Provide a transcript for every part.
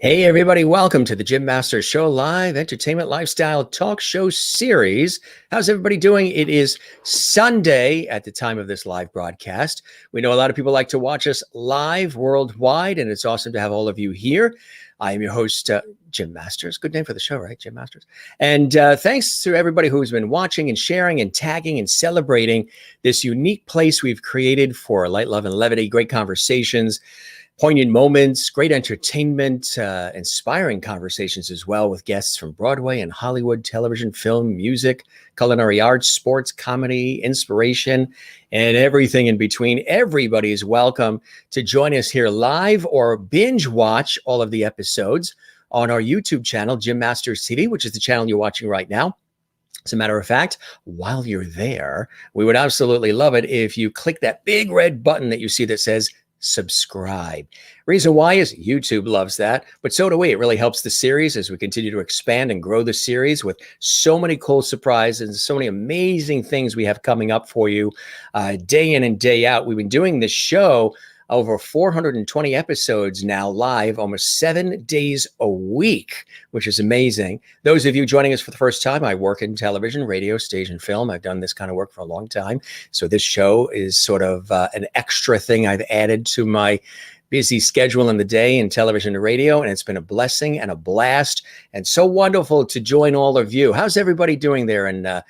Hey, everybody, welcome to the Jim Masters Show live entertainment lifestyle talk show series. How's everybody doing? It is Sunday at the time of this live broadcast. We know a lot of people like to watch us live worldwide, and it's awesome to have all of you here. I am your host, Jim Masters. Good name for the show, right? Jim Masters. And thanks to everybody who's been watching and sharing and tagging and celebrating this unique place we've created for light, love, and levity, great conversations, poignant moments, great entertainment, inspiring conversations as well with guests from Broadway and Hollywood, television, film, music, culinary arts, sports, comedy, inspiration, and everything in between. Everybody is welcome to join us here live or binge watch all of the episodes on our YouTube channel, Jim Masters TV, which is the channel you're watching right now. As a matter of fact, while you're there, we would absolutely love it if you click that big red button that you see that says subscribe. Reason why is YouTube loves that, but so do we. It really helps the series as we continue to expand and grow the series with so many cool surprises and so many amazing things we have coming up for you day in and day out. We've been doing this show over 420 episodes now live, almost 7 days a week, which is amazing. Those of you joining us for the first time, I work in television, radio, stage, and film. I've done this kind of work for a long time. So this show is sort of an extra thing I've added to my busy schedule in the day in television and radio, and it's been a blessing and a blast and so wonderful to join all of you. How's everybody doing there in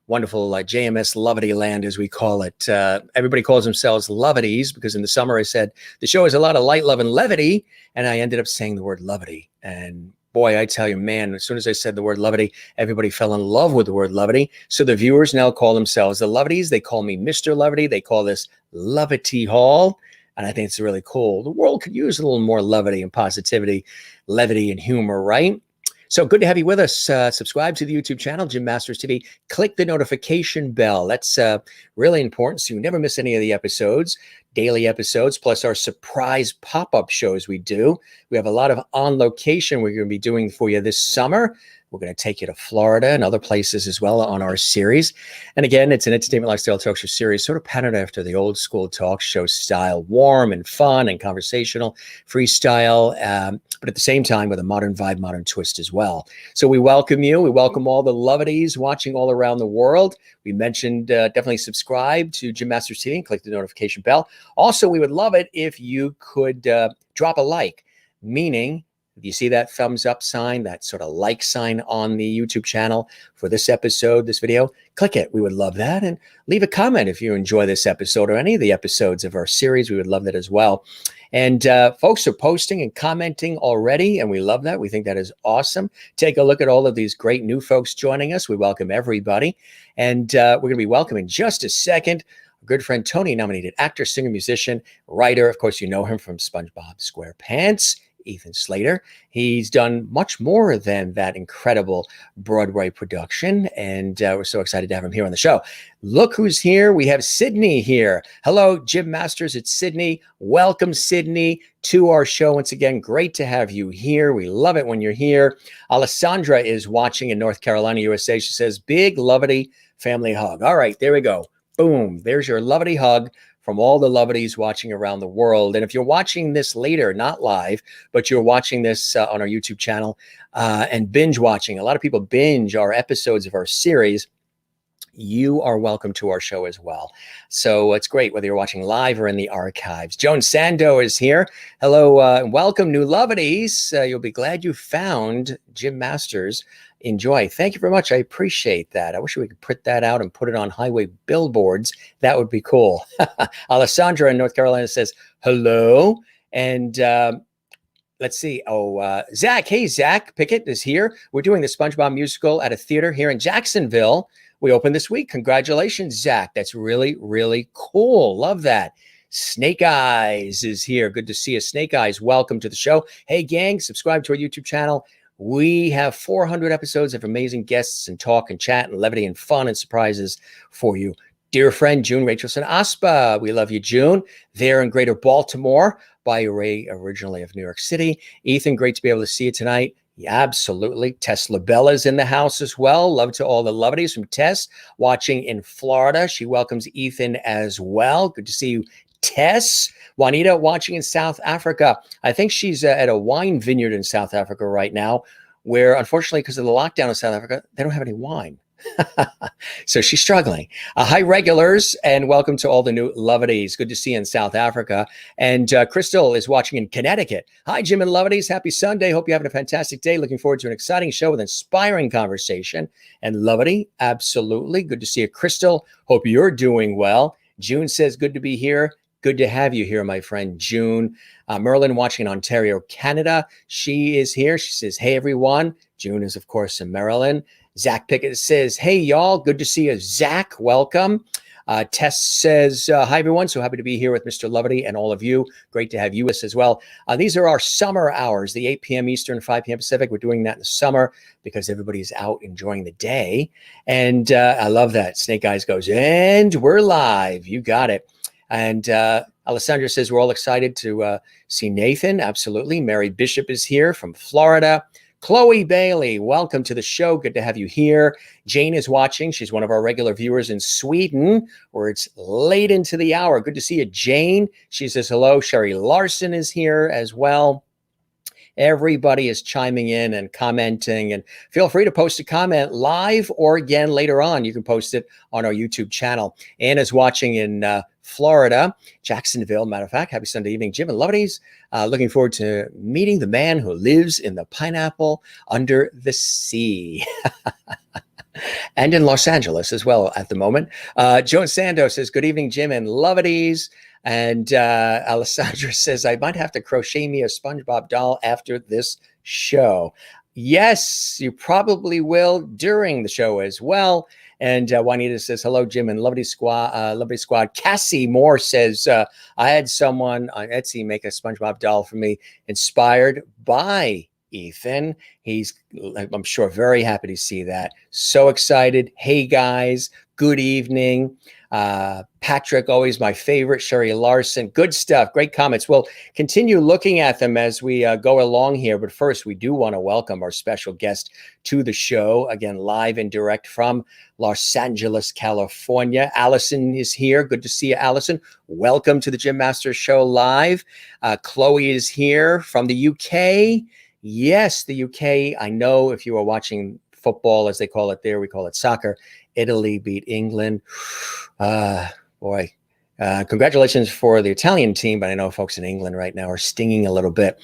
wonderful JMS Lovity Land, as we call it? Everybody calls themselves Lovities because in the summer I said the show is a lot of light, love, and levity, and I ended up saying the word levity. And boy, I tell you, man, as soon as I said the word levity, everybody fell in love with the word levity. So the viewers now call themselves the Lovities. They call me Mr. Levity. They call this Levity Hall. And I think it's really cool. The world could use a little more levity and positivity, levity and humor, right? So good to have you with us. Subscribe to the YouTube channel, Jim Masters TV. Click the notification bell. That's really important so you never miss any of the episodes, daily episodes, plus our surprise pop-up shows we do. We have a lot of on location we're going to be doing for you this summer. We're going to take you to Florida and other places as well on our series. And again, it's an entertainment lifestyle talk show series, sort of patterned after the old school talk show style, warm and fun and conversational, freestyle, but at the same time with a modern vibe, modern twist as well. So we welcome you. We welcome all the Lovities watching all around the world. We mentioned definitely subscribe to Jim Masters TV and click the notification bell. Also, we would love it if you could drop a like, meaning you see that thumbs up sign, that sort of like sign on the YouTube channel for this episode, this video, click it. We would love that. And leave a comment if you enjoy this episode or any of the episodes of our series. We would love that as well. And folks are posting and commenting already, and we love that. We think that is awesome. Take a look at all of these great new folks joining us. We welcome everybody. And we're going to be welcoming in just a second our good friend Tony, nominated actor, singer, musician, writer. Of course, you know him from SpongeBob SquarePants. Ethan Slater. He's done much more than that incredible Broadway production, and we're so excited to have him here on the show. Look who's here. We have Sydney here. Hello, Jim Masters. It's Sydney. Welcome, Sydney, to our show once again. Great to have you here. We love it when you're here. Alessandra is watching in North Carolina, USA. She says, big Lovity family hug. All right, there we go. Boom. There's your Lovity hug from all the Lovities watching around the world. And if you're watching this later, not live, but you're watching this on our YouTube channel and binge watching, a lot of people binge our episodes of our series, you are welcome to our show as well. So it's great whether you're watching live or in the archives. Joan Sando is here. Hello, and welcome, new Lovities. You'll be glad you found Jim Masters. Enjoy. Thank you very much. I appreciate that. I wish we could print that out and put it on highway billboards. That would be cool. Alessandra in North Carolina says, hello. And let's see. Zach. Hey, Zach Pickett is here. We're doing the SpongeBob musical at a theater here in Jacksonville. We opened this week. Congratulations, Zach. That's really, really cool. Love that. Snake Eyes is here. Good to see you. Snake Eyes, welcome to the show. Hey, gang, subscribe to our YouTube channel. We have 400 episodes of amazing guests and talk and chat and levity and fun and surprises for you. Dear friend, June Rachelson Aspa. We love you, June. There in Greater Baltimore by Ray, originally of New York City. Ethan, great to be able to see you tonight. Yeah, absolutely. Tesla Bella's in the house as well. Love to all the Lovities from Tess watching in Florida. She welcomes Ethan as well. Good to see you, Tess. Juanita watching in South Africa. I think she's at a wine vineyard in South Africa right now, where unfortunately, because of the lockdown in South Africa, they don't have any wine. So she's struggling. Hi, regulars, and welcome to all the new Lovities. Good to see you in South Africa. And Crystal is watching in Connecticut. Hi, Jim and Lovities. Happy Sunday. Hope you're having a fantastic day. Looking forward to an exciting show with inspiring conversation. And Lovity, absolutely. Good to see you, Crystal. Hope you're doing well. June says, good to be here. Good to have you here, my friend June. Merlin watching in Ontario, Canada. She is here. She says, hey, everyone. June is, of course, in Maryland. Zach Pickett says, hey, y'all. Good to see you, Zach. Welcome. Tess says, hi, everyone. So happy to be here with Mr. Loverty and all of you. Great to have you with us as well. These are our summer hours, the 8 p.m. Eastern, 5 p.m. Pacific. We're doing that in the summer because everybody's out enjoying the day. And I love that. Snake Eyes goes, and we're live. You got it. And Alessandra says, we're all excited to see Nathan. Absolutely. Mary Bishop is here from Florida. Chloe Bailey, welcome to the show. Good to have you here. Jane is watching. She's one of our regular viewers in Sweden, where it's late into the hour. Good to see you, Jane. She says hello. Sherry Larson is here as well. Everybody is chiming in and commenting, and feel free to post a comment live or again later on. You can post it on our YouTube channel. Anna's watching in Florida, Jacksonville. Matter of fact, happy Sunday evening, Jim and Lovities. Looking forward to meeting the man who lives in the pineapple under the sea. And in Los Angeles as well at the moment. Joan Sandos says, good evening, Jim and Lovities. And Alessandra says, I might have to crochet me a SpongeBob doll after this show. Yes, you probably will during the show as well. And Juanita says, hello, Jim and Lovely Squad. Cassie Moore says, I had someone on Etsy make a SpongeBob doll for me inspired by Ethan. He's, I'm sure, very happy to see that. So excited. Hey, guys. Good evening. Patrick, always my favorite. Sherry Larson. Good stuff. Great comments. We'll continue looking at them as we go along here. But first, we do want to welcome our special guest to the show. Again, live and direct from Los Angeles, California. Allison is here. Good to see you, Allison. Welcome to the Jim Masters Show live. Chloe is here from the UK. Yes, the UK. I know if you are watching football, as they call it there, we call it soccer. Italy beat England. Congratulations for the Italian team, but I know folks in England right now are stinging a little bit.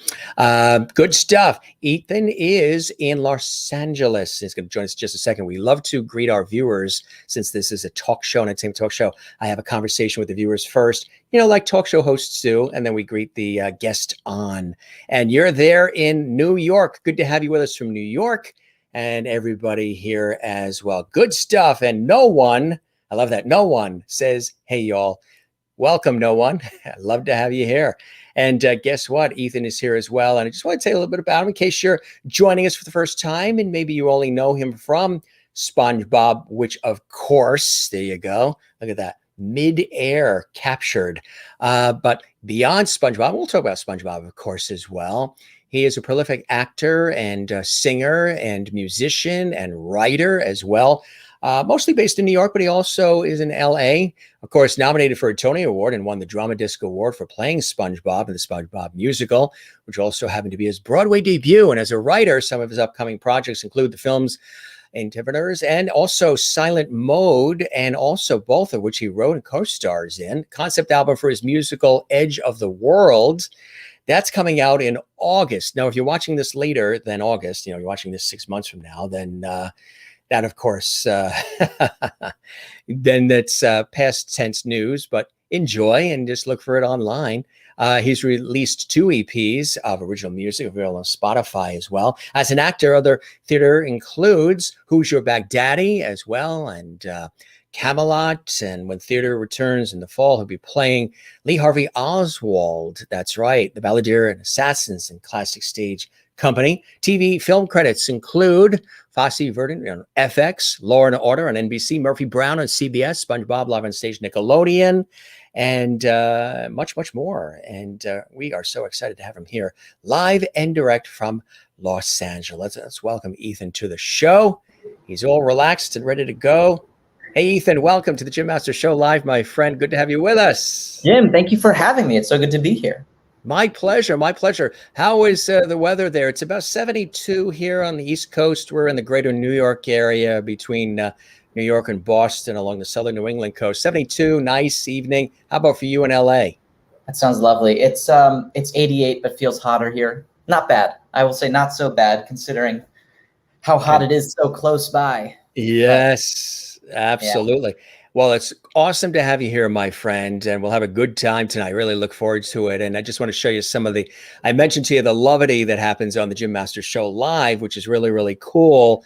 Good stuff. Ethan is in Los Angeles. He's going to join us in just a second. We love to greet our viewers since this is a talk show, an entertainment talk show. I have a conversation with the viewers first, like talk show hosts do, and then we greet the guest on. And you're there in New York. Good to have you with us from New York. And everybody here as well. Good stuff. And no one, I love that. No one says, hey, y'all. Welcome, no one. I'd love to have you here. And guess what? Ethan is here as well. And I just want to tell you a little bit about him in case you're joining us for the first time and maybe you only know him from SpongeBob, which of course, there you go. Look at that. Mid-air captured. But beyond SpongeBob, we'll talk about SpongeBob, of course, as well. He is a prolific actor and singer and musician and writer as well. Mostly based in New York, but he also is in L.A. Of course, nominated for a Tony Award and won the Drama Disc Award for playing SpongeBob in the SpongeBob musical, which also happened to be his Broadway debut. And as a writer, some of his upcoming projects include the films Intimators and also Silent Mode, and also both of which he wrote and co-stars in. Concept album for his musical Edge of the World. That's coming out in August. Now, if you're watching this later than August, you're watching this 6 months from now, then that, of course, then that's past tense news, but enjoy and just look for it online. He's released 2 EPs of original music available on Spotify as well. As an actor, other theater includes Who's Your Back Daddy as well, and Camelot. And when theater returns in the fall, he'll be playing Lee Harvey Oswald. That's right, the Balladeer and Assassins and Classic Stage Company. TV film credits include Fosse Verdon on FX, Law and Order on NBC, Murphy Brown on CBS, SpongeBob Live on Stage, Nickelodeon, and much, much more. And we are so excited to have him here live and direct from Los Angeles. Let's welcome Ethan to the show. He's all relaxed and ready to go. Hey, Ethan, welcome to the Jim Master Show Live, my friend. Good to have you with us. Jim, thank you for having me. It's so good to be here. My pleasure. My pleasure. How is the weather there? It's about 72 here on the East Coast. We're in the greater New York area between New York and Boston along the southern New England coast. 72, nice evening. How about for you in LA? That sounds lovely. It's 88, but feels hotter here. Not bad. I will say not so bad considering how hot it is so close by. But Yes, yeah, absolutely. Well, it's awesome to have you here, my friend, and we'll have a good time tonight. Really look forward to it. And I just want to show you some of I mentioned to you the levity that happens on the Jim Master Show Live, which is really, really cool.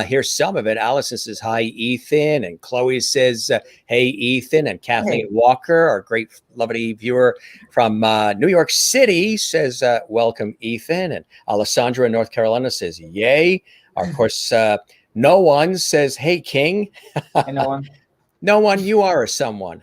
Here's some of it. Allison says, hi, Ethan. And Chloe says, hey, Ethan. And hey, Kathleen Walker, our great levity viewer from New York City, says, welcome, Ethan. And Alessandra in North Carolina says, yay. Of course, no one says, hey, King. I know one. No one, you are a someone.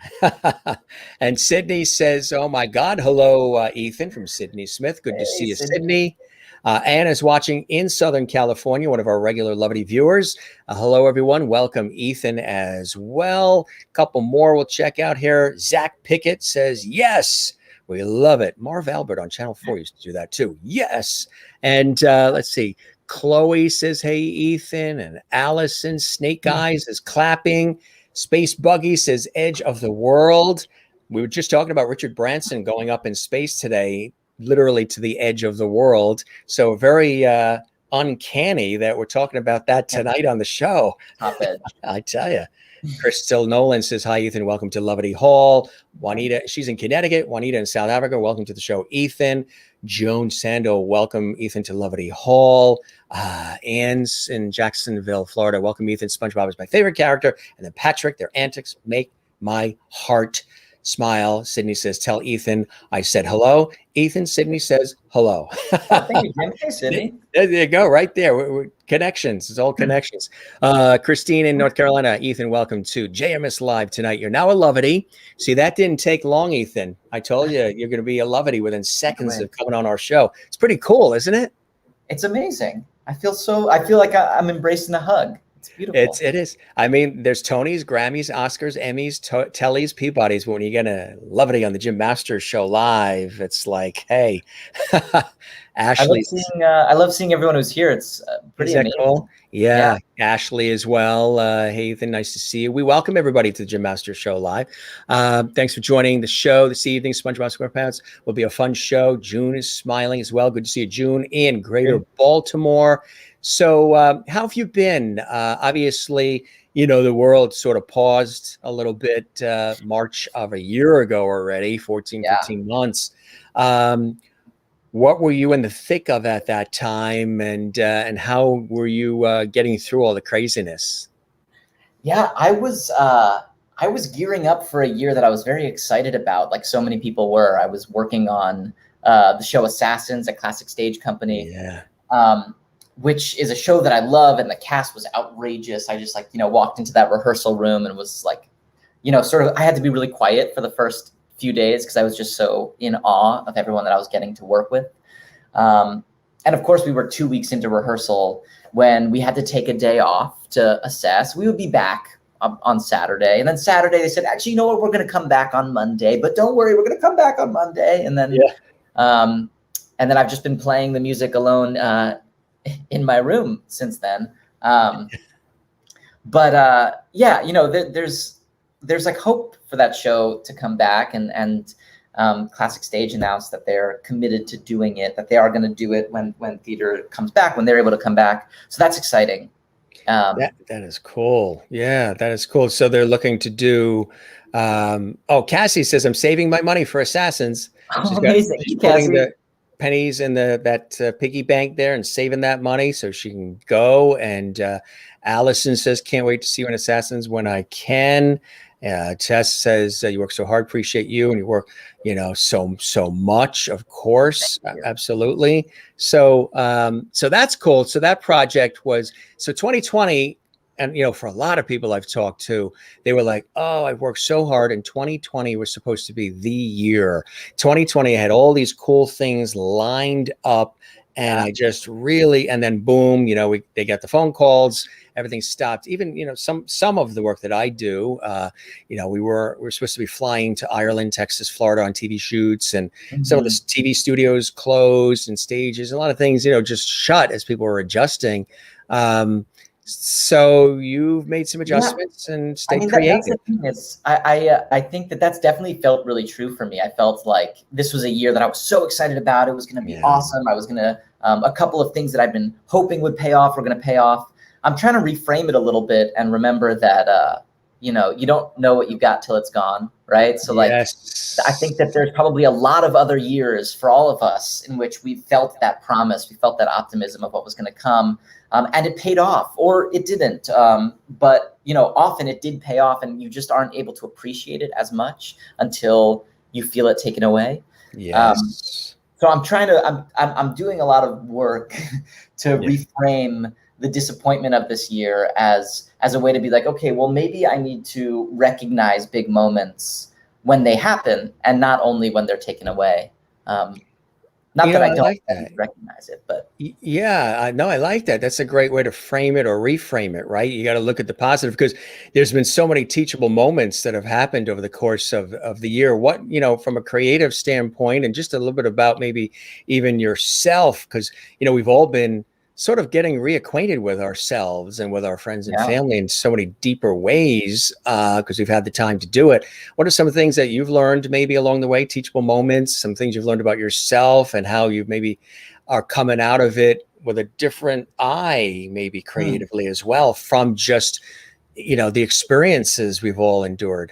And Sydney says, oh my God. Hello, Ethan from Sydney Smith. Good to see Hey, you, Sydney. Sydney. Anne is watching in Southern California, one of our regular Levity viewers. Hello, everyone. Welcome, Ethan, as well. A couple more we'll check out here. Zach Pickett says, yes, we love it. Marv Albert on Channel 4 used to do that too. Yes. And let's see. Chloe says, hey, Ethan. And Allison, Snake Eyes is clapping. Space Buggy says edge of the world. We were just talking about Richard Branson going up in space today, literally to the edge of the world. So very uncanny that we're talking about that tonight on the show. Top edge. I tell you. Crystal Nolan says, hi, Ethan. Welcome to Levity Hall. Juanita, she's in Connecticut. Juanita in South Africa. Welcome to the show, Ethan. Joan Sando, welcome, Ethan, to Levity Hall. Anne's in Jacksonville, Florida. Welcome, Ethan. SpongeBob is my favorite character. And then Patrick, their antics make my heart smile. Sydney says, tell Ethan I said hello. Ethan, Sydney says hello. Oh, thank you, Jim. Hey, Sydney. There you go, right there. We're connections. It's all connections. Christine in North Carolina. Ethan, welcome to JMS Live tonight. You're now a Levity. See, that didn't take long, Ethan. I told you you're going to be a Levity within seconds of coming on our show. It's pretty cool, isn't it? It's amazing. I feel like I'm embracing a hug. It's beautiful. It is. I mean, there's Tonys, Grammys, Oscars, Emmys, Tellys, Peabodys. But when you get a Levity on the Jim Masters Show Live, it's like, hey, Ashley. I love seeing everyone who's here. It's pretty amazing. Cool? Yeah. Ashley as well. Hey, Ethan, nice to see you. We welcome everybody to the Jim Masters Show Live. Thanks for joining the show this evening. SpongeBob SquarePants will be a fun show. June is smiling as well. Good to see you, June, in Greater Baltimore. So how have you been? Obviously, you know, the world sort of paused a little bit March of a year ago already, 15 months. What were you in the thick of at that time, and how were you getting through all the craziness? Yeah, I was gearing up for a year that I was very excited about, like so many people were. I was working on the show Assassins at Classic Stage Company. Which is a show that I love, and the cast was outrageous. I just walked into that rehearsal room and was like, I had to be really quiet for the first few days because I was just so in awe of everyone that I was getting to work with. And of course, we were 2 weeks into rehearsal when we had to take a day off to assess. We would be back on Saturday. And then Saturday, they said, actually, you know what? We're going to come back on Monday, but don't worry, we're going to come back on Monday. And then, and then I've just been playing the music alone in my room since then. But there's like hope for that show to come back, and Classic Stage announced that they're committed to doing it, that they are going to do it when theater comes back, when they're able to come back. So that's exciting. That is cool. Yeah, that is cool. So they're looking to do. Cassie says, I'm saving my money for Assassins. She's amazing. She's putting the pennies in that piggy bank there and saving that money so she can go. And Allison says, can't wait to see you in Assassins when I can. Tess says, you work so hard, appreciate you, and you work, so much, of course. Absolutely. So that's cool. So that project was, 2020, and, for a lot of people I've talked to, they were like, oh, I've worked so hard, and 2020 was supposed to be the year. 2020 had all these cool things lined up, And I just really, and then boom, they get the phone calls, everything stopped. Even, some of the work that I do, we were supposed to be flying to Ireland, Texas, Florida on TV shoots, and some of the TV studios closed and stages, a lot of things, just shut as people were adjusting. So you've made some adjustments and stayed creative. That's the thing is, I think that's definitely felt really true for me. I felt like this was a year that I was so excited about. It was going to be awesome. I was going to, a couple of things that I've been hoping would pay off were going to pay off. I'm trying to reframe it a little bit and remember that, you don't know what you've got till it's gone, right? So I think that there's probably a lot of other years for all of us in which we felt that promise, we felt that optimism of what was going to come. And it paid off, or it didn't. But often it did pay off, and you just aren't able to appreciate it as much until you feel it taken away. Yes. So I'm doing a lot of work to reframe the disappointment of this year as a way to be like, okay, well, maybe I need to recognize big moments when they happen, and not only when they're taken away. Not that I don't like recognize it, but I like that. That's a great way to frame it or reframe it, right? You got to look at the positive, because there's been so many teachable moments that have happened over the course of the year. What, from a creative standpoint, and just a little bit about maybe even yourself, because, we've all been sort of getting reacquainted with ourselves and with our friends and family in so many deeper ways, because we've had the time to do it. What are some of the things that you've learned maybe along the way, teachable moments, some things you've learned about yourself and how you maybe are coming out of it with a different eye, maybe creatively as well, from just, the experiences we've all endured?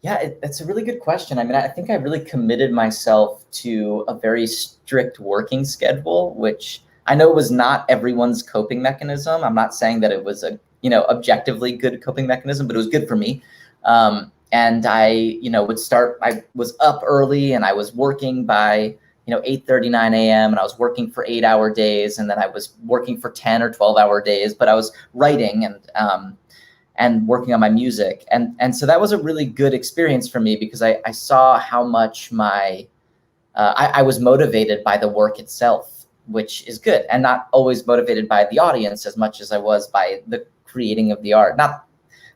Yeah, it's a really good question. I mean, I think I really committed myself to a very strict working schedule, which I know it was not everyone's coping mechanism. I'm not saying that it was a, objectively good coping mechanism, but it was good for me. And I, I was up early and I was working by, 8:30, 9 a.m. and I was working for 8-hour days. And then I was working for 10 or 12-hour days, but I was writing and working on my music. And so that was a really good experience for me, because I saw how much I was motivated by the work itself, which is good, and not always motivated by the audience as much as I was by the creating of the art. Not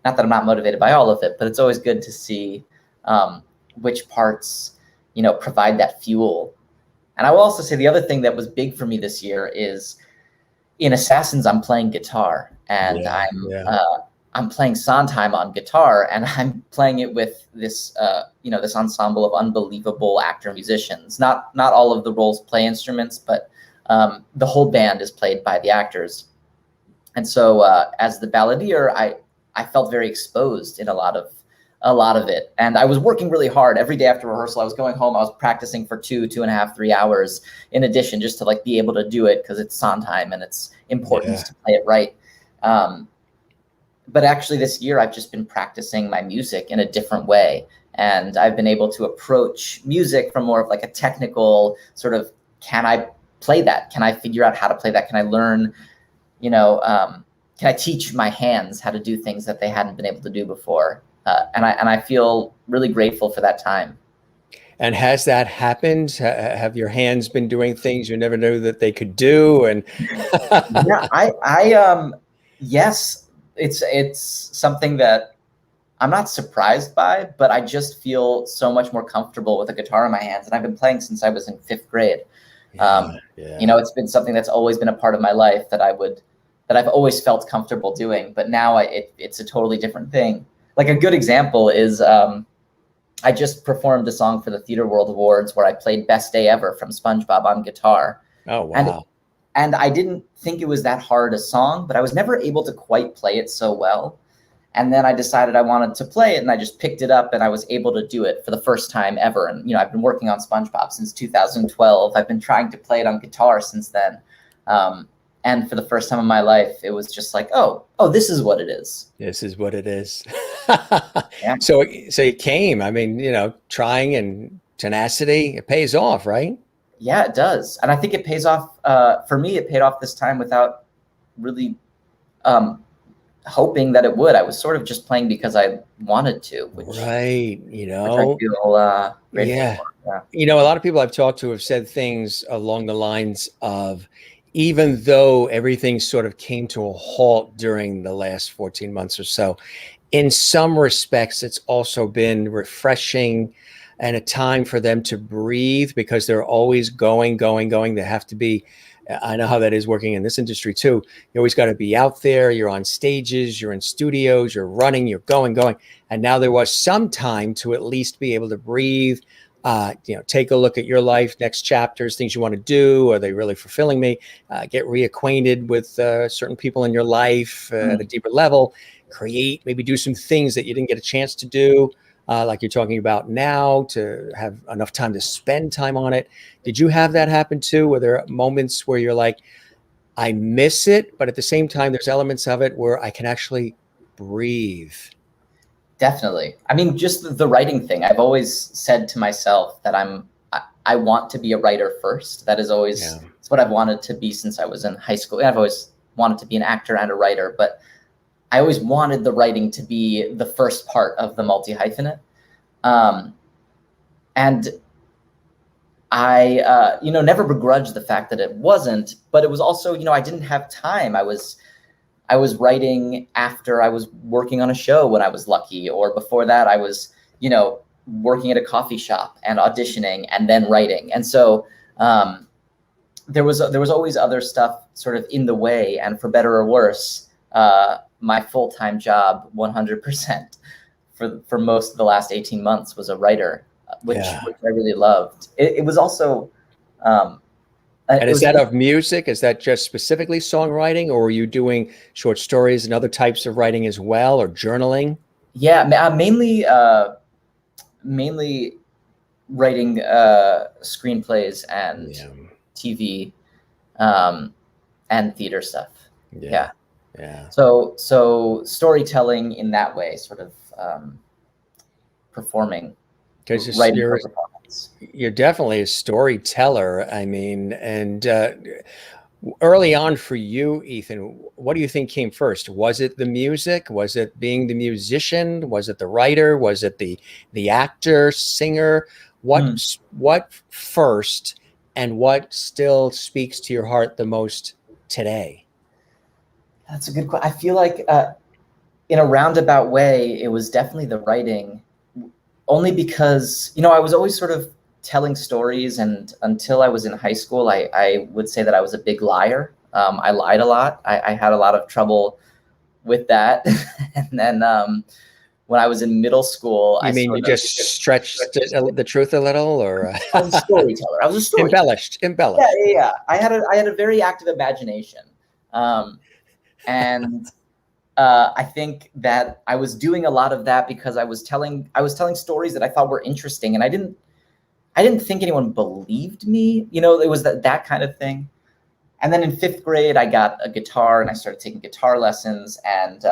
that I'm not motivated by all of it, but it's always good to see which parts, provide that fuel. And I will also say the other thing that was big for me this year is in Assassins, I'm playing guitar, and I'm playing Sondheim on guitar, and I'm playing it with this, this ensemble of unbelievable actor musicians. Not all of the roles play instruments, but the whole band is played by the actors. And so as the balladeer, I felt very exposed in a lot of it. And I was working really hard every day after rehearsal. I was going home, I was practicing for 2.5, 3 hours in addition, just to be able to do it, because it's Sondheim and it's important to play it right. But actually this year I've just been practicing my music in a different way. And I've been able to approach music from more of a technical sort of, can I play that? Can I figure out how to play that? Can I learn, can I teach my hands how to do things that they hadn't been able to do before? And I feel really grateful for that time. And has that happened? Have your hands been doing things you never knew that they could do? And yes, it's something that I'm not surprised by, but I just feel so much more comfortable with a guitar in my hands. And I've been playing since I was in 5th grade. It's been something that's always been a part of my life that I've always felt comfortable doing, but now it's a totally different thing. Like a good example is I just performed a song for the Theater World Awards where I played Best Day Ever from SpongeBob on guitar. Oh, wow. And I didn't think it was that hard a song, but I was never able to quite play it so well. And then I decided I wanted to play it, and I just picked it up, and I was able to do it for the first time ever. And, I've been working on SpongeBob since 2012. I've been trying to play it on guitar since then. And for the first time in my life, it was just like, oh, this is what it is. This is what it is. So it came, trying and tenacity, it pays off, right? Yeah, it does. And I think it pays off. For me, it paid off this time without really hoping that it would. I was sort of just playing because I wanted to, which right, which I feel grateful for. Yeah. You know, a lot of people I've talked to have said things along the lines of, even though everything sort of came to a halt during the last 14 months or so, in some respects, it's also been refreshing and a time for them to breathe, because they're always going. They have to be, I know how that is working in this industry too. You always got to be out there. You're on stages, you're in studios, you're running, you're going. And now there was some time to at least be able to breathe, take a look at your life, next chapters, things you want to do. Are they really fulfilling me? Get reacquainted with certain people in your life at a deeper level, create, maybe do some things that you didn't get a chance to do. Like you're talking about now, to have enough time to spend time on it. Did you have that happen too? Were there moments where you're like, I miss it, but at the same time, there's elements of it where I can actually breathe? Definitely. I mean, just the writing thing. I've always said to myself that I want to be a writer first. That is always it's what I've wanted to be since I was in high school. I've always wanted to be an actor and a writer, but I always wanted the writing to be the first part of the multi-hyphenate. And I, never begrudged the fact that it wasn't, but it was also, I didn't have time. I was writing after I was working on a show when I was lucky, or before that I was, working at a coffee shop and auditioning and then writing. And so there was always other stuff sort of in the way, and for better or worse, my full-time job, 100% for most of the last 18 months was a writer, which I really loved. It was also, and is that of music? Is that just specifically songwriting, or were you doing short stories and other types of writing as well, or journaling? Yeah, mainly writing screenplays and TV and theater stuff. Yeah. So storytelling in that way, sort of performing. Because you're definitely a storyteller. I mean, and early on for you, Ethan, what do you think came first? Was it the music? Was it being the musician? Was it the writer? Was it the actor, singer? What first, and what still speaks to your heart the most today? That's a good question. I feel like in a roundabout way, it was definitely the writing, only because, I was always sort of telling stories, and until I was in high school, I would say that I was a big liar. I lied a lot. I had a lot of trouble with that. And then when I was in middle school, you just stretched the truth a little, or I was a storyteller. I was a storyteller. Embellished. Yeah. I had a very active imagination. And I think that I was doing a lot of that because I was telling stories that I thought were interesting, and I didn't think anyone believed me. It was that kind of thing. And then in 5th grade, I got a guitar and I started taking guitar lessons, and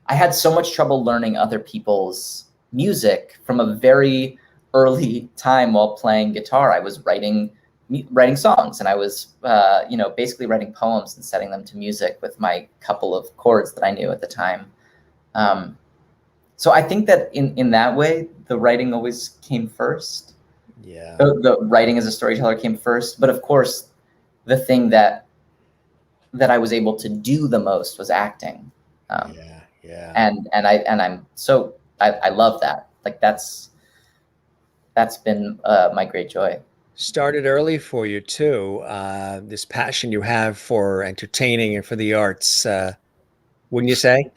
I had so much trouble learning other people's music from a very early time. While playing guitar, I was writing songs, and I was, basically writing poems and setting them to music with my couple of chords that I knew at the time. So I think that in that way, the writing always came first. Yeah. The writing as a storyteller came first, but of course, the thing that I was able to do the most was acting. And I love that. Like that's been my great joy. Started early for you too. This passion you have for entertaining and for the arts, wouldn't you say?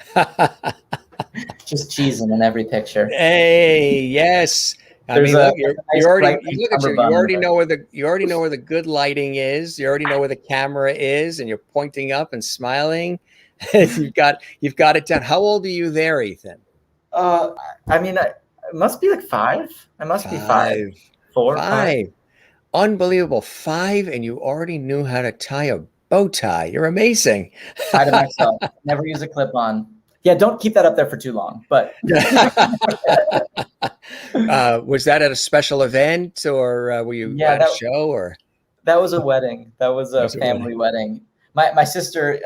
Just cheesing in every picture. Hey, yes. You already know where the good lighting is. You already know where the camera is, and you're pointing up and smiling. You've got it down. How old are you there, Ethan? It must be like 5. I must be 5. 4, 5. Unbelievable. 5, and you already knew how to tie a bow tie. You're amazing. Proud of myself. Never use a clip-on. Yeah, don't keep that up there for too long. But was that at a special event, or were you at a show? Or that was a wedding. That was a family wedding. My sister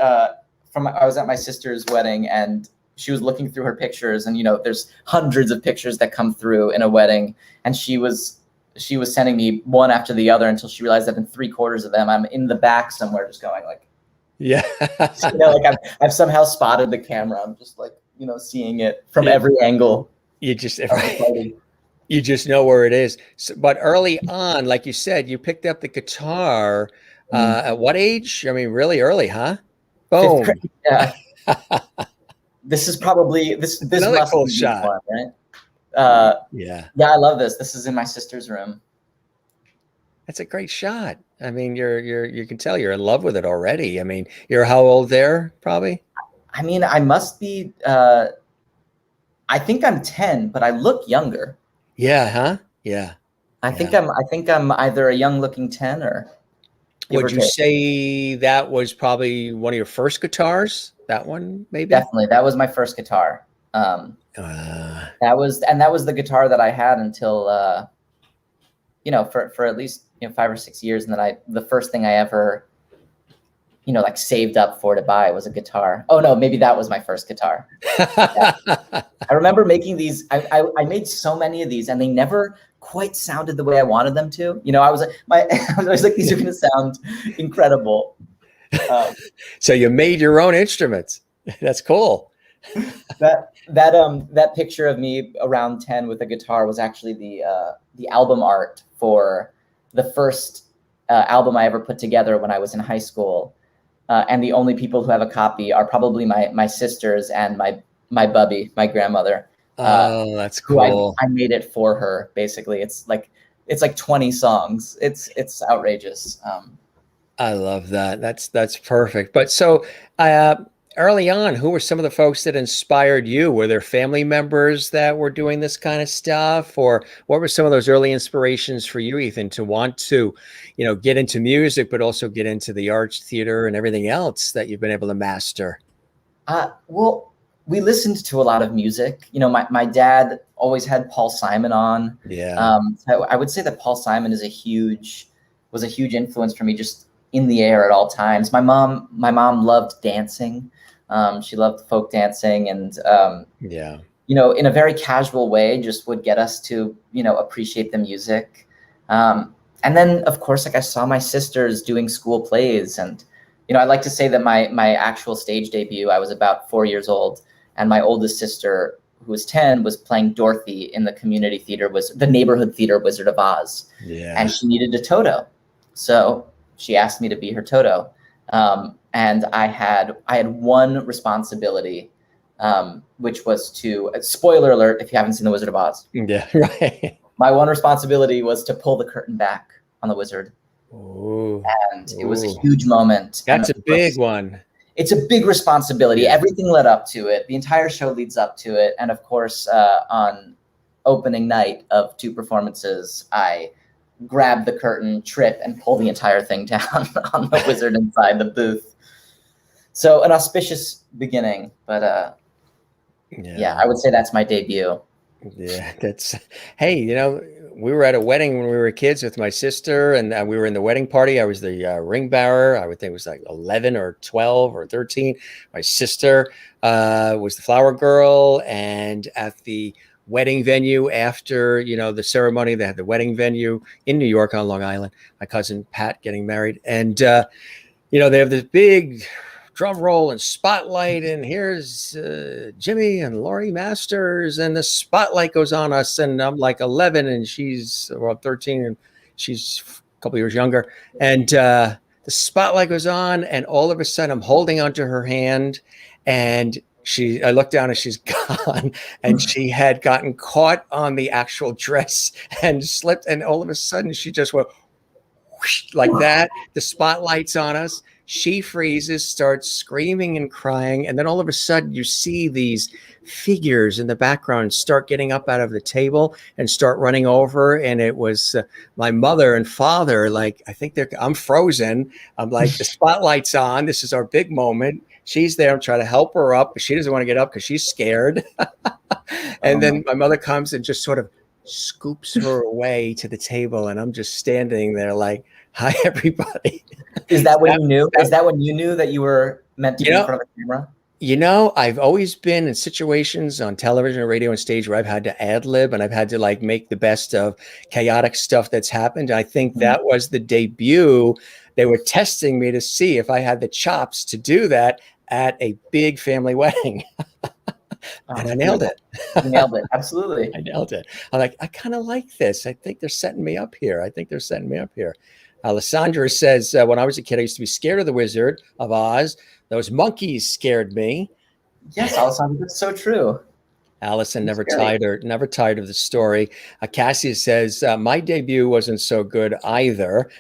I was at my sister's wedding, and she was looking through her pictures, and there's hundreds of pictures that come through in a wedding, and she was sending me one after the other until she realized that in 3/4 of them I'm in the back somewhere, just going like, yeah, like I've somehow spotted the camera. I'm just like, seeing it from every angle. You just know where it is. So, but early on, like you said, you picked up the guitar. At what age? I mean, really early, huh? Boom. Yeah. This is probably this another must cool be shot, fun, right? Yeah, I love this. This is in my sister's room. That's a great shot. I mean, you can tell you're in love with it already. I mean, you're how old there, probably? I mean, I must be. I think I'm 10, but I look younger. Yeah, huh? Yeah. I think I'm either a young-looking 10 or. Would you say that was probably one of your first guitars? That one, maybe? Definitely, that was my first guitar. That was the guitar that I had until for at least 5 or 6 years, and then the first thing I ever like saved up for to buy was a guitar. Oh no, maybe that was my first guitar. Yeah. I remember making these. I made so many of these, and they never quite sounded the way I wanted them to. I was like, these are going to sound incredible. So you made your own instruments. That's cool. That picture of me around 10 with a guitar was actually the album art for the first album I ever put together when I was in high school. And the only people who have a copy are probably my sisters and my bubby, my grandmother. Oh, that's cool. I made it for her. Basically, it's like 20 songs. It's outrageous. I love that. That's perfect. But so early on, who were some of the folks that inspired you? Were there family members that were doing this kind of stuff, or what were some of those early inspirations for you, Ethan, to want to, get into music, but also get into the arts, theater, and everything else that you've been able to master? Well, we listened to a lot of music. My dad always had Paul Simon on. Yeah. I would say that Paul Simon was a huge influence for me, just in the air at all times. My mom loved dancing. She loved folk dancing, and in a very casual way, just would get us to appreciate the music. And then, of course, like I saw my sisters doing school plays, and I'd like to say that my actual stage debut, I was about 4 years old, and my oldest sister, who was 10, was playing Dorothy in the community theater, was the neighborhood theater Wizard of Oz. Yeah. And she needed a Toto, so she asked me to be her Toto. And I had one responsibility, which was to, spoiler alert, if you haven't seen The Wizard of Oz. Yeah, right. My one responsibility was to pull the curtain back on the wizard. Ooh. And it was a huge moment. That's a big one. It's a big responsibility. Yeah. Everything led up to it. The entire show leads up to it. And of course, on opening night of 2 performances, I grab the curtain, trip, and pull the entire thing down on the wizard inside the booth. So an auspicious beginning, but yeah, I would say that's my debut. Yeah, hey, we were at a wedding when we were kids with my sister, and we were in the wedding party. I was the ring bearer. I would think it was like 11 or 12 or 13. My sister was the flower girl, and at the wedding venue after the ceremony, they had the wedding venue in New York on Long Island, my cousin Pat getting married, and they have this big drum roll and spotlight, and here's Jimmy and Laurie Masters, and the spotlight goes on us, and I'm like 11 and she's 13 and she's a couple years younger, and the spotlight goes on, and all of a sudden I'm holding onto her hand, and I looked down and she's gone, and she had gotten caught on the actual dress and slipped, and all of a sudden she just went whoosh, like that. The spotlight's on us. She freezes, starts screaming and crying, and then all of a sudden you see these figures in the background start getting up out of the table and start running over, and it was my mother and father. Like, I think I'm frozen. I'm like, the spotlight's on. This is our big moment. She's there. I'm trying to help her up, but she doesn't want to get up because she's scared. And then my mother comes and just sort of scoops her away to the table, and I'm just standing there like, hi, everybody. Is that when you knew? Is that when you knew that you were meant to be in front of the camera? I've always been in situations on television, radio, and stage where I've had to ad lib and I've had to like make the best of chaotic stuff that's happened. I think that was the debut. They were testing me to see if I had the chops to do that at a big family wedding. And I nailed it. You nailed it. Absolutely. I nailed it. I'm like, I kind of like this. I think they're setting me up here. Alessandra says, when I was a kid, I used to be scared of the Wizard of Oz. Those monkeys scared me. Yes, Alessandra, that's so true. Allison never tired of the story. Cassia says, my debut wasn't so good either.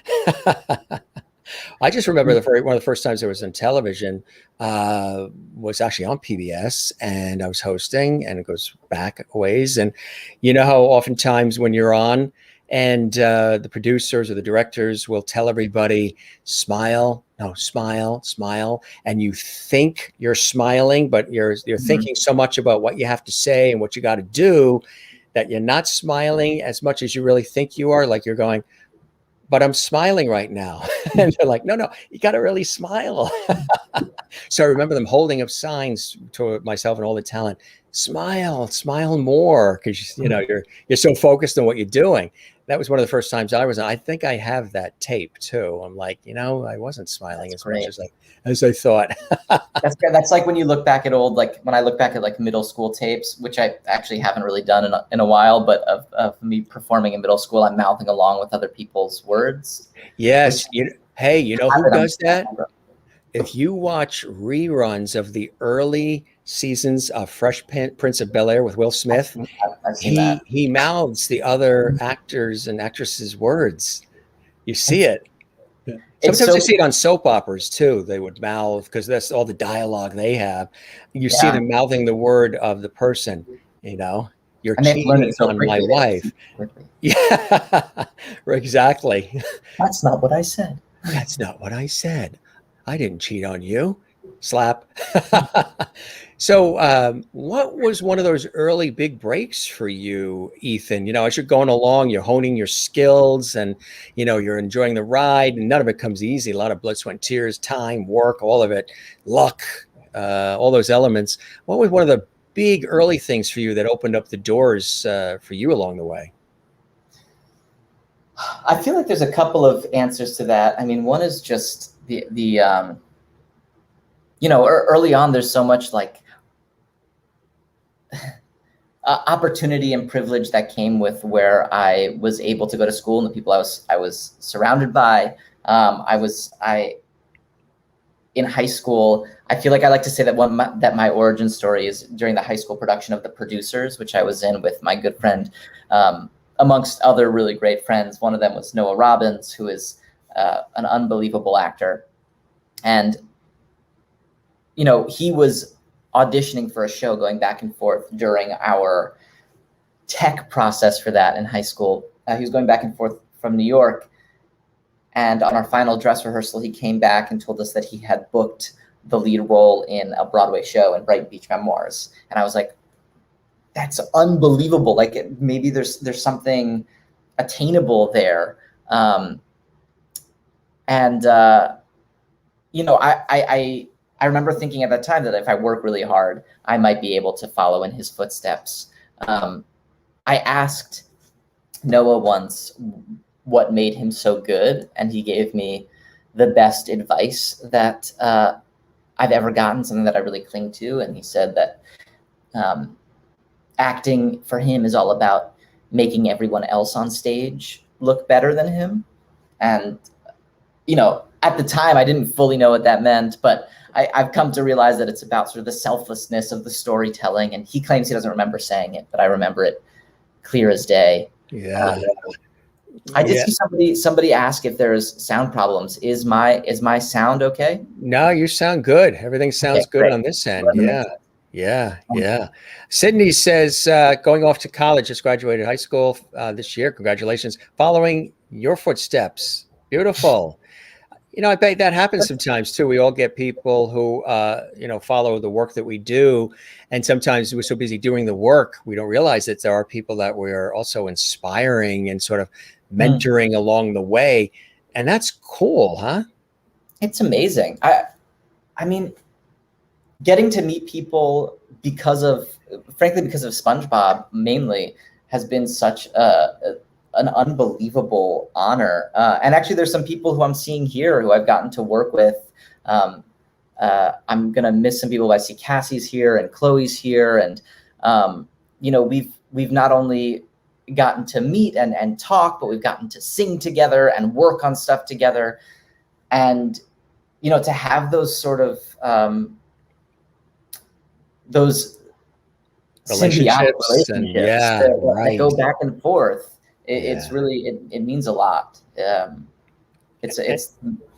I just remember one of the first times I was on television was actually on PBS, and I was hosting, and it goes back a ways. And you know how oftentimes when you're on and the producers or the directors will tell everybody, smile, and you think you're smiling, but you're thinking so much about what you have to say and what you got to do that you're not smiling as much as you really think you are. Like you're going, but I'm smiling right now. And they're like, no, you got to really smile. So I remember them holding up signs to myself and all the talent, smile more. Cause you're so focused on what you're doing. That was one of the first times I was on. I think I have that tape too. I'm like, I wasn't smiling much as I thought. That's like when you look back at when I look back at like middle school tapes, which I actually haven't really done in a while, but of me performing in middle school, I'm mouthing along with other people's words. Yes. Who does that? If you watch reruns of the early seasons of Fresh Prince of Bel-Air with Will Smith, he mouths the other actors and actresses' words. You see it. Sometimes you see it on soap operas too. They would mouth because that's all the dialogue they have. You see them mouthing the word of the person. You're cheating on my wife. Yeah, exactly. That's not what I said. I didn't cheat on you. Slap. So what was one of those early big breaks for you, Ethan? As you're going along, you're honing your skills and, you're enjoying the ride, and none of it comes easy. A lot of blood, sweat, and tears, time, work, all of it, luck, all those elements. What was one of the big early things for you that opened up the doors for you along the way? I feel like there's a couple of answers to that. I mean, one is just early on, there's so much like opportunity and privilege that came with where I was able to go to school and the people I was surrounded by. In high school, I feel like I like to say that my origin story is during the high school production of The Producers, which I was in with my good friend, amongst other really great friends. One of them was Noah Robbins, who is an unbelievable actor. And, he was auditioning for a show, going back and forth during our tech process for that in high school. He was going back and forth from New York. And on our final dress rehearsal, he came back and told us that he had booked the lead role in a Broadway show in Brighton Beach Memoirs. And I was like, that's unbelievable. Like maybe there's something attainable there. I remember thinking at that time that if I work really hard, I might be able to follow in his footsteps. I asked Noah once what made him so good, and he gave me the best advice that I've ever gotten, something that I really cling to. And he said that acting for him is all about making everyone else on stage look better than him. And, at the time, I didn't fully know what that meant, but I've come to realize that it's about sort of the selflessness of the storytelling. And he claims he doesn't remember saying it, but I remember it clear as day. Yeah. I did see somebody ask if there's sound problems. Is my sound okay? No, you sound good. Everything sounds good on this end. Yeah. Sydney says, going off to college, just graduated high school this year. Congratulations. Following your footsteps. Beautiful. I bet that happens sometimes too. We all get people who, follow the work that we do. And sometimes we're so busy doing the work, we don't realize that there are people that we're also inspiring and sort of mentoring along the way. And that's cool, huh? It's amazing. I mean, getting to meet people frankly, because of SpongeBob mainly, has been such an unbelievable honor. And actually, there's some people who I'm seeing here who I've gotten to work with. I'm gonna miss some people. I see Cassie's here and Chloe's here, and we've not only gotten to meet and talk, but we've gotten to sing together and work on stuff together, and to have those sort of those relationships and that go back and forth. It's really it means a lot. It's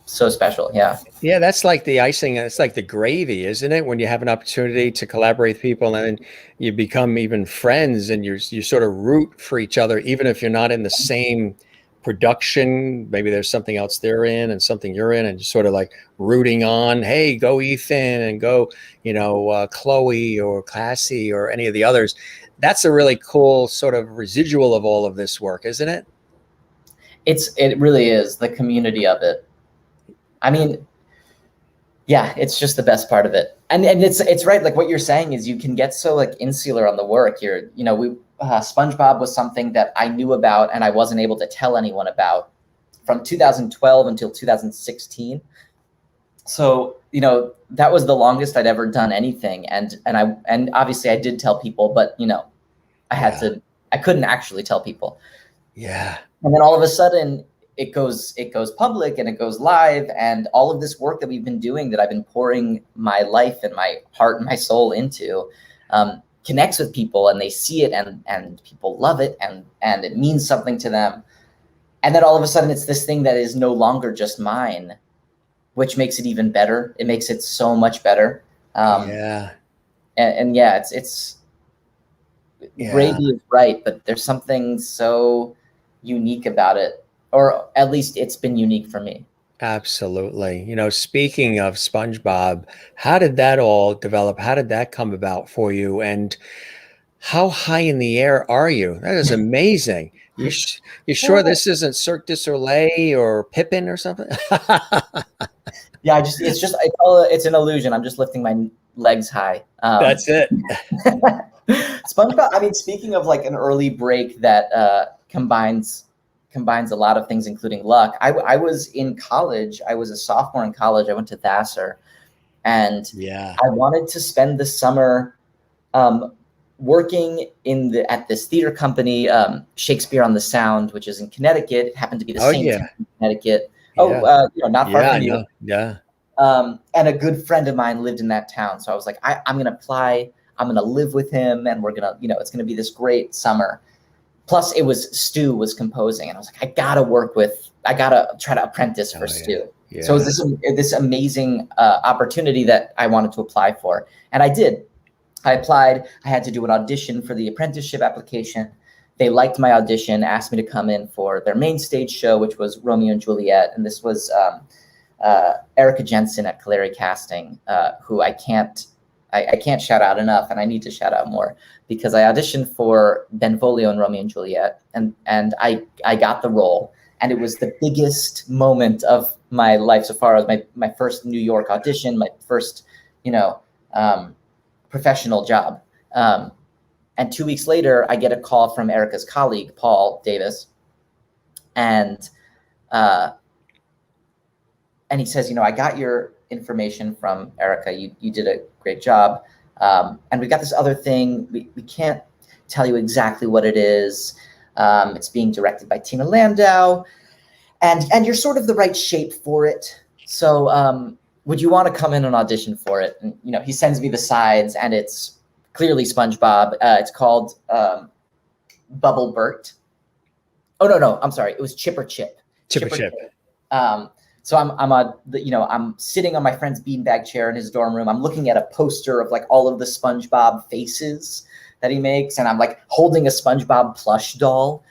so special. Yeah, that's like the icing. It's like the gravy, isn't it? When you have an opportunity to collaborate with people and you become even friends, and you sort of root for each other, even if you're not in the same production. Maybe there's something else they're in and something you're in, and just sort of like rooting on, hey, go Ethan, and go, Chloe or Classy or any of the others. That's a really cool sort of residual of all of this work, isn't it? It really is, the community of it. I mean, yeah, it's just the best part of it. And it's right. Like what you're saying is you can get so like insular on the work. SpongeBob was something that I knew about and I wasn't able to tell anyone about from 2012 until 2016. So, that was the longest I'd ever done anything. And obviously I did tell people, but I couldn't actually tell people. Yeah. And then all of a sudden it goes public and it goes live, and all of this work that we've been doing, that I've been pouring my life and my heart and my soul into, connects with people, and they see it, and people love it, and it means something to them. And then all of a sudden it's this thing that is no longer just mine, which makes it even better. It makes it so much better. It's gravy is right, but there's something so unique about it. Or at least it's been unique for me. Absolutely. Speaking of SpongeBob, how did that all develop? How did that come about for you? And how high in the air are you? That is amazing. You sure this isn't Cirque du Soleil or Pippin or something? Yeah, it's an illusion. I'm just lifting my legs high. That's it. SpongeBob. I mean, speaking of like an early break that combines a lot of things, including luck. I was in college. I was a sophomore in college. I went to Vassar, and I wanted to spend the summer working at this theater company, Shakespeare on the Sound, which is in Connecticut. It happened to be the same time in Connecticut. Not far from you. Yeah. And a good friend of mine lived in that town, so I was like, I'm gonna apply. I'm gonna live with him, and we're gonna, it's gonna be this great summer. Plus, Stu was composing, and I was like, I gotta try to apprentice for Stu. Yeah. So it was this amazing opportunity that I wanted to apply for, and I did. I applied. I had to do an audition for the apprenticeship application. They liked my audition, asked me to come in for their main stage show, which was Romeo and Juliet, and this was Erica Jensen at Calleri Casting, who I can't shout out enough, and I need to shout out more, because I auditioned for Benvolio in Romeo and Juliet, and I got the role, and it was the biggest moment of my life so far. It was my first New York audition, my first professional job. And 2 weeks later, I get a call from Erica's colleague, Paul Davis, and he says, I got your information from Erica. You did a great job. And we got this other thing. We can't tell you exactly what it is. It's being directed by Tina Landau, and you're sort of the right shape for it. So would you want to come in and audition for it? And, he sends me the sides, and it's clearly SpongeBob. It's called Bubble Burt. Oh, no, I'm sorry. It was Chipper Chip. Chipper Chip. So I'm sitting on my friend's beanbag chair in his dorm room. I'm looking at a poster of like all of the SpongeBob faces that he makes, and I'm like holding a SpongeBob plush doll.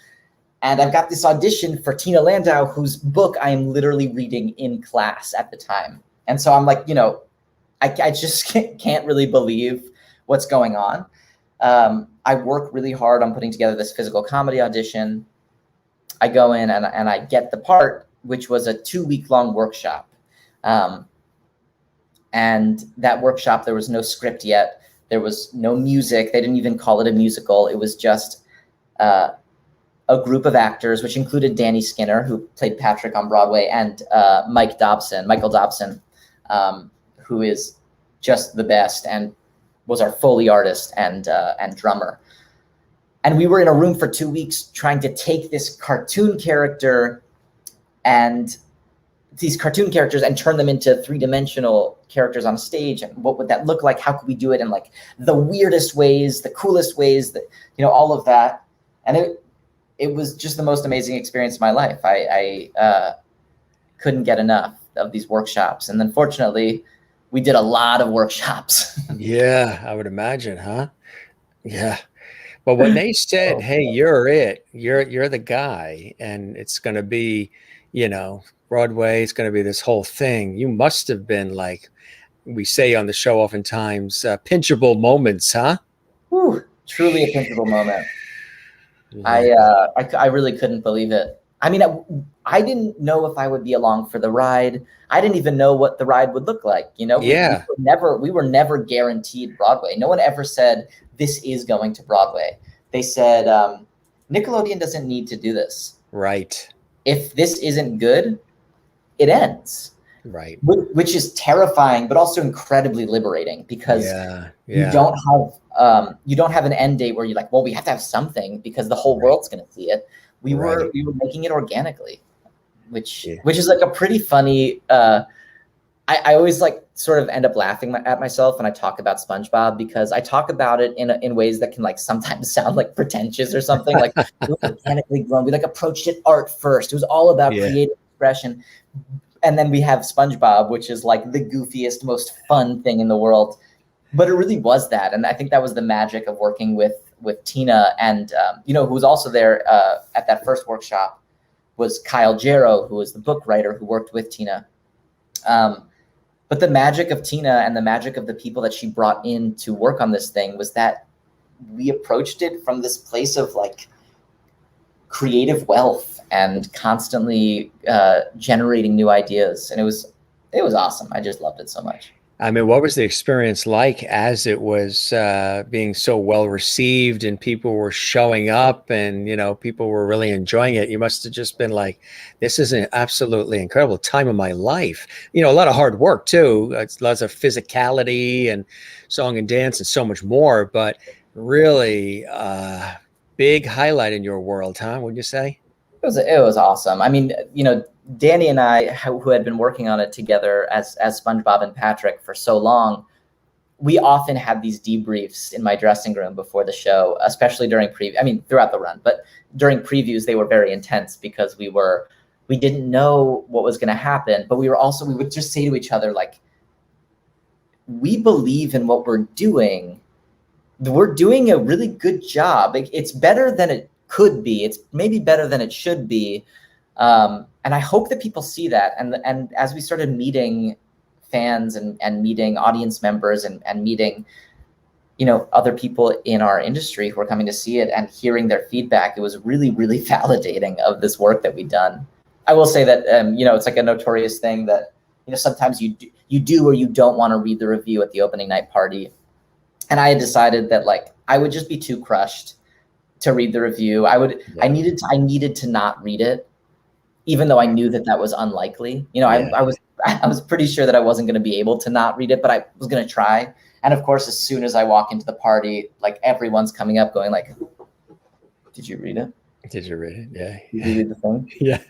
And I've got this audition for Tina Landau, whose book I am literally reading in class at the time. And so I'm like, I just can't really believe what's going on. I work really hard on putting together this physical comedy audition. I go in and I get the part, which was a 2-week long workshop. And And that workshop, there was no script yet. There was no music. They didn't even call it a musical. It was just a group of actors, which included Danny Skinner, who played Patrick on Broadway, and Michael Dobson, who is just the best and was our Foley artist and drummer. And we were in a room for 2 weeks trying to take this cartoon character and turn them into three-dimensional characters on stage. And what would that look like? How could we do it in like the weirdest ways, the coolest ways, that, all of that. And it was just the most amazing experience of my life. I couldn't get enough of these workshops. And then fortunately, we did a lot of workshops. Yeah, I would imagine, huh? Yeah. But when they said, "Hey, you're it. You're the guy, and it's going to be, Broadway. It's going to be this whole thing." You must have been like we say on the show oftentimes, pinchable moments, huh? Whew, truly a pinchable moment. I really couldn't believe it. I mean, I didn't know if I would be along for the ride. I didn't even know what the ride would look like. Yeah. We were never guaranteed Broadway. No one ever said this is going to Broadway. They said Nickelodeon doesn't need to do this. Right. If this isn't good, it ends. Right. Which is terrifying, but also incredibly liberating because you don't have an end date where you're like, well, we have to have something because the whole world's going to see it. We were making it organically, which is like a pretty funny. I always like sort of end up laughing at myself when I talk about SpongeBob because I talk about it in ways that can like sometimes sound like pretentious or something. Like we were organically grown. We like approached it art first. It was all about creative expression. And then we have SpongeBob, which is like the goofiest, most fun thing in the world. But it really was that. And I think that was the magic of working with Tina. And, who was also there at that first workshop was Kyle Jarrow, who was the book writer who worked with Tina. But the magic of Tina and the magic of the people that she brought in to work on this thing was that we approached it from this place of like creative wealth and constantly generating new ideas. And it was awesome. I just loved it so much. I mean, what was the experience like as it was being so well received and people were showing up and, people were really enjoying it? You must have just been like, this is an absolutely incredible time of my life. A lot of hard work, too. It's lots of physicality and song and dance and so much more. But really big highlight in your world, huh? Would you say? It was awesome. I mean, Danny and I, who had been working on it together as SpongeBob and Patrick for so long, we often had these debriefs in my dressing room before the show, especially during throughout the run, but during previews, they were very intense because we didn't know what was going to happen, but we would just say to each other, like, we believe in what we're doing. We're doing a really good job. It's better than it could be. It's maybe better than it should be. And I hope that people see that. And as we started meeting fans and meeting audience members and meeting, other people in our industry who are coming to see it and hearing their feedback, it was really, really validating of this work that we've done. I will say that, it's like a notorious thing that, sometimes you do or you don't want to read the review at the opening night party. And I had decided that like, I would just be too crushed to read the review. I needed to not read it, even though I knew that was unlikely. I was pretty sure that I wasn't going to be able to not read it, but I was going to try. And of course, as soon as I walk into the party, like everyone's coming up going like, did you read it? Did you read it? Yeah. Did you read the thing? Yeah.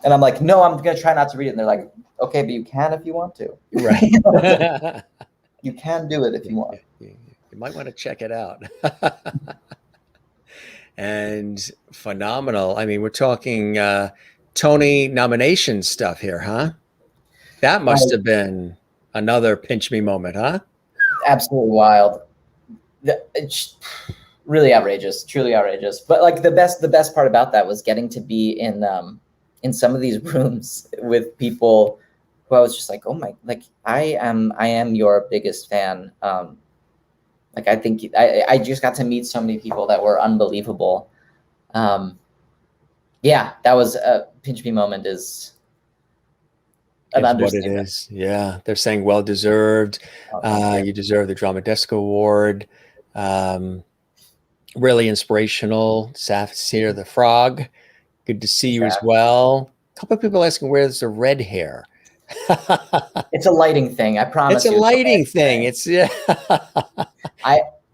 And I'm like, no, I'm going to try not to read it. And they're like, okay, but you can if you want to. Right. You can do it if you want. You might want to check it out. And phenomenal. I mean, we're talking Tony nomination stuff here, huh? That must have been another pinch me moment, huh? Absolutely wild. It's really outrageous, truly outrageous. But like the best part about that was getting to be in some of these rooms with people who I was just like, oh my, like I am your biggest fan. Like I think I just got to meet so many people that were unbelievable. Yeah, that was a pinch me moment. Is an Is what it understatement. is. Yeah, they're saying well deserved. You deserve the Drama Desk Award. Really inspirational. Safir the Frog. Good to see you as well. A couple of people asking where's the red hair. It's a lighting thing. I promise It's a you. lighting thing. It's yeah.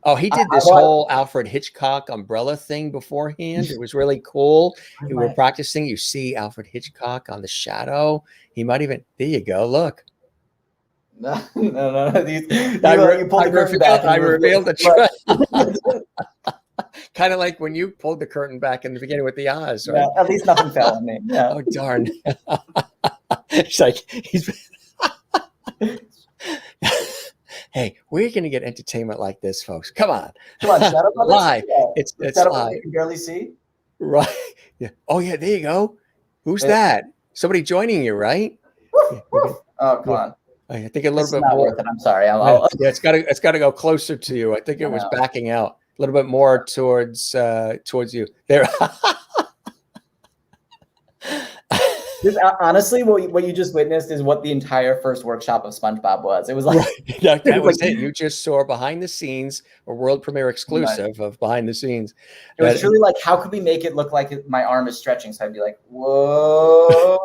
Oh, he did this whole Alfred Hitchcock umbrella thing beforehand. It was really cool. You were practicing. You see Alfred Hitchcock on the shadow. He might even. There you go. Look. No. You pulled the curtain back. I revealed the truth. Kind of like when you pulled the curtain back in the beginning with the Oz, right? Yeah, at least nothing fell on me. Yeah. Oh, darn. It's like he's. Hey, we're going to get entertainment like this, folks. Come on. Shut up. Live. It's live. You can barely see. Right. Yeah. Oh, yeah. There you go. Who's that? Somebody joining you, right? Oh, come on. I think a little bit more. Worth it. I'm sorry. Yeah, it's got to go closer to you. I think it was backing out a little bit more towards you. There. Honestly, what you just witnessed is what the entire first workshop of SpongeBob was. It was like that was it. You just saw behind the scenes, a world premiere exclusive of behind the scenes. It was truly like, how could we make it look like my arm is stretching? So I'd be like, whoa.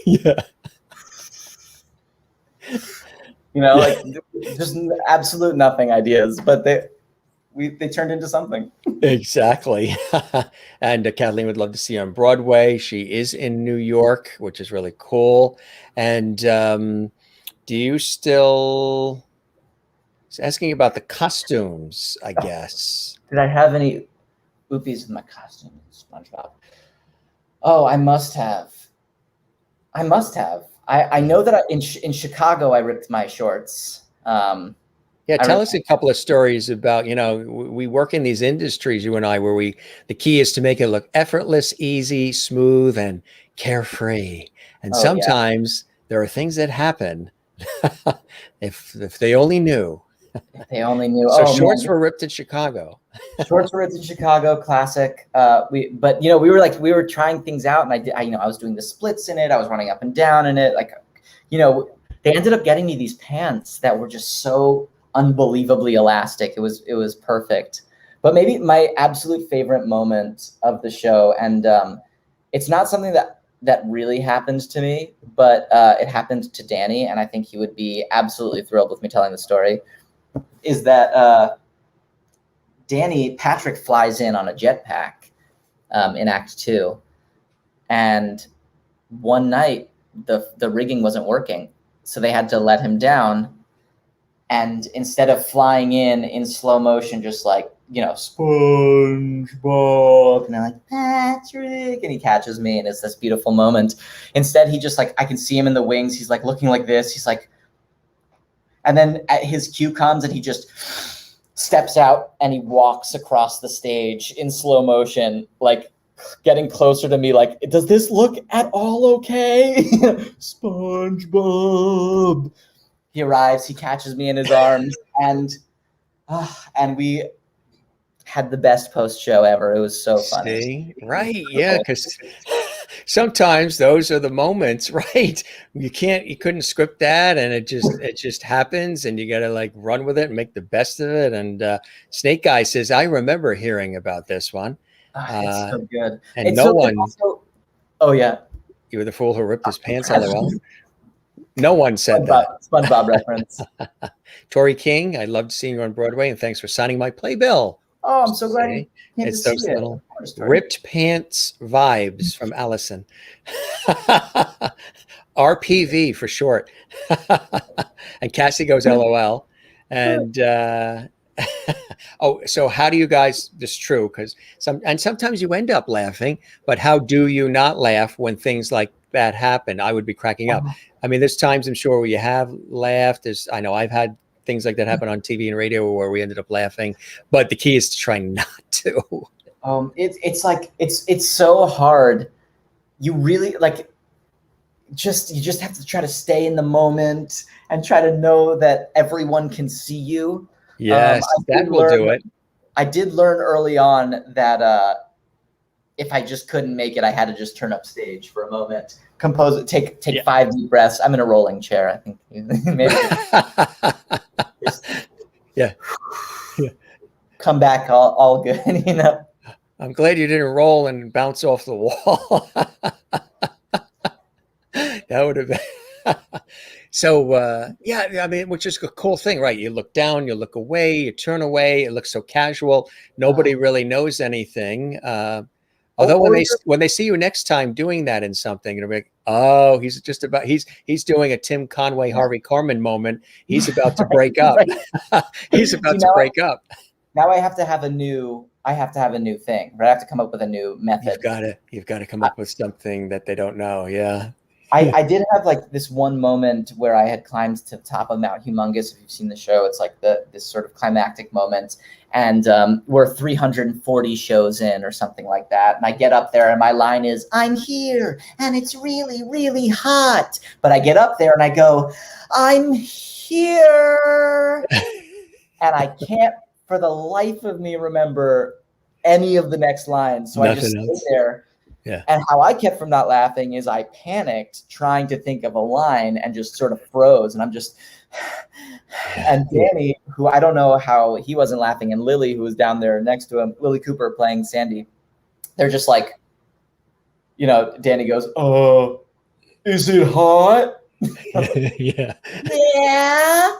Yeah. Like just absolute nothing ideas, but they turned into something. Exactly. And Kathleen would love to see you on Broadway. She is in New York, which is really cool. And do you still asking about the costumes, I guess? Did I have any oopies in my costume in SpongeBob? Oh, I must have. I know that in Chicago I ripped my shorts. Yeah, tell us a couple of stories about, we work in these industries, you and I, where the key is to make it look effortless, easy, smooth, and carefree. And sometimes there are things that happen if they only knew. If they only knew. So shorts were ripped in Chicago. Shorts were ripped in Chicago, classic. We were trying things out, and I was doing the splits in it. I was running up and down in it. They ended up getting me these pants that were just so unbelievably elastic. It was perfect. But maybe my absolute favorite moment of the show, and it's not something that really happened to me, but it happened to Danny, and I think he would be absolutely thrilled with me telling the story, is that Patrick flies in on a jetpack in Act 2, and one night the rigging wasn't working, so they had to let him down. And instead of flying in slow motion, just like, SpongeBob, and I'm like, Patrick, and he catches me, and it's this beautiful moment. Instead, he just I can see him in the wings. He's looking like this. He's like, and then his cue comes, and he just steps out, and he walks across the stage in slow motion, getting closer to me, does this look at all okay? SpongeBob. He arrives, he catches me in his arms, and we had the best post-show ever. It was so funny. See? Right, yeah, because sometimes those are the moments, right? You couldn't script that, and it just happens, and you got to run with it and make the best of it. And Snake Guy says, I remember hearing about this one. It's so good. And no one. Oh yeah. You were the fool who ripped his pants, LOL. No one said that. SpongeBob reference. Tori King, I loved seeing you on Broadway, and thanks for signing my playbill. Oh, I'm so glad. It's those little ripped pants vibes from Allison. RPV for short. And Cassie goes LOL. And so how do you guys? This is true, because sometimes you end up laughing, but how do you not laugh when things like that happen? I would be cracking up. I mean, there's times I'm sure where you have laughed. I know I've had things like that happen on TV and radio where we ended up laughing, but the key is to try not to. It's so hard. You really you just have to try to stay in the moment and try to know that everyone can see you. Yes, that will do it. I did learn early on that if I just couldn't make it, I had to just turn up stage for a moment, compose it, take 5 deep breaths. I'm in a rolling chair. I think maybe yeah. Come back all good, you know. I'm glad you didn't roll and bounce off the wall. That would have been. So, yeah, I mean, which is a cool thing, right? You look down, you look away, you turn away. It looks so casual. Nobody really knows anything. Although when they see you next time doing that in something, it'll be like, oh, he's doing a Tim Conway, Harvey Korman moment. He's about to break up. He's about to break up. Now I have to have a new thing, right? I have to come up with a new method. You've got to come up with something that they don't know. Yeah. I did have like this one moment where I had climbed to the top of Mount Humongous. If you've seen the show, it's like this sort of climactic moment. And we're 340 shows in or something like that. And I get up there and my line is, I'm here and it's really, really hot. But I get up there and I go, I'm here. And I can't for the life of me remember any of the next lines. So I just sit there. Yeah. And how I kept from not laughing is I panicked trying to think of a line and just sort of froze. And I'm just, and Danny, who I don't know how he wasn't laughing, and Lily, who was down there next to him, Lily Cooper playing Sandy, they're just like, you know, Danny goes, is it hot? Yeah. Yeah.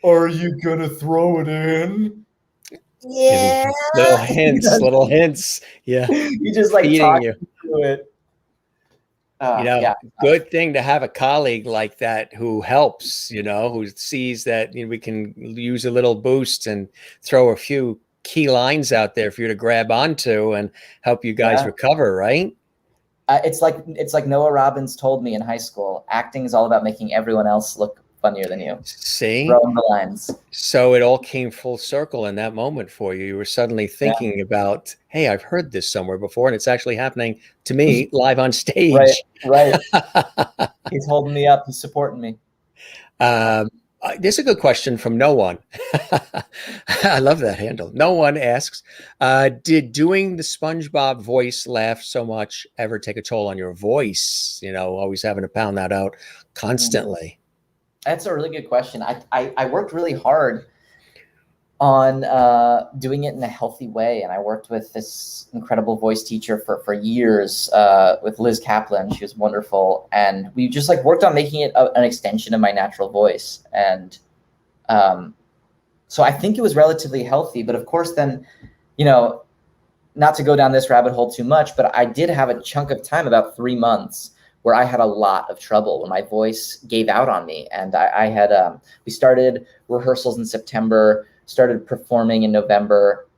Are you going to throw it in? Yeah. Little hints. Yeah. You just like talking through it. Good thing to have a colleague like that who helps, who sees that we can use a little boost and throw a few key lines out there for you to grab onto and help you guys recover, right? It's like Noah Robbins told me in high school, acting is all about making everyone else look funnier than you. See? Throwing the lines. So it all came full circle in that moment for you. You were suddenly thinking about, hey, I've heard this somewhere before, and it's actually happening to me live on stage. Right. He's holding me up. He's supporting me. There's a good question from No One. I love that handle. No One asks, did doing the SpongeBob voice laugh so much ever take a toll on your voice? Always having to pound that out constantly. That's a really good question. I worked really hard on doing it in a healthy way. And I worked with this incredible voice teacher for years with Liz Kaplan. She was wonderful. And we just worked on making it an extension of my natural voice. And so I think it was relatively healthy. But of course, then, not to go down this rabbit hole too much, but I did have a chunk of time, about 3 months, where I had a lot of trouble when my voice gave out on me. And I had, we started rehearsals in September, started performing in November,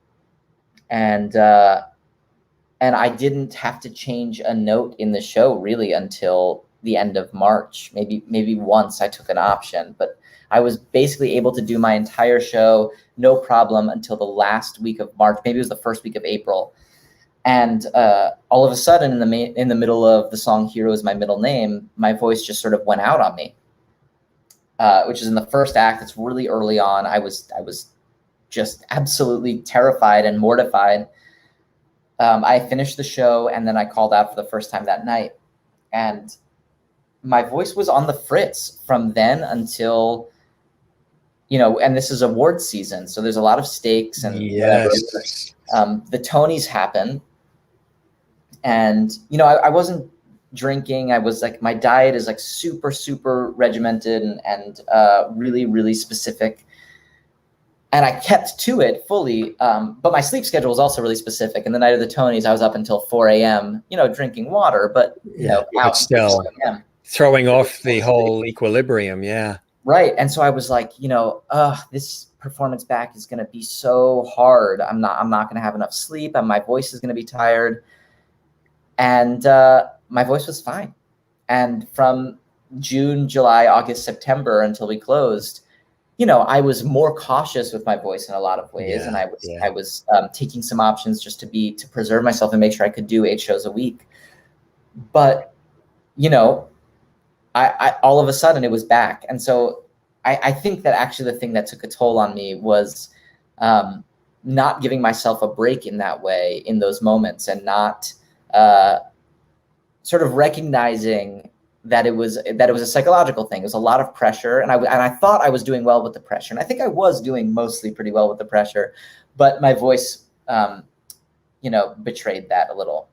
and I didn't have to change a note in the show really until the end of March. Maybe once I took an option, but I was basically able to do my entire show, no problem, until the last week of March. Maybe it was the first week of April. And all of a sudden, in the middle of the song "Hero Is My Middle Name," my voice just sort of went out on me, which is in the first act. It's really early on. I was just absolutely terrified and mortified. I finished the show, and then I called out for the first time that night. And my voice was on the fritz from then until, and this is award season, so there's a lot of stakes and whatever. The Tonys happen. And, I wasn't drinking. I was my diet is super, super regimented and really, really specific. And I kept to it fully. But my sleep schedule was also really specific. And the night of the Tonys, I was up until 4 a.m., drinking water, but, but still throwing off the whole equilibrium. Yeah. Right. And so I was this performance back is going to be so hard. I'm not going to have enough sleep, and my voice is going to be tired. And my voice was fine. And from June, July, August, September until we closed, I was more cautious with my voice in a lot of ways. And I was taking some options just to preserve myself and make sure I could do 8 shows a week. But, I all of a sudden it was back. And so I think that actually the thing that took a toll on me was not giving myself a break in that way, in those moments, and not sort of recognizing that it was a psychological thing. It was a lot of pressure, and I thought I was doing well with the pressure, and I think I was doing mostly pretty well with the pressure, but my voice, betrayed that a little.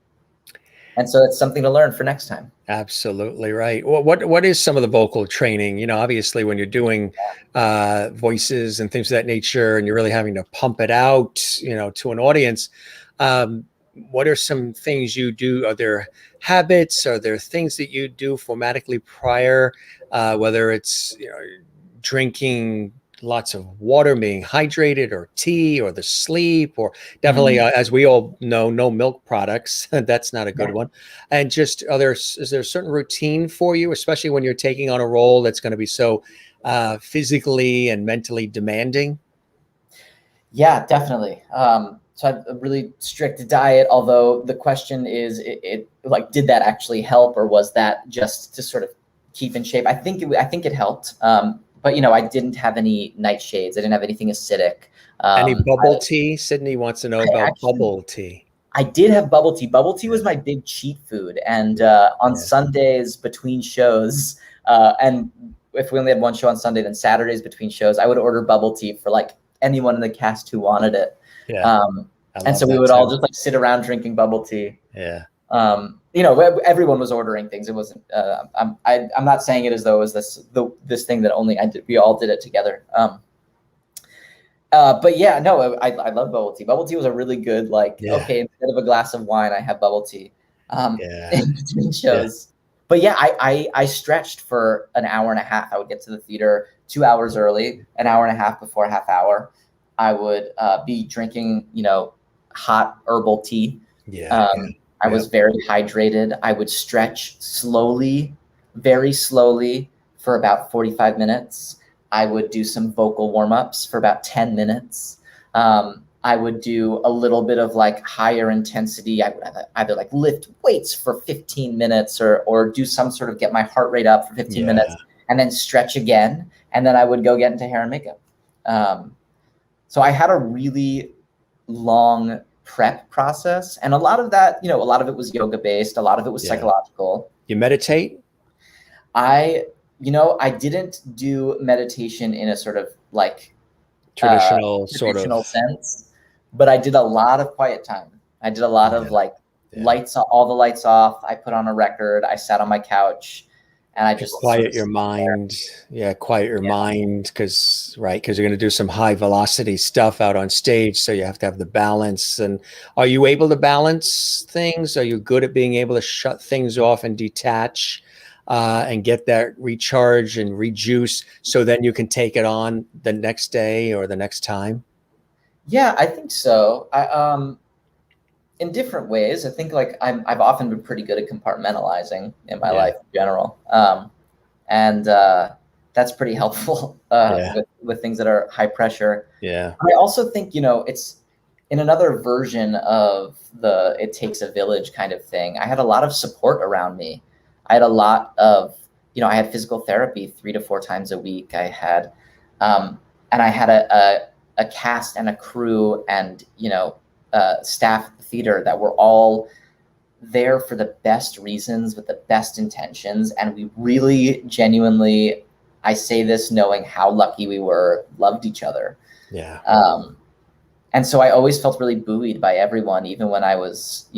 And so it's something to learn for next time. Absolutely right. Well, what is some of the vocal training? Obviously when you're doing voices and things of that nature, and you're really having to pump it out, to an audience, what are some things you do? Are there habits? Are there things that you do formatically prior, whether it's drinking lots of water, being hydrated, or tea, or the sleep, or definitely, as we all know, no milk products. That's not a good one. And just is there a certain routine for you, especially when you're taking on a role that's going to be so physically and mentally demanding? Yeah, definitely. So I have a really strict diet, although the question is, did that actually help, or was that just to sort of keep in shape? I think it helped. But I didn't have any nightshades. I didn't have anything acidic. Any bubble tea? Sydney wants to know about bubble tea. I did have bubble tea. Bubble tea was my big cheat food. And on Sundays between shows, and if we only had one show on Sunday, then Saturdays between shows, I would order bubble tea for anyone in the cast who wanted it. Yeah. And so we would all just sit around drinking bubble tea. Yeah. Everyone was ordering things. It wasn't. I'm not saying it as though it was this thing that only I did. We all did it together. But yeah, no, I love bubble tea. Bubble tea was a really good okay, instead of a glass of wine, I have bubble tea. In between shows. Yeah. But yeah, I stretched for an hour and a half. I would get to the theater 2 hours early, an hour and a half before half hour. I would be drinking hot herbal tea. I was very hydrated. I would stretch slowly, very slowly, for about 45 minutes. I would do some vocal warm-ups for about 10 minutes. I would do a little bit of higher intensity. I would either lift weights for 15 minutes or do some sort of get my heart rate up for 15 minutes, and then stretch again. And then I would go get into hair and makeup. So I had a really long prep process, and a lot of that, a lot of it was yoga based, a lot of it was psychological. You meditate? I didn't do meditation in a sort of traditional sense, but I did a lot of quiet time. I did a lot of lights, all the lights off. I put on a record. I sat on my couch, and I just quiet your mind. Quiet your mind, because you're going to do some high velocity stuff out on stage. So you have to have the balance. And are you able to balance things? Are you good at being able to shut things off and detach and get that recharge and rejuice, so then you can take it on the next day or the next time? Yeah, I think so. In different ways. I think I've often been pretty good at compartmentalizing in my life in general. And that's pretty helpful with things that are high pressure. Yeah. I also think, it's in another version of the it takes a village kind of thing. I had a lot of support around me. I had a lot of, I had physical therapy 3 to 4 times a week. I had, and I had a cast and a crew and, staff at the theater that were all there for the best reasons with the best intentions. And we really genuinely, I say this knowing how lucky we were, loved each other. Yeah. And so I always felt really buoyed by everyone, even when I was,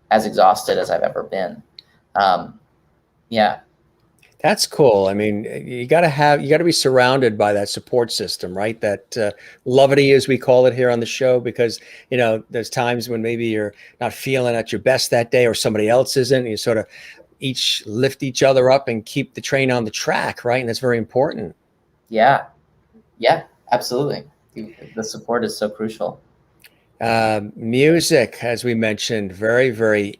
as exhausted as I've ever been. Yeah. That's cool. I mean, you got to be surrounded by that support system, right? That levity, as we call it here on the show, because, there's times when maybe you're not feeling at your best that day, or somebody else isn't. And you sort of each lift each other up and keep the train on the track, right? And that's very important. Yeah. Yeah, absolutely. The support is so crucial. Music, as we mentioned, very, very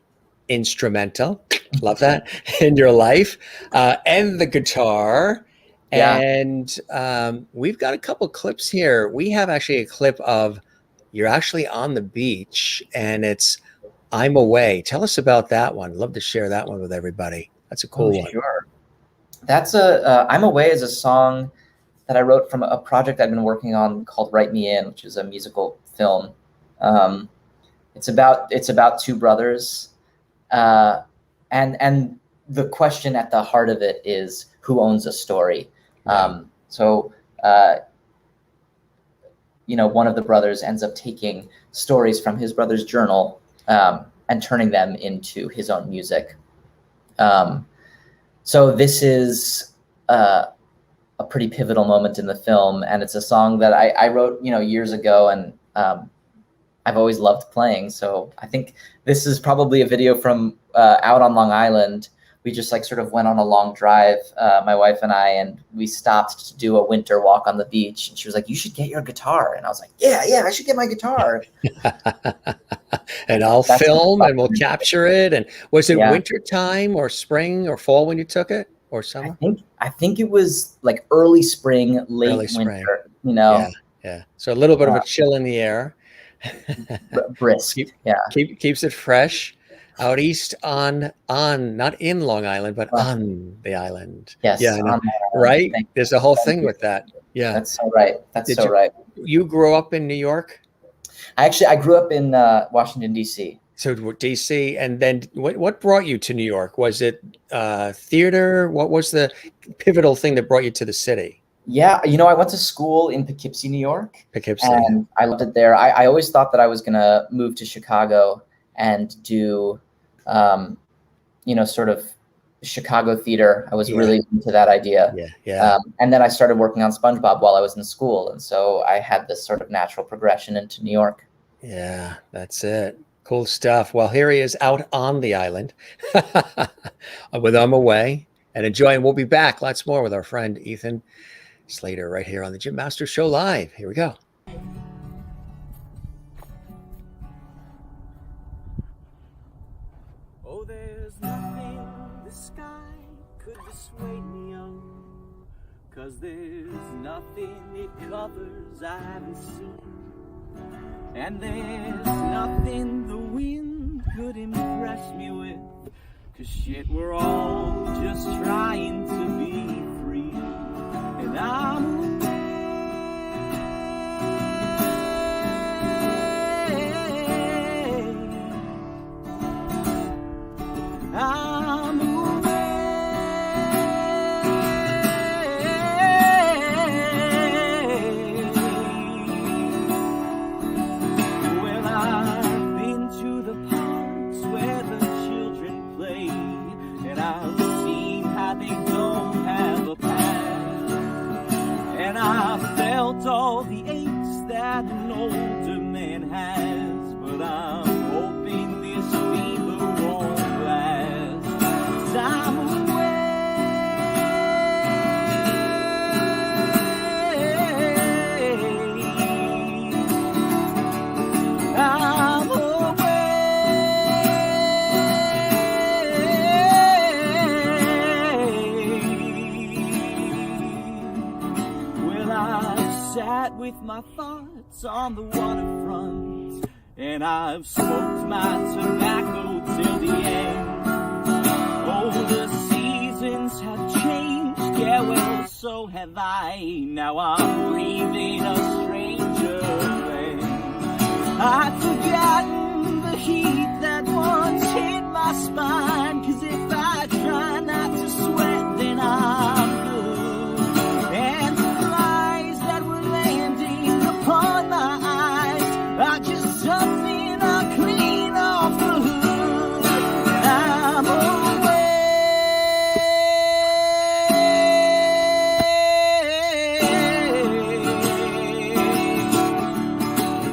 instrumental. Love that in your life, and the guitar. Yeah. And we've got a couple clips here. We have actually a clip of you're actually on the beach, and it's I'm Away. Tell us about that one. Love to share that one with everybody. That's a cool one. Sure. That's I'm Away is a song that I wrote from a project I've been working on called Write Me In, which is a musical film. It's about two brothers, and the question at the heart of it is who owns a story. So one of the brothers ends up taking stories from his brother's journal and turning them into his own music. So this is a pretty pivotal moment in the film, and it's a song that I wrote, years ago, and I've always loved playing. So I think this is probably a video from out on Long Island. We just sort of went on a long drive, my wife and I, and we stopped to do a winter walk on the beach. And she was like, "You should get your guitar." And I was like, yeah, I should get my guitar. And that's film and we'll capture it. And was it winter time or spring or fall when you took it, or summer? I think it was early spring, late winter, Yeah. So a little bit of a chill in the air. Brisk. Keeps it fresh. Out east on not in Long Island, but on the island. Yes. Yeah. Right. There's a whole thing with that. Yeah. That's so right. Right. You grew up in New York? I grew up in Washington, D.C. So D.C. And then what brought you to New York? Was it theater? What was the pivotal thing that brought you to the city? Yeah. I went to school in Poughkeepsie, New York. Poughkeepsie. And I loved it there. I always thought that I was going to move to Chicago and do sort of Chicago theater. I was really into that idea. Yeah. And then I started working on SpongeBob while I was in school. And so I had this sort of natural progression into New York. Yeah, that's it. Cool stuff. Well, here he is out on the island with them away and enjoying. We'll be back. Lots more with our friend Ethan Slater right here on the Jim Masters Show Live. Here we go. There's nothing the sky could dissuade me of, 'cause there's nothing it covers I haven't seen, and there's nothing the wind could impress me with, 'cause shit, we're all just trying to be free, and I'm all the aches that an older man has, but I'm hoping this fever won't last. 'Cause I'm with my thoughts on the waterfront, and I've smoked my tobacco till the end. Oh, the seasons have changed, yeah, well, so have I. Now I'm breathing a stranger land. I've forgotten the heat that once hit my spine, 'cause if I try not to sweat, then I'm good. And upon my eyes are just something I clean off the hood. I'm away.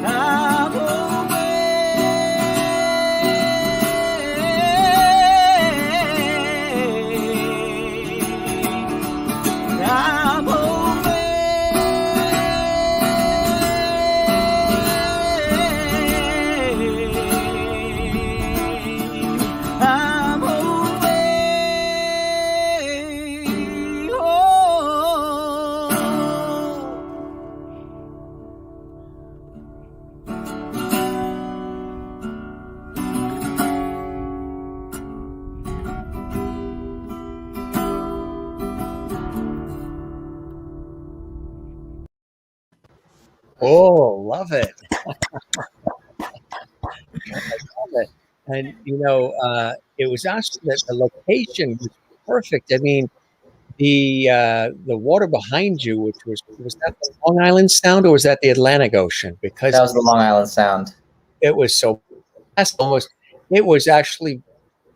I'm away. I'm away. Oh, love it. it. And it was actually the location was perfect. I mean, the water behind you, which was that the Long Island Sound or was that the Atlantic Ocean? Because That was the Long Island Sound. it was so almost. It was actually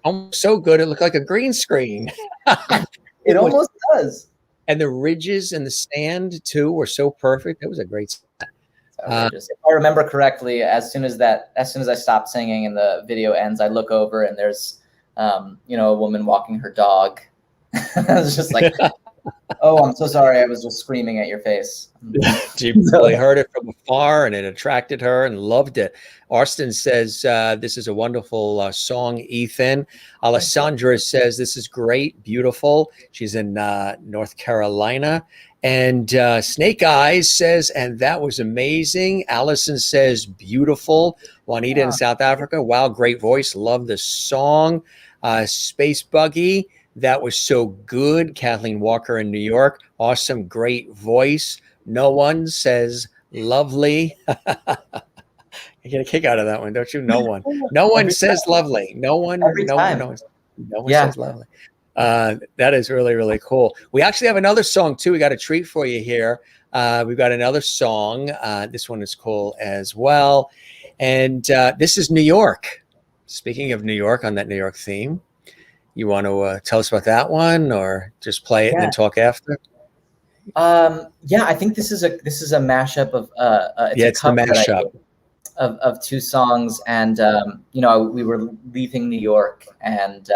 almost so good it looked like a green screen. It almost does. And the ridges and the sand too were so perfect. It was a great set. If I remember correctly, as soon as I stopped singing and the video ends, I look over and there's a woman walking her dog. I was just like, oh, I'm so sorry. I was just screaming at your face. She really heard it from afar and it attracted her and loved it. Austin says, this is a wonderful song, Ethan. Alessandra says, this is great, beautiful. She's in North Carolina. And Snake Eyes says, and that was amazing. Allison says, beautiful. Juanita in South Africa, wow, great voice. Love the song. Space Buggy, that was so good. Kathleen Walker in New York, awesome, great voice. No One says, lovely. You get a kick out of that one, don't you? No one. No one says lovely. No one says lovely. That is really, really cool. We actually have another song too. We got a treat for you here. We've got another song. This one is cool as well. And this is New York. Speaking of New York, on that New York theme, you want to tell us about that one or just play it and then talk after? I think this is a mashup of it's a mashup of two songs, and we were leaving New York, and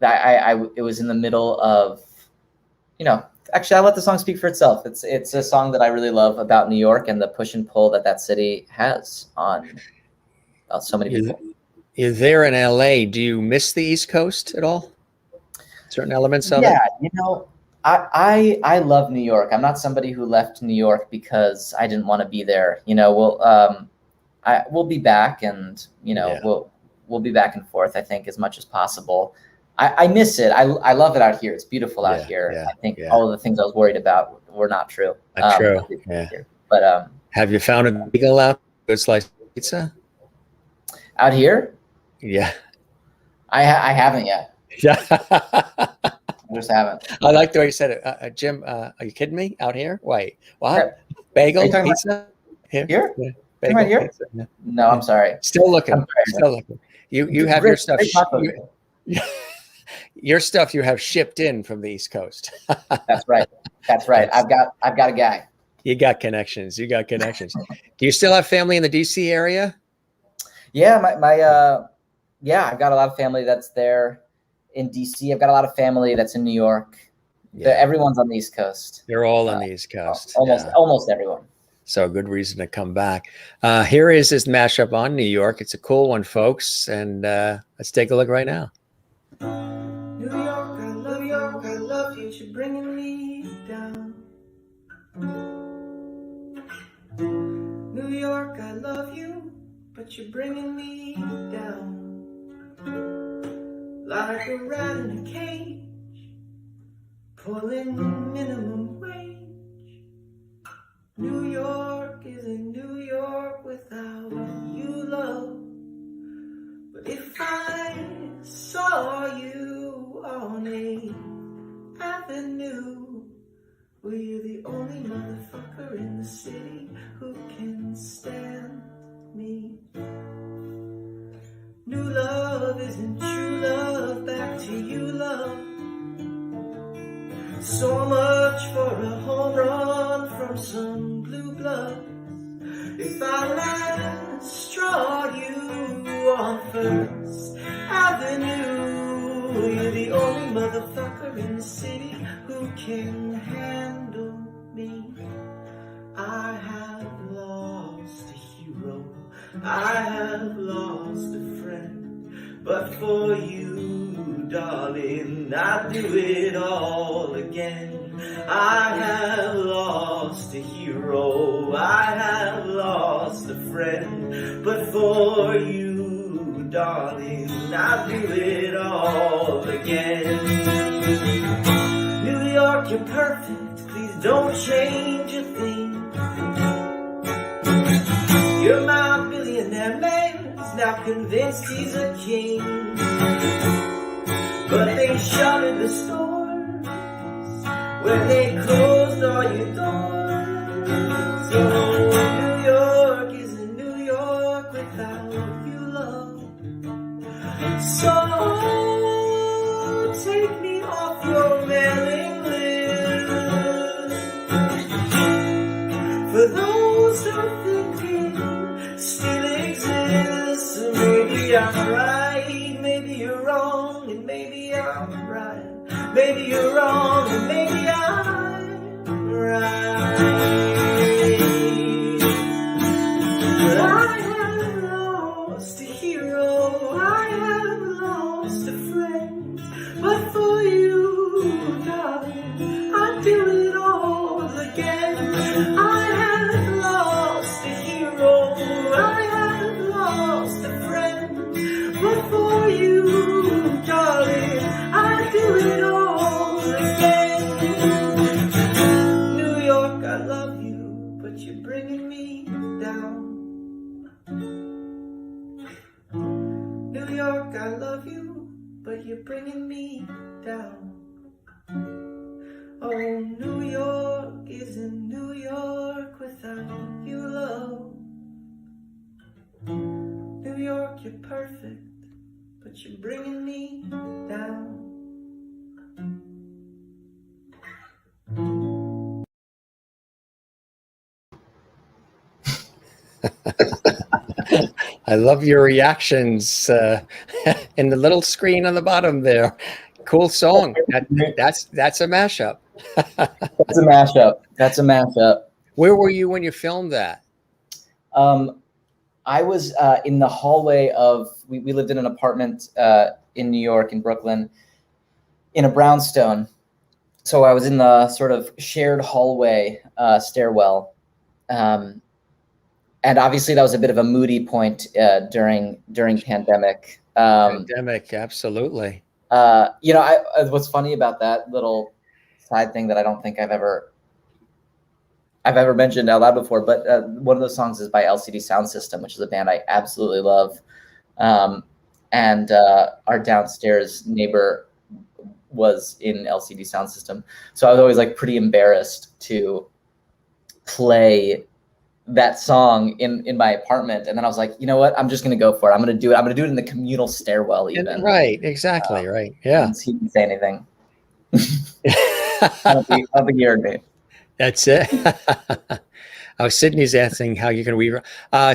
it was in the middle of, actually I'll let the song speak for itself. It's a song that I really love about New York and the push and pull that city has on so many people. You're there in LA. Do you miss the East Coast at all? Certain elements of it? Yeah, I love New York. I'm not somebody who left New York because I didn't want to be there. We'll be back, and we'll be back and forth, I think, as much as possible. I miss it. I love it out here. It's beautiful out here. Yeah, I think all of the things I was worried about were not true. Not true. Yeah. But have you found a bagel out? Good slice of pizza out here? Yeah. I haven't yet. Yeah. I just haven't. I like the way you said it. Jim, are you kidding me? Out here? Wait, what? Yeah. Bagel pizza? Here? Yeah. Bagel right here? pizza. Yeah. No, I'm sorry. Still looking. Still looking. You have your stuff. Your stuff you have shipped in from the East Coast. That's right. I've got a guy. You got connections. Do you still have family in the DC area? Yeah, I've got a lot of family that's there in DC. I've got a lot of family that's in New York. Yeah. Everyone's on the East Coast. They're all on the East Coast. Almost everyone. So a good reason to come back. Here is this mashup on New York. It's a cool one, folks. And let's take a look right now. New York, I love you. You're bringing me down. New York, I love you, but you're bringing me down. Like a rat in a cage, pulling minimum wage. New York isn't New York without you, love. But if I saw you on 8th Avenue, well, you're the only motherfucker in the city who can stand me. New love isn't true love, back to you, love. So much for a home run from some blue blood. If I last straw you on 1st Avenue, you're the only motherfucker in the city who can handle me. I have lost a hero, I have lost a friend, but for you, darling, I'd do it all again. I have lost a hero, I have lost a friend, but for you, darling, I'd do it all again. New York, you're perfect, please don't change a thing. You're my billionaire man, now convinced he's a king. But they shuttered the stores when they closed all your doors. So New York isn't New York without you, love. So take me off your mailing list. For those who think it still exists, maybe I'm right, maybe you're wrong, and maybe I'm right. Maybe you're wrong, and maybe I'm right. But I have lost a hero, I have lost a friend, but for you, darling, I'd do it all again. I have lost a hero, I have lost a friend, but for you, darling, I'd do it all again. New York, I love you, but you're bringing me down. New York, I love you, but you're bringing me down. Oh, New York isn't New York without you, love. New York, you're perfect, but you're bringing me down. I love your reactions in the little screen on the bottom there. Cool song. That's a mashup. That's a mashup. That's a mashup. Where were you when you filmed that? I was in the hallway of, we lived in an apartment in New York, in Brooklyn, in a brownstone. So I was in the sort of shared hallway stairwell. And obviously that was a bit of a moody point during pandemic. Pandemic, absolutely. You know, what's funny about that little side thing that I don't think I've ever mentioned out loud before, but one of those songs is by LCD Sound System, which is a band I absolutely love. And our downstairs neighbor was in LCD Sound System. So I was always like pretty embarrassed to play that song in my apartment. And then I was like, you know what? I'm just going to go for it. I'm going to do it. I'm going to do it in the communal stairwell even. Right. Exactly. Right. Yeah. He didn't say anything. I don't think he heard me. That's it. Oh, Sydney's asking how you can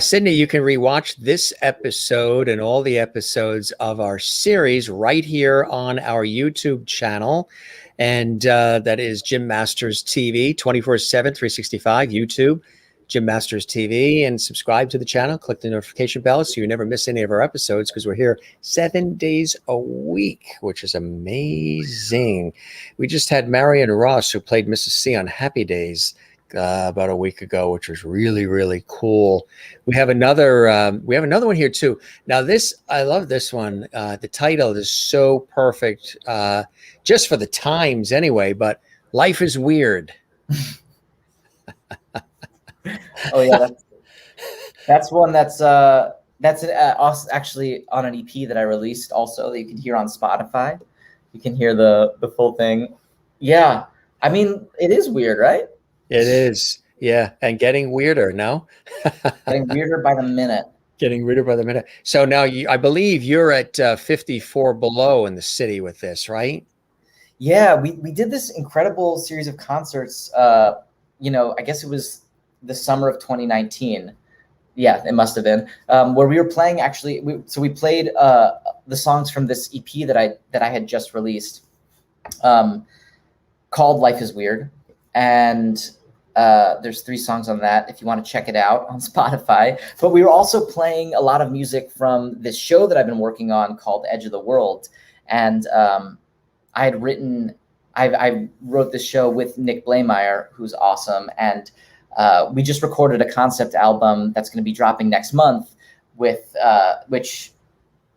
Sydney, you can rewatch this episode and all the episodes of our series right here on our YouTube channel. And that is Jim Masters TV, 24/7, 365, YouTube, Jim Masters TV, and subscribe to the channel. Click the notification bell so you never miss any of our episodes, because we're here 7 days a week, which is amazing. We just had Marion Ross, who played Mrs. C on Happy Days about a week ago, which was really, really cool. We have another one here too. Now this, I love this one. The title is so perfect, just for the times anyway, but Life is Weird. Oh yeah, that's one that's also actually on an EP that I released also that you can hear on Spotify. You can hear the full thing. Yeah, I mean, it is weird, right? It is, yeah, and getting weirder. No, getting weirder by the minute. Getting weirder by the minute. So now I believe you're at 54 Below in the city with this, right? Yeah, we did this incredible series of concerts. You know, I guess it was the summer of 2019. Yeah, it must have been, where we were playing actually. We played the songs from this EP that I had just released, called Life is Weird. And there's 3 songs on that if you want to check it out on Spotify. But we were also playing a lot of music from this show that I've been working on called Edge of the World. And I wrote this show with Nick Blameyer, who's awesome. And we just recorded a concept album that's going to be dropping next month, with which,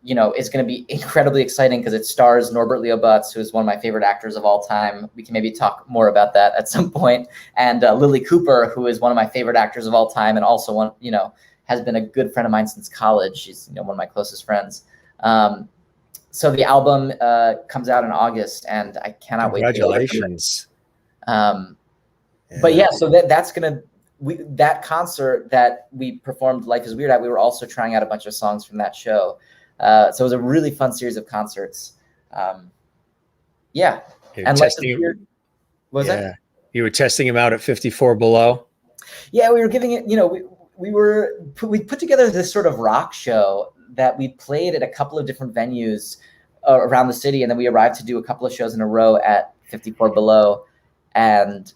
you know, is going to be incredibly exciting because it stars Norbert Leo Butz, who is one of my favorite actors of all time. We can maybe talk more about that at some point. And Lily Cooper, who is one of my favorite actors of all time, and also has been a good friend of mine since college. She's one of my closest friends. So the album comes out in August, and I cannot wait. Congratulations. But yeah, so that's gonna that concert that we performed Life is Weird at, we were also trying out a bunch of songs from that show. So it was a really fun series of concerts. Yeah. And Life is Weird. What was that? You were testing him out at 54 Below? Yeah, we were giving it, we put together this sort of rock show that we played at a couple of different venues around the city. And then we arrived to do a couple of shows in a row at 54 Below. And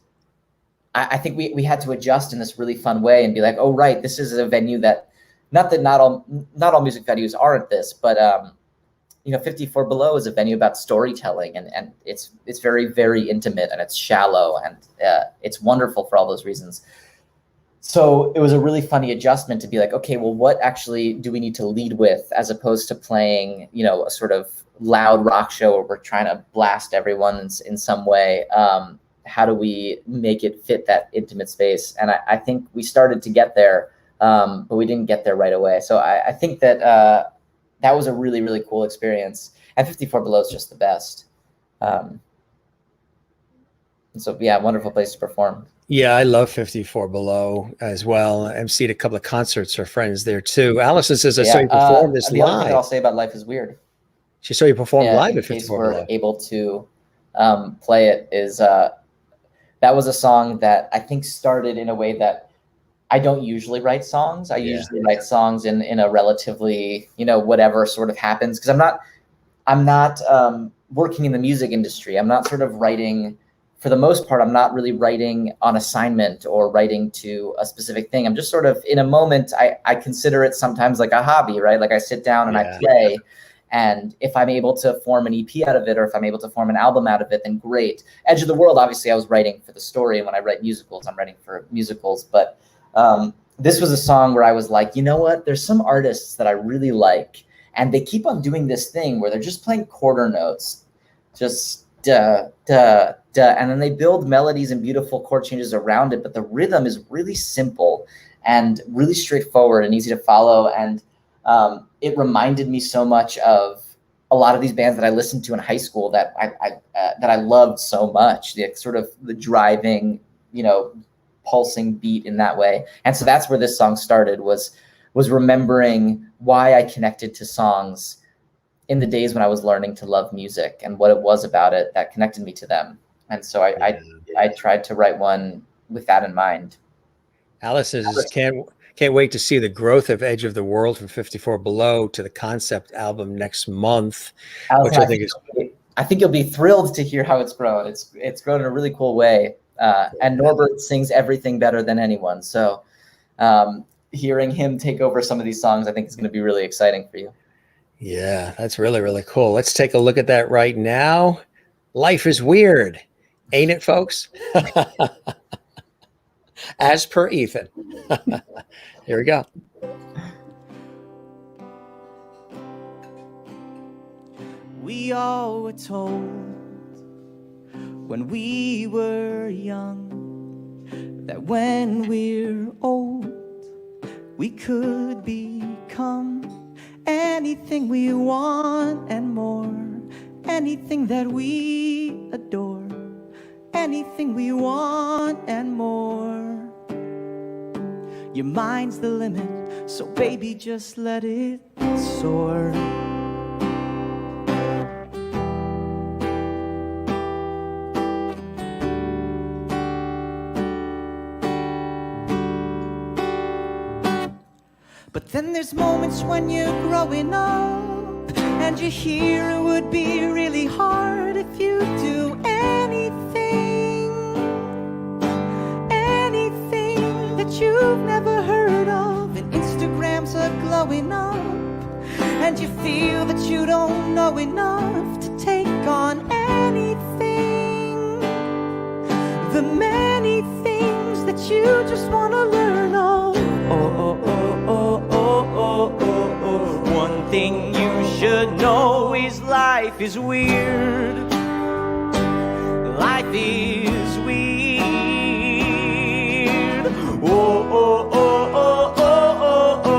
I think we had to adjust in this really fun way and be like, oh, right, this is a venue that, not all music venues aren't this, but 54 Below is a venue about storytelling, and it's very, very intimate, and it's shallow, and it's wonderful for all those reasons. So it was a really funny adjustment to be like, okay, well, what actually do we need to lead with, as opposed to playing, a sort of loud rock show where we're trying to blast everyone in some way. How do we make it fit that intimate space? And I think we started to get there, but we didn't get there right away. So I think that that was a really, really cool experience. And 54 Below is just the best. So yeah, wonderful place to perform. Yeah, I love 54 Below as well. I emceed a couple of concerts for friends there too. Allison says, I saw you perform this live. The other thing I'll say about Life is Weird. She saw you perform live at 54 Below. We're able to play it is, that was a song that I think started in a way that I don't usually write songs. I usually write songs in a relatively, whatever sort of happens. Because I'm not working in the music industry. I'm not sort of writing, for the most part, I'm not really writing on assignment or writing to a specific thing. I'm just sort of in a moment. I consider it sometimes like a hobby, right? Like I sit down and I play. And if I'm able to form an EP out of it, or if I'm able to form an album out of it, then great. Edge of the World, obviously, I was writing for the story. And when I write musicals, I'm writing for musicals. But this was a song where I was like, you know what? There's some artists that I really like, and they keep on doing this thing where they're just playing quarter notes, just duh, duh, duh. And then they build melodies and beautiful chord changes around it. But the rhythm is really simple and really straightforward and easy to follow. And it reminded me so much of a lot of these bands that I listened to in high school that I loved so much. The sort of the driving, pulsing beat in that way. And so that's where this song started, was remembering why I connected to songs in the days when I was learning to love music and what it was about it that connected me to them. And so I tried to write one with that in mind. Alice says, can't wait to see the growth of Edge of the World from 54 Below to the concept album next month, which I think you'll be thrilled to hear how it's grown. It's grown in a really cool way. And Norbert sings everything better than anyone. So hearing him take over some of these songs, I think is going to be really exciting for you. Yeah, that's really, really cool. Let's take a look at that right now. Life is weird, ain't it, folks? As per Ethan. Here we go. We all were told when we were young that when we're old we could become anything we want and more, anything that we adore, anything we want and more. Your mind's the limit, so baby, just let it soar. But then there's moments when you're growing up and you hear it would be really hard if you do anything that you've never heard of, and Instagrams are glowing up and you feel that you don't know enough to take on anything, the many things that you just want to learn of. One thing you should know is life is weird. Life is weird. Oh, oh, oh, oh, oh, oh,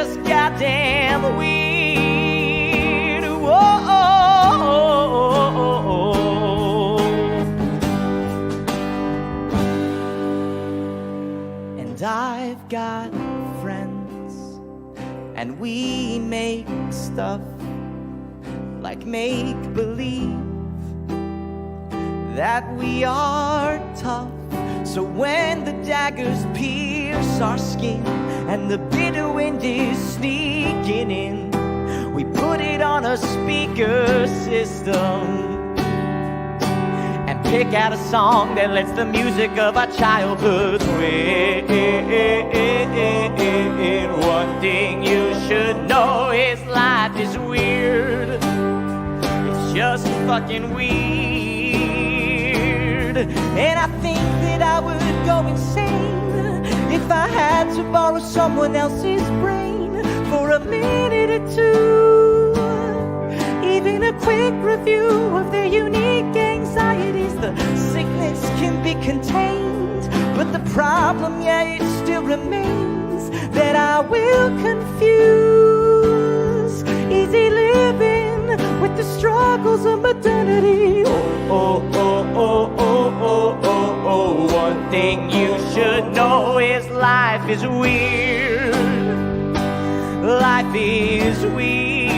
just goddamn weird. Whoa. And I've got friends, and we make stuff like make-believe that we are tough. So when the daggers pierce our skin and the bitter wind is sneaking in, we put it on a speaker system and pick out a song that lets the music of our childhood win. One thing you should know is life is weird. It's just fucking weird. And I think that I would go insane if I had to borrow someone else's brain for a minute or two. Even a quick review of their unique anxieties. The sickness can be contained, but the problem, yeah, it still remains that I will confuse easy living with the struggles of modernity. Oh, oh, oh, oh, oh, oh, oh. One thing you should know is life is weird. Life is weird.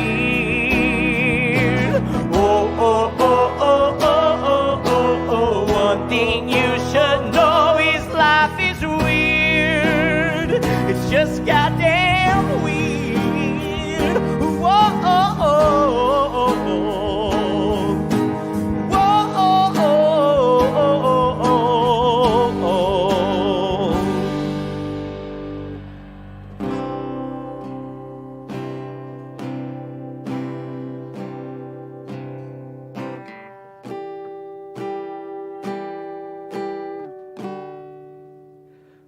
Oh, oh, oh, oh, oh, oh, oh, oh. One thing you should know is life is weird. It's just goddamn weird. Whoa, oh, oh, oh, oh.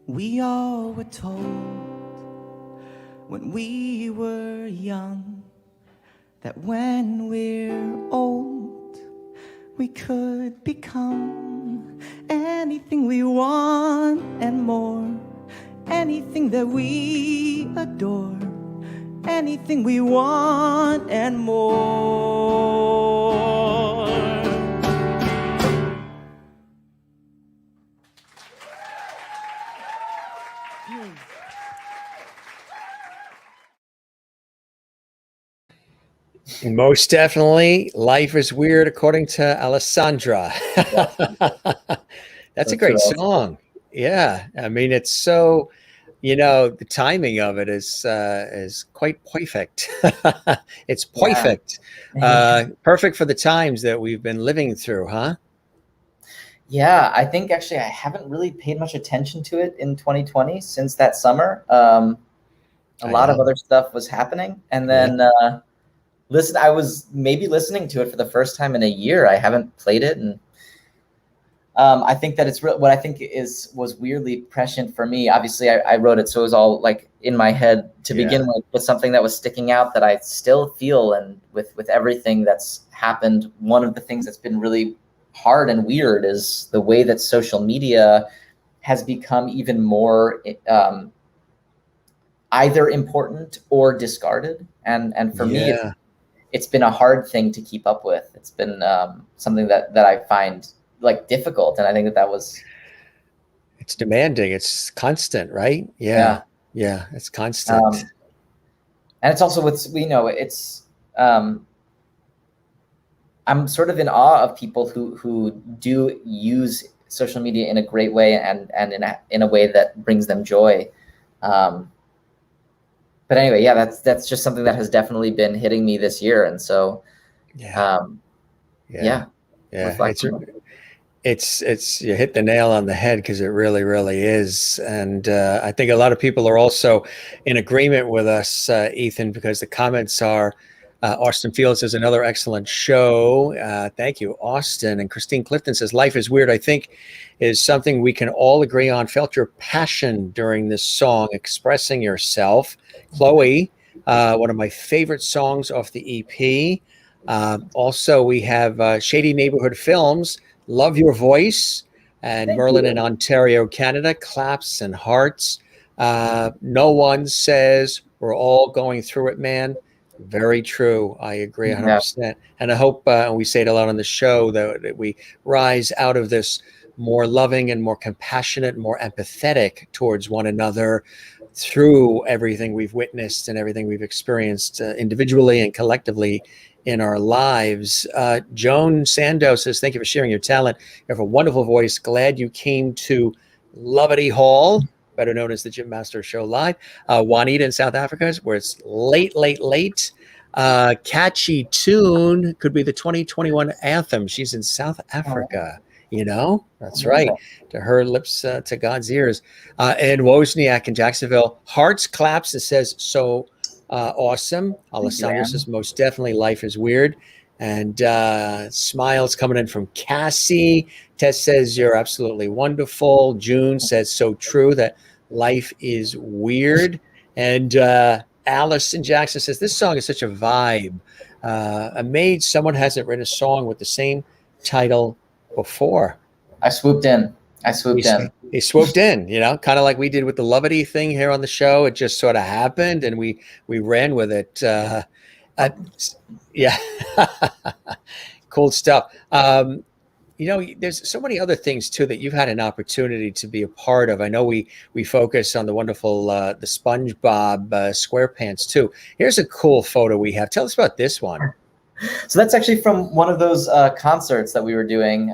We all were told when we were young that when we're old we could become anything we want and more, anything that we adore, anything we want and more. Most definitely, life is weird, according to Alessandra. That's a great song. Yeah, I mean, it's so, the timing of it is quite perfect. It's perfect, perfect for the times that we've been living through, huh? Yeah, I think actually I haven't really paid much attention to it in 2020 since that summer. A lot of other stuff was happening, and then. I was maybe listening to it for the first time in a year. I haven't played it, and I think that it's what I think was weirdly prescient for me. Obviously, I wrote it, so it was all like in my head to begin with something that was sticking out that I still feel, and with everything that's happened, one of the things that's been really hard and weird is the way that social media has become even more either important or discarded, and for me. It's been a hard thing to keep up with. It's been something that I find like difficult. And I think that was. It's demanding. It's constant, right? Yeah. It's constant. And it's also I'm sort of in awe of people who do use social media in a great way and in a way that brings them joy. But anyway, that's just something that has definitely been hitting me this year, and so, it's you hit the nail on the head because it really, really is, and I think a lot of people are also in agreement with us, Ethan, because the comments are. Austin Fields says another excellent show. Thank you, Austin. And Christine Clifton says life is weird. I think is something we can all agree on. Felt your passion during this song, expressing yourself. Chloe, one of my favorite songs off the EP. Also, we have Shady Neighborhood Films. Love your voice. And Thank Merlin you. in Ontario, Canada. Claps and hearts. No one says We're all going through it, man. Very true. I agree 100%. And I hope, and we say it a lot on the show, that we rise out of this more loving and more compassionate, more empathetic towards one another through everything we've witnessed and everything we've experienced individually and collectively in our lives. Joan Sando says, thank you for sharing your talent. You have a wonderful voice. Glad you came to Lovety Hall, better known as the Jim Master Show Live. Juanita in South Africa, where it's late. Catchy tune could be the 2021 anthem. She's in South Africa. You know, that's right. To her lips, to God's ears. And Wozniak in Jacksonville, hearts claps and says, so awesome. Alessandro says, most definitely life is weird. And smiles coming in from Cassie. Tess says, you're absolutely wonderful. June says, so true that life is weird. And Allison Jackson says, this song is such a vibe. Amazed someone hasn't written a song with the same title before. I swooped in. He swooped in, you know, kind of like we did with the Lovety thing here on the show. It just sort of happened and we ran with it. Yeah. Cool stuff. You know, there's so many other things too that you've had an opportunity to be a part of. I know we focus on the wonderful the SpongeBob SquarePants too. Here's a cool photo we have. Tell us about this one. So that's actually from one of those concerts that we were doing.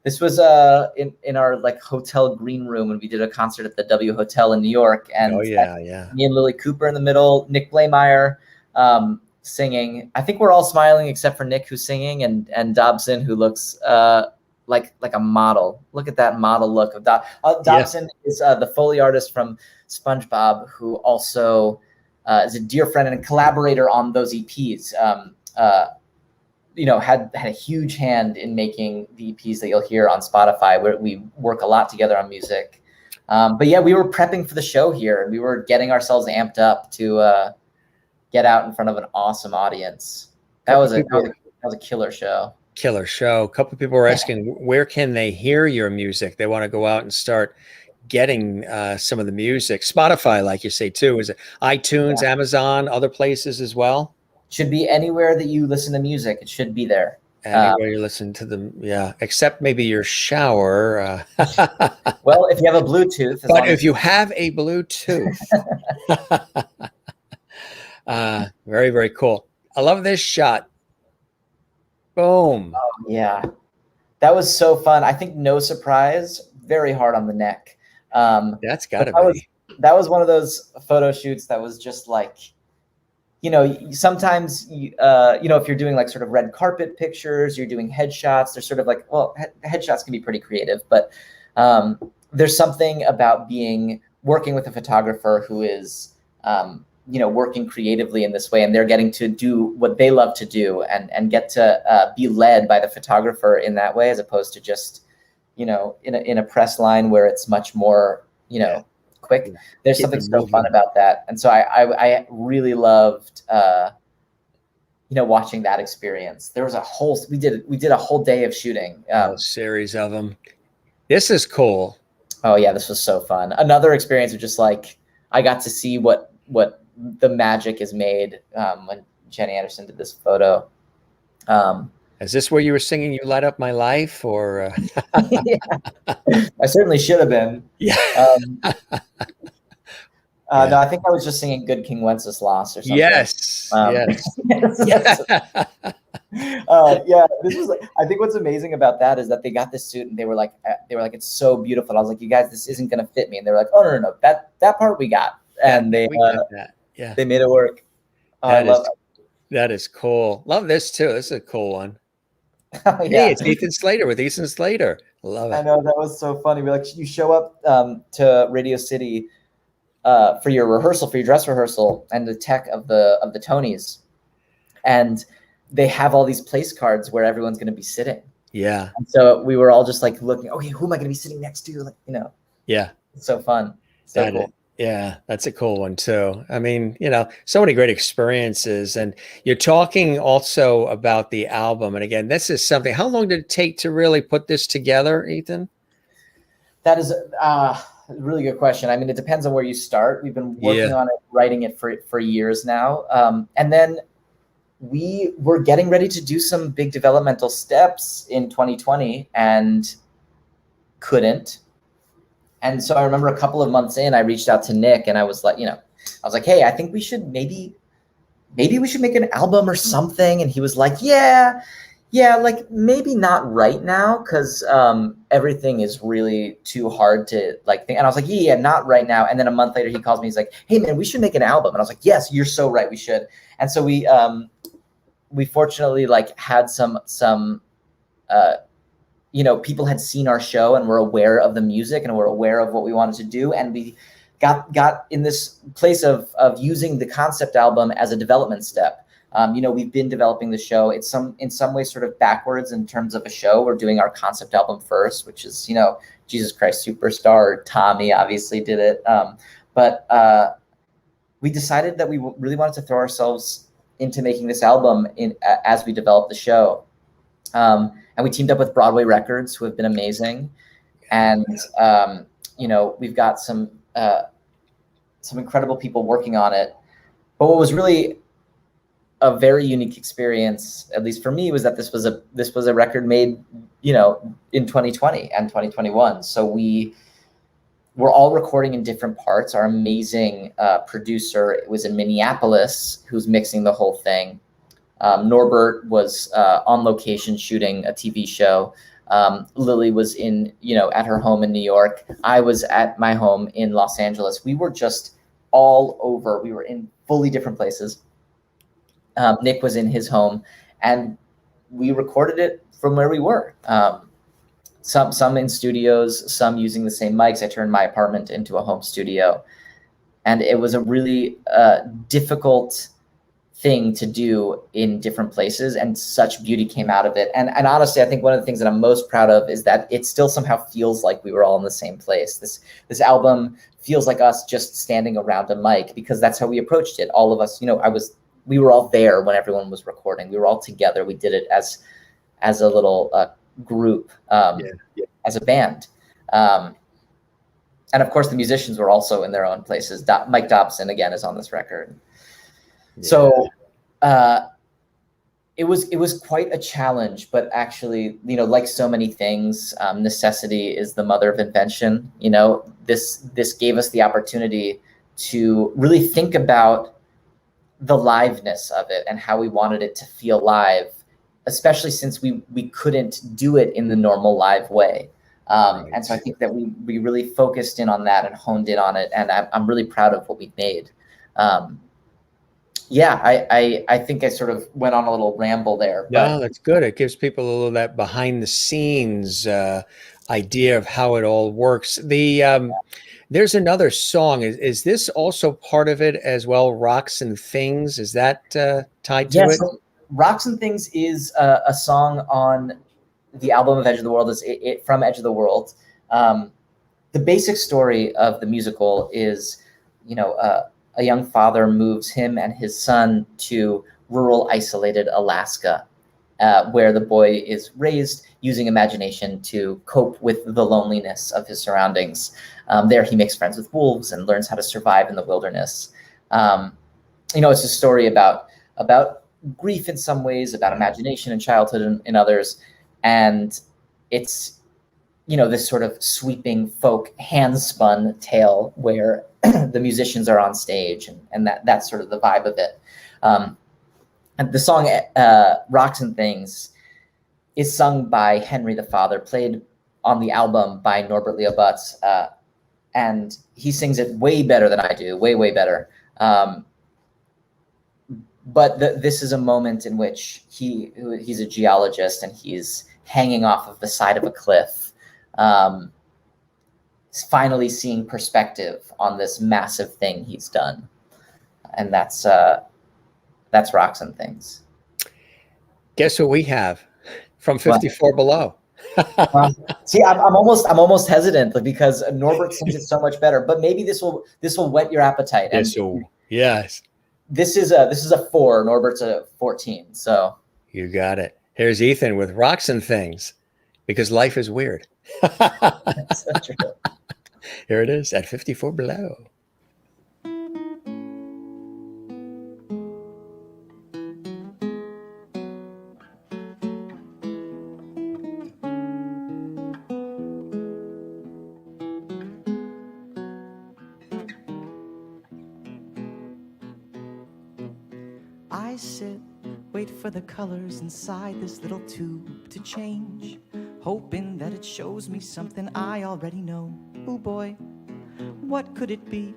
This was in our like hotel green room, and we did a concert at the W Hotel in New York. And me and Lily Cooper in the middle, Nick Blameyer singing. I think we're all smiling except for Nick, who's singing, and Dobson, who looks like a model. Look at that model look of Dobson. Is the Foley artist from SpongeBob, who also is a dear friend and a collaborator on those EPs. You know, had a huge hand in making the EPs that you'll hear on Spotify, where we work a lot together on music. But yeah, we were prepping for the show here, and we were getting ourselves amped up to get out in front of an awesome audience. That was a killer show. Killer show. A couple of people were asking, where can they hear your music? They want to go out and start getting some of the music. Spotify, like you say, too. Is it iTunes, Amazon, other places as well? Should be anywhere that you listen to music. It should be there. Anywhere you listen to them, except maybe your shower. Well, if you have a Bluetooth. But if you have a Bluetooth. Very, very cool. I love this shot. Boom. Oh, yeah. That was so fun. I think no surprise, very hard on the neck. That's gotta be. That was one of those photo shoots that was just like, you know, sometimes, you know, if you're doing like sort of red carpet pictures, you're doing headshots, they're sort of like, well, headshots can be pretty creative, but there's something about working with a photographer who is, you know, working creatively in this way, and they're getting to do what they love to do and get to be led by the photographer in that way, as opposed to just, you know, in a press line where it's much more, you know, quick. There's something so fun about that. And so I really loved, you know, watching that experience. There was we did a whole day of shooting. A series of them. This is cool. Oh yeah, this was so fun. Another experience of just like, I got to see what the magic is made when Jenny Anderson did this photo. Is this where you were singing "You Light Up My Life"? Or yeah. I certainly should have been. Yeah. No, I think I was just singing "Good King Wenceslas" or something. Yes. Yes. Yeah. This was like, I think what's amazing about that is that they got this suit and they were like, it's so beautiful. And I was like, you guys, this isn't going to fit me. And they were like, oh no, that part we got. And they made it work. That is cool. Love this too. This is a cool one. Oh, yeah. Hey, it's Ethan Slater with Ethan Slater. Love it. I know, that was so funny. You show up to Radio City for your dress rehearsal, and the tech of the Tonys, and they have all these place cards where everyone's going to be sitting. Yeah. And so we were all just like looking, okay, who am I going to be sitting next to? Like, you know. Yeah. It's so fun. So cool. Yeah, that's a cool one too. I mean, you know, so many great experiences. And you're talking also about the album. And again, this is something, how long did it take to really put this together, Ethan? That is a really good question. I mean, it depends on where you start. We've been working on it, writing it for years now. And then we were getting ready to do some big developmental steps in 2020 and couldn't. And so I remember a couple of months in, I reached out to Nick and I was like, hey, I think we should maybe we should make an album or something. And he was like, yeah, like maybe not right now, because everything is really too hard to like think. And I was like, yeah, not right now. And then a month later he calls me, he's like, hey man, we should make an album. And I was like, yes, you're so right, we should. And so we fortunately like had some people had seen our show and were aware of the music and were aware of what we wanted to do. And we got in this place of using the concept album as a development step. We've been developing the show. It's in some ways sort of backwards in terms of a show. We're doing our concept album first, which is, Jesus Christ Superstar. Tommy obviously did it. But we decided that we really wanted to throw ourselves into making this album as we developed the show. And we teamed up with Broadway Records, who have been amazing. And, we've got some incredible people working on it. But what was really a very unique experience, at least for me, was that this was a record made, in 2020 and 2021. So we were all recording in different parts. Our amazing producer was in Minneapolis, who's mixing the whole thing. Norbert was on location shooting a TV show. Lily was at her home in New York. I was at my home in Los Angeles. We were just all over. We were in fully different places. Nick was in his home, and we recorded it from where we were. Some in studios, some using the same mics. I turned my apartment into a home studio, and it was a really difficult thing to do in different places, and such beauty came out of it. And honestly, I think one of the things that I'm most proud of is that it still somehow feels like we were all in the same place. This album feels like us just standing around a mic, because that's how we approached it. All of us, we were all there when everyone was recording. We were all together. We did it as a little group, as a band. And of course, the musicians were also in their own places. Mike Dobson, again, is on this record. Yeah. So it was quite a challenge, but actually, like so many things, necessity is the mother of invention. This gave us the opportunity to really think about the liveness of it and how we wanted it to feel live, especially since we couldn't do it in the normal live way. Right. And so I think that we really focused in on that and honed in on it. And I'm really proud of what we made. I think I sort of went on a little ramble there. No, that's good. It gives people a little of that behind the scenes idea of how it all works. There's another song. Is this also part of it as well? Rocks and Things. Is that tied to it? So Rocks and Things is a song on the album of Edge of the World. Is it from Edge of the World? The basic story of the musical is, a young father moves him and his son to rural, isolated Alaska, where the boy is raised using imagination to cope with the loneliness of his surroundings. There he makes friends with wolves and learns how to survive in the wilderness. It's a story about grief in some ways, about imagination and childhood in others. And it's, this sort of sweeping folk hand-spun tale where the musicians are on stage, and that's sort of the vibe of it. And the song Rocks and Things is sung by Henry the Father, played on the album by Norbert Leo Butz, and he sings it way better than I do, way, way better. But this is a moment in which he's a geologist and he's hanging off of the side of a cliff, finally seeing perspective on this massive thing he's done. And that's Rocks and Things. Guess what we have from 54 Below? See, I'm almost hesitant because Norbert sings it so much better. But maybe this will whet your appetite. Yes. This is a 4. Norbert's a 14. So you got it. Here's Ethan with Rocks and Things, because life is weird. That's so true. Here it is at 54 below. I sit, wait for the colors inside this little tube to change, hoping that it shows me something I already know. Oh boy, what could it be?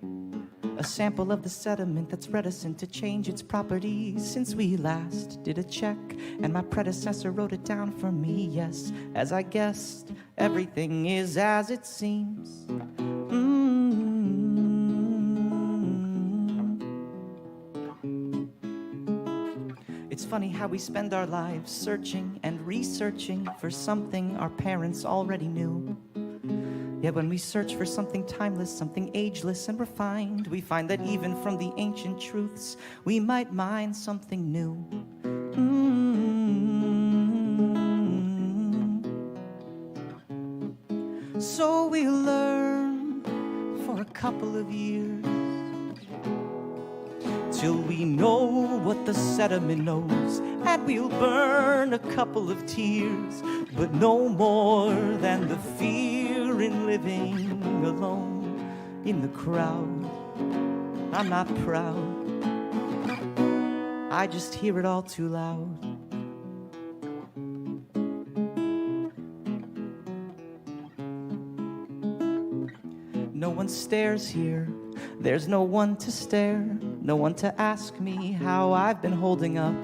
A sample of the sediment that's reticent to change its properties since we last did a check, and my predecessor wrote it down for me. Yes, as I guessed, everything is as it seems. It's funny how we spend our lives searching and researching for something our parents already knew. Yet when we search for something timeless, something ageless and refined, we find that even from the ancient truths, we might mine something new. So we learn for a couple of years, till we know what the sediment knows, and we'll burn a couple of tears, but no more than the fear in living alone in the crowd. I'm not proud, I just hear it all too loud. No one stares here, there's no one to stare, no one to ask me how I've been holding up.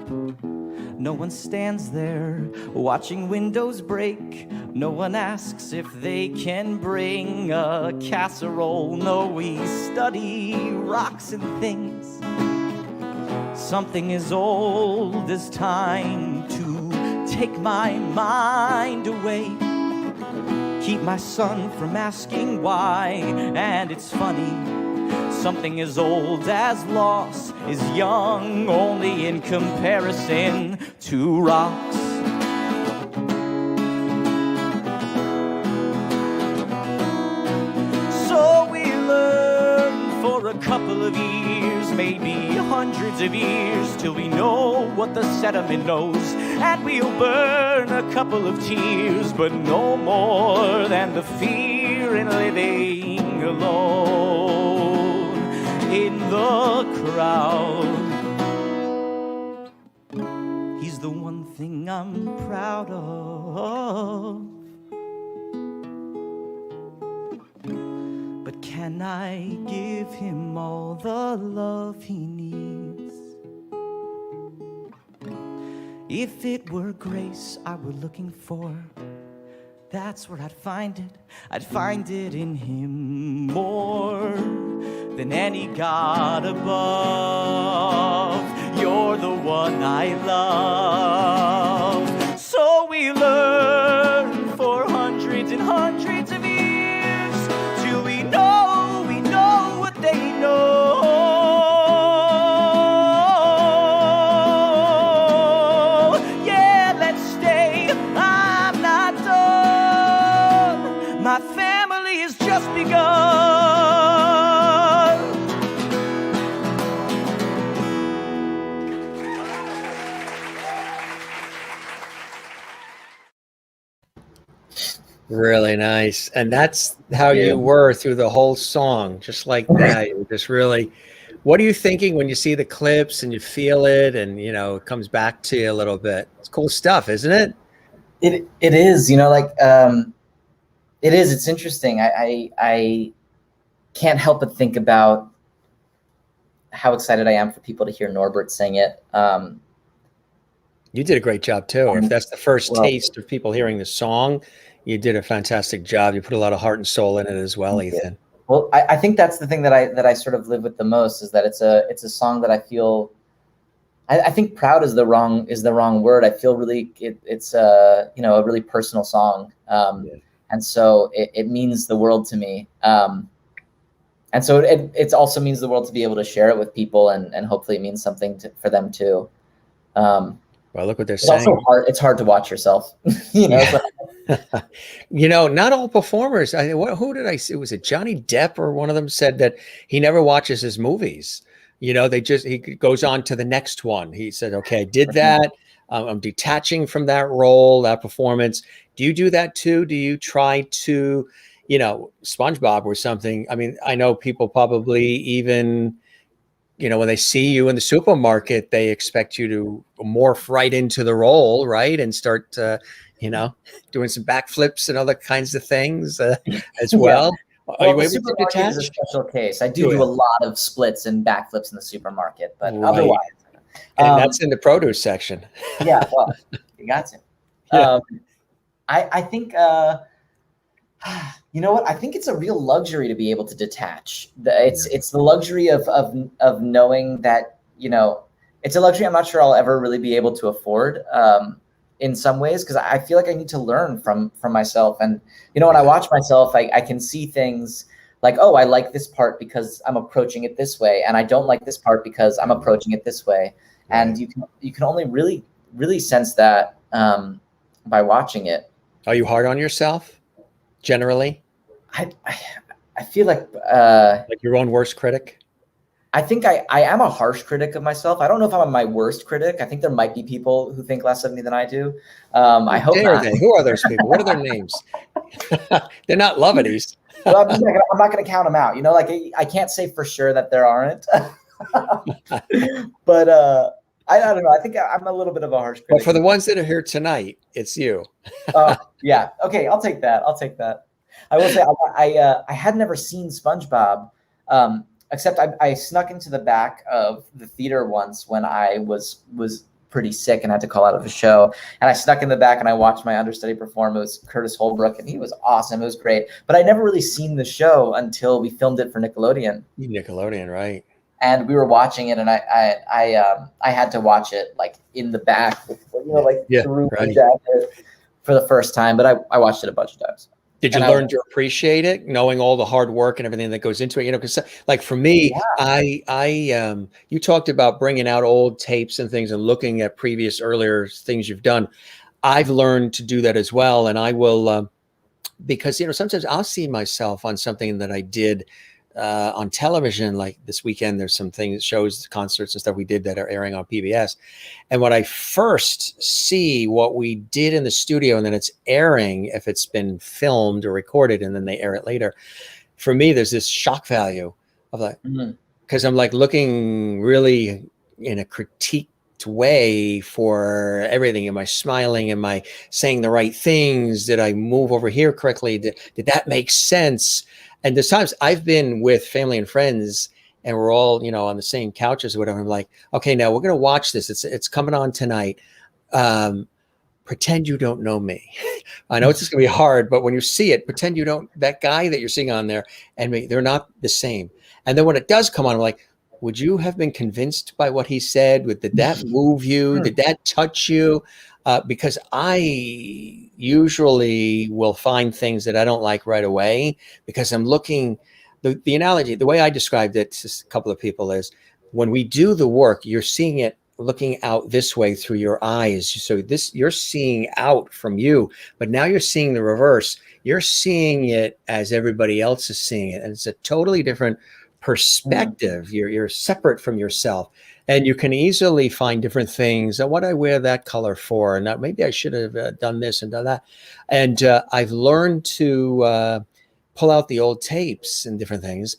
No one stands there watching windows break. No one asks if they can bring a casserole. No, we study rocks and things, something as old as time, to take my mind away, keep my son from asking why. And it's funny, something as old as loss is young only in comparison to rocks. So we learn for a couple of years, maybe hundreds of years, till we know what the sediment knows, and we'll burn a couple of tears, but no more than the fear in living alone in the crowd. He's the one thing I'm proud of, but can I give him all the love he needs? If it were grace I were looking for, that's where I'd find it. I'd find it in him more than any god above. You're the one I love. So we learn for hundreds and hundreds of years, till we know what they know. Yeah, let's stay, I'm not done. My family has just begun. Really nice. And that's how you were through the whole song, just like that. You were just really, what are you thinking when you see the clips and you feel it and, you know, it comes back to you a little bit? It's cool stuff, isn't it? It is, you know, like, it is, it's interesting. I can't help but think about how excited I am for people to hear Norbert sing it. You did a great job too. If that's the first taste of people hearing the song, you did a fantastic job. You put a lot of heart and soul in it as well, Ethan. Well, I think that's the thing that I sort of live with the most, is that it's a song that I feel, I think proud is the wrong word. I feel really, it's a really personal song. And so it means the world to me. And so it also means the world to be able to share it with people, and hopefully it means something for them too. Well, look what they're saying. It's also hard. It's hard to watch yourself, you know. Yeah. Not all performers. Who did I see? Was it Johnny Depp or one of them said that he never watches his movies? He goes on to the next one. He said, okay, I did that. I'm detaching from that role, that performance. Do you do that too? Do you try to, SpongeBob or something? I mean, I know people probably even, when they see you in the supermarket, they expect you to morph right into the role, right? And start, doing some backflips and other kinds of things as well. Are you able to detach? Is a special case. I do a lot of splits and backflips in the supermarket, but otherwise. And that's in the produce section. Yeah, well, you got to. Yeah. I think, you know what? I think it's a real luxury to be able to detach. It's the luxury of knowing that, it's a luxury I'm not sure I'll ever really be able to afford in some ways, because I feel like I need to learn from myself. And, when I watch myself, I can see things like, oh, I like this part because I'm approaching it this way, and I don't like this part because I'm approaching it this way. And you can only really, really sense that by watching it. Are you hard on yourself generally? I feel like your own worst critic? I think I am a harsh critic of myself. I don't know if I'm my worst critic. I think there might be people who think less of me than I do. I hope not. Who are those people? What are their names? They're not Lovities. Well, I'm not going to count them out. I can't say for sure that there aren't. But I don't know. I think I'm a little bit of a harsh critic. But for the ones that are here tonight, it's you. Yeah. Okay. I'll take that. I will say I had never seen SpongeBob, except I snuck into the back of the theater once when I was pretty sick and had to call out of a show. And I snuck in the back and I watched my understudy perform. It was Curtis Holbrook, and he was awesome. It was great. But I never really seen the show until we filmed it for Nickelodeon. Nickelodeon, right? And we were watching it, and I had to watch it like in the back, through the jacket for the first time. But I watched it a bunch of times. Did you learn to appreciate it, knowing all the hard work and everything that goes into it? Because like for me, you talked about bringing out old tapes and things and looking at earlier things you've done. I've learned to do that as well. And I will, because, sometimes I'll see myself on something that I did on television. Like this weekend, there's some things, shows, concerts and stuff we did that are airing on PBS. And when I first see what we did in the studio and then it's airing, if it's been filmed or recorded and then they air it later, for me, there's this shock value of like, because I'm like looking really in a critiqued way for everything. Am I smiling? Am I saying the right things? Did I move over here correctly? Did that make sense? And there's times I've been with family and friends and we're all, on the same couches or whatever. I'm like, okay, now we're going to watch this. It's coming on tonight. Pretend you don't know me. I know it's just going to be hard, but when you see it, pretend you don't, that guy that you're seeing on there and me, they're not the same. And then when it does come on, I'm like, would you have been convinced by what he said? Did that move you? Did that touch you? Because I usually will find things that I don't like right away because I'm looking, the analogy, the way I described it to a couple of people is when we do the work, you're seeing it looking out this way through your eyes. So you're seeing out from you, but now you're seeing the reverse. You're seeing it as everybody else is seeing it. And it's a totally different perspective. You're separate from yourself. And you can easily find different things. What I wear that color for? And maybe I should have done this and done that. And I've learned to pull out the old tapes and different things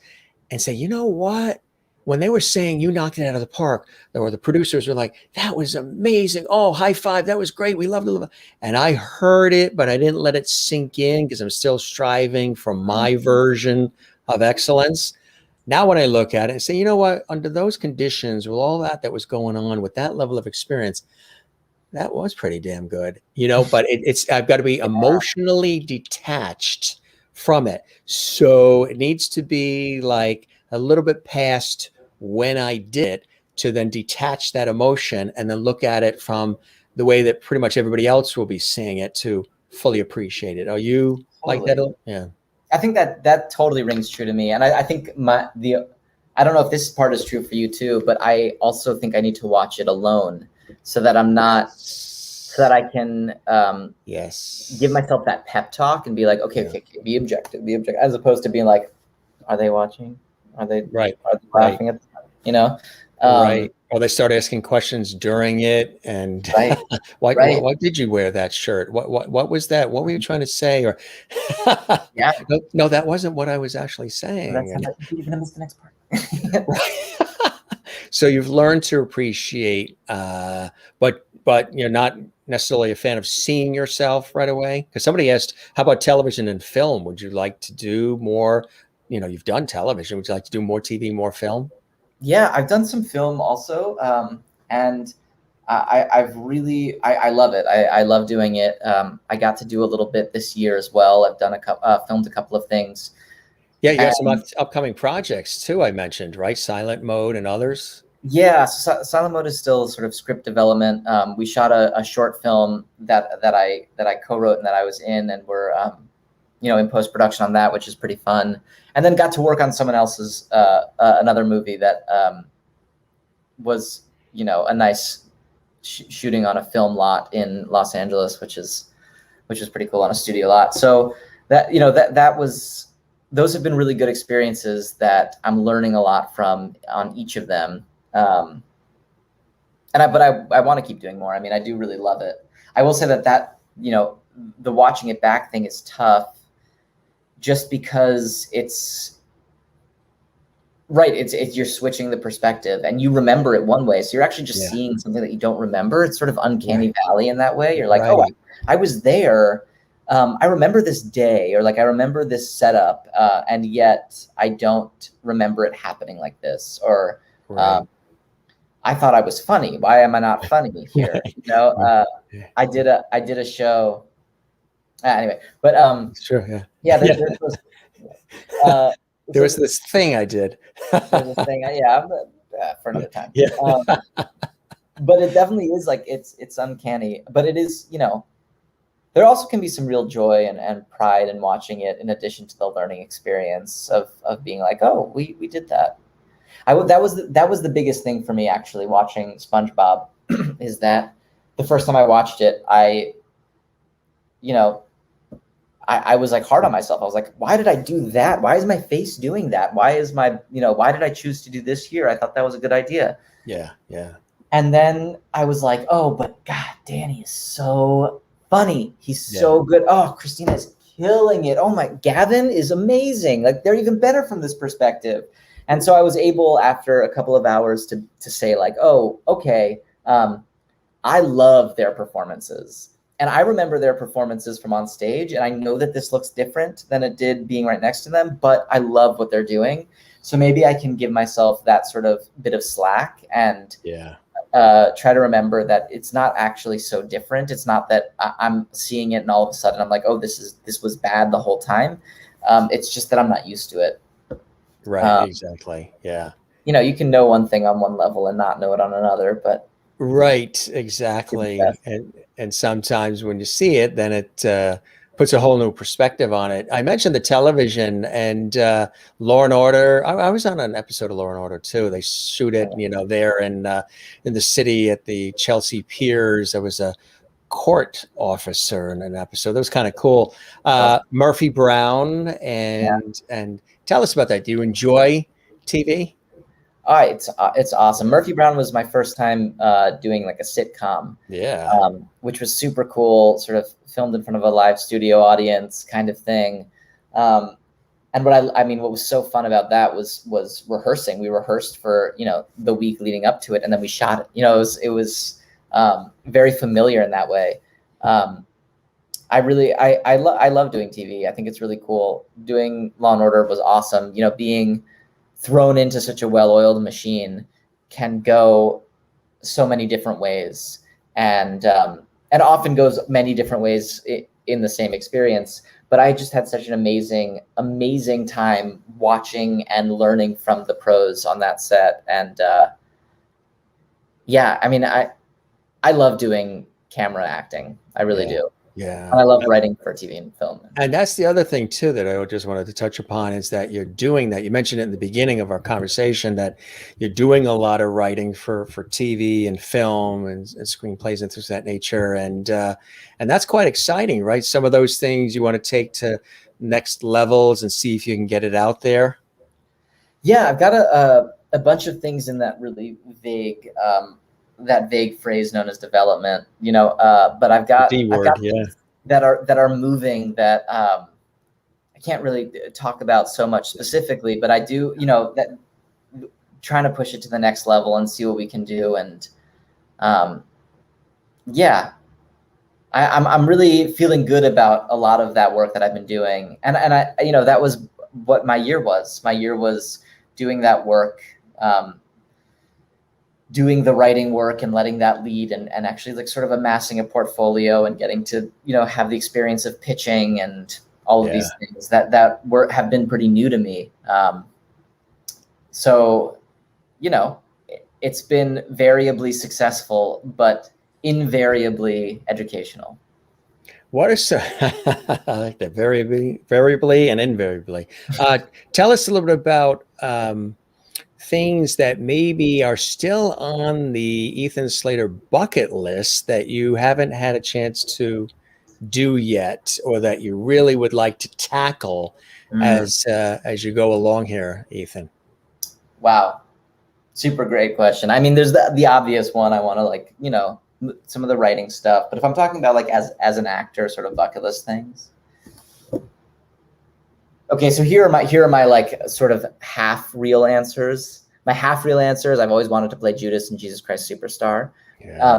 and say, you know what? When they were saying you knocked it out of the park, or the producers were like, that was amazing. Oh, high five. That was great. We loved it. And I heard it, but I didn't let it sink in because I'm still striving for my version of excellence. Now, when I look at it and say, you know what, under those conditions, with all that was going on, with that level of experience, that was pretty damn good, but I've got to be emotionally detached from it. So it needs to be like a little bit past when I did to then detach that emotion and then look at it from the way that pretty much everybody else will be seeing it to fully appreciate it. Are you like that? Yeah. I think that totally rings true to me. And I think I don't know if this part is true for you too, but I also think I need to watch it alone so that I'm not so that I can yes, give myself that pep talk and be like, okay, be objective, as opposed to being like, are they watching? Are they laughing at that? You know? Right. Or they start asking questions during it, and Right. why did you wear that shirt? What was that? What were you trying to say? Or yeah, no, that wasn't what I was actually saying. You're gonna miss the next part. So you've learned to appreciate, but you're not necessarily a fan of seeing yourself right away. Because somebody asked, how about television and film? Would you like to do more? You've done television. Would you like to do more TV, more film? Yeah, I've done some film also, and I've really I love it. I love doing it. I got to do a little bit this year as well. I've done filmed a couple of things. Yeah, you have some upcoming projects too. I mentioned, right? Silent Mode and others. Yeah, so Silent Mode is still sort of script development. We shot a short film that I co-wrote and that I was in, and we're in post-production on that, which is pretty fun. And then got to work on someone else's another movie that was a nice shooting on a film lot in Los Angeles, which is pretty cool, on a studio lot. So that was, those have been really good experiences that I'm learning a lot from on each of them. But I want to keep doing more. I mean, I do really love it. I will say that the watching it back thing is tough, just because it's you're switching the perspective and you remember it one way. So you're actually just seeing something that you don't remember. It's sort of uncanny valley in that way. You're like, oh, I was there. I remember this day, or like, I remember this setup. And yet I don't remember it happening like this, or, I thought I was funny. Why am I not funny here? I did a show anyway, but sure, there was this thing I did. There's a thing, for another time. Yeah. But it definitely is like, it's uncanny, but it is, there also can be some real joy and pride in watching it, in addition to the learning experience of being like, oh, we did that. That was the biggest thing for me, actually, watching SpongeBob, is that the first time I watched it, I was like hard on myself. I was like, why did I do that? Why is my face doing that? Why did I choose to do this here? I thought that was a good idea. Yeah. And then I was like, oh, but God, Danny is so funny. He's so good. Oh, Christina is killing it. Oh my, Gavin is amazing. Like, they're even better from this perspective. And so I was able, after a couple of hours, to say like, oh, okay, I love their performances. And I remember their performances from on stage, and I know that this looks different than it did being right next to them, but I love what they're doing. So maybe I can give myself that sort of bit of slack and try to remember that it's not actually so different. It's not that I'm seeing it and all of a sudden I'm like, oh, this was bad the whole time. It's just that I'm not used to it. Right. Exactly. Yeah. You can know one thing on one level and not know it on another, but. Right. Exactly. And sometimes when you see it, then it puts a whole new perspective on it. I mentioned the television and Law and Order. I was on an episode of Law and Order too. They shoot it, there in the city at the Chelsea Piers. There was a court officer in an episode. That was kind of cool. Murphy Brown and tell us about that. Do you enjoy TV? It's awesome. Murphy Brown was my first time doing like a sitcom. Yeah. Which was super cool, sort of filmed in front of a live studio audience kind of thing. And what was so fun about that was rehearsing. We rehearsed for, the week leading up to it, and then we shot it. It was very familiar in that way. I love doing TV. I think it's really cool. Doing Law and Order was awesome. Being thrown into such a well-oiled machine can go so many different ways, and often goes many different ways in the same experience. But I just had such an amazing time watching and learning from the pros on that set. And I love doing camera acting. I really do. Yeah. And I love writing for TV and film. And that's the other thing too that I just wanted to touch upon is that you're doing that. You mentioned it in the beginning of our conversation that you're doing a lot of writing for TV and film and screenplays and things of that nature, and that's quite exciting, right? Some of those things you want to take to next levels and see if you can get it out there. Yeah, I've got a bunch of things in that really vague phrase known as development, but I've got that are moving that I can't really talk about so much specifically, but I do, that trying to push it to the next level and see what we can do. And I'm really feeling good about a lot of that work that I've been doing. And I, that was what my year was. My year was doing that work, doing the writing work and letting that lead and actually like sort of amassing a portfolio and getting to, have the experience of pitching and all of these things that have been pretty new to me. So, it's been variably successful, but invariably educational. What is I like that, variably and invariably. Tell us a little bit about things that maybe are still on the Ethan Slater bucket list that you haven't had a chance to do yet, or that you really would like to tackle as you go along here, Ethan. Wow. Super great question. I mean, there's the obvious one. I want to some of the writing stuff, but if I'm talking about like as an actor, sort of bucket list things. Okay, so here are my like sort of half real answers. My half real answer is I've always wanted to play Judas in Jesus Christ Superstar,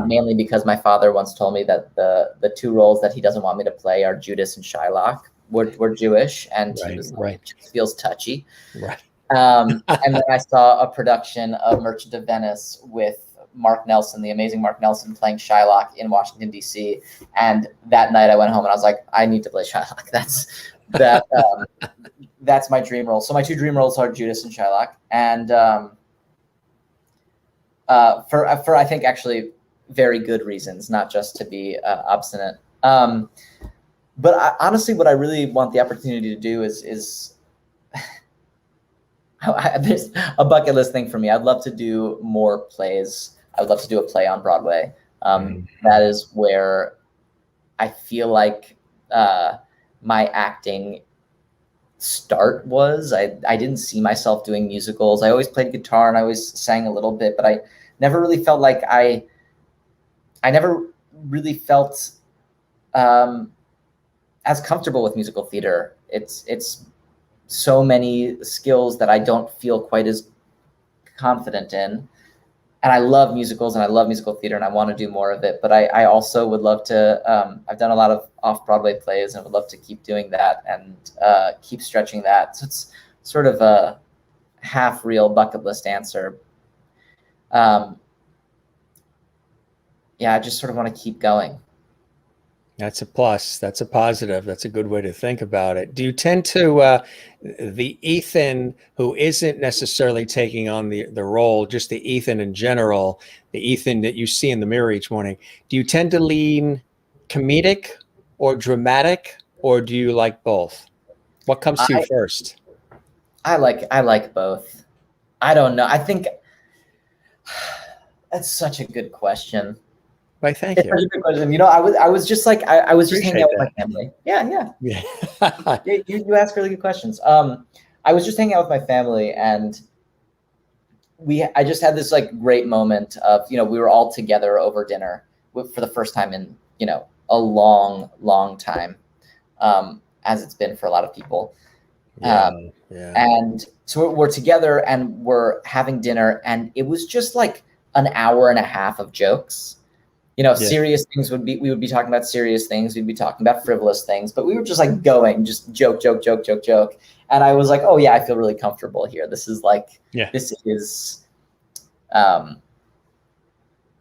mainly because my father once told me that the two roles that he doesn't want me to play are Judas and Shylock. We're Jewish, and he was like, it just feels touchy. Right. And then I saw a production of Merchant of Venice with Mark Nelson, the amazing Mark Nelson, playing Shylock in Washington, D.C. And that night I went home and I was like, I need to play Shylock. That's my dream role. So my two dream roles are Judas and Shylock. And for I think actually very good reasons, not just to be obstinate. But honestly, what I really want the opportunity to do is there's a bucket list thing for me. I'd love to do more plays. I would love to do a play on Broadway. That is where I feel like my acting start was. I didn't see myself doing musicals. I always played guitar and I always sang a little bit, but I never really felt like I never really felt as comfortable with musical theater. It's so many skills that I don't feel quite as confident in. And I love musicals and I love musical theater and I want to do more of it. But I also would love to, I've done a lot of off-Broadway plays and would love to keep doing that and keep stretching that. So it's sort of a half real bucket list answer. I just sort of want to keep going. That's a plus. That's a positive. That's a good way to think about it. Do you tend to, the Ethan who isn't necessarily taking on the role, just the Ethan in general, the Ethan that you see in the mirror each morning, do you tend to lean comedic or dramatic, or do you like both? What comes to you first? I like both. I don't know. I think that's such a good question. Why, thank you. Such a good question. I was just like, I was just hanging out with my family. Yeah. You ask really good questions. I was just hanging out with my family and I just had this like great moment of, we were all together over dinner for the first time in, a long, long time, as it's been for a lot of people. And so we're together and we're having dinner and it was just like an hour and a half of jokes. Serious things we would be talking about serious things. We'd be talking about frivolous things, but we were just like going, just joke. And I was like, oh yeah, I feel really comfortable here. This is like, this is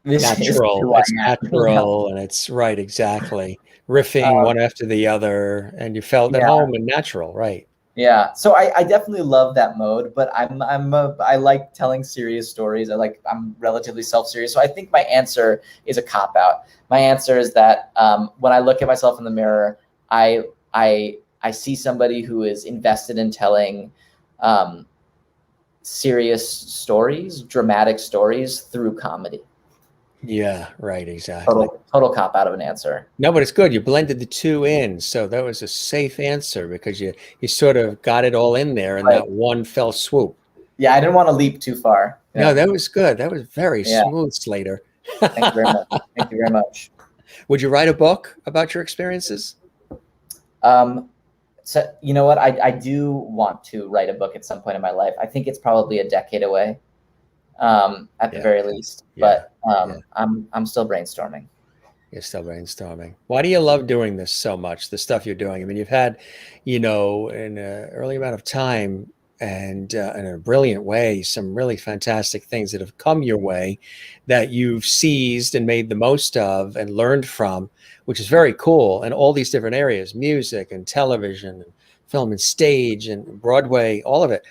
natural. It's natural and it's right. Exactly. Riffing one after the other. And you felt at home and natural. Right. Yeah, so I definitely love that mode, but I like telling serious stories. I'm relatively self-serious, so I think my answer is a cop-out. My answer is that when I look at myself in the mirror, I see somebody who is invested in telling serious stories, dramatic stories through comedy. Yeah, right, exactly. Total cop-out of an answer. No, but it's good. You blended the two in, so that was a safe answer because you sort of got it all in there in Right. that one fell swoop. Yeah, I didn't want to leap too far. Yeah. No, that was good. That was very smooth, Slater. Thank you very much. Thank you very much. Would you write a book about your experiences? So you know what? I do want to write a book at some point in my life. I think it's probably a decade away, at the very least. Yeah. But I'm still brainstorming. You're still brainstorming. Why do you love doing this so much, the stuff you're doing? I mean, you've had, in an early amount of time and in a brilliant way, some really fantastic things that have come your way that you've seized and made the most of and learned from, which is very cool. And all these different areas, music and television and film and stage and Broadway, all of it.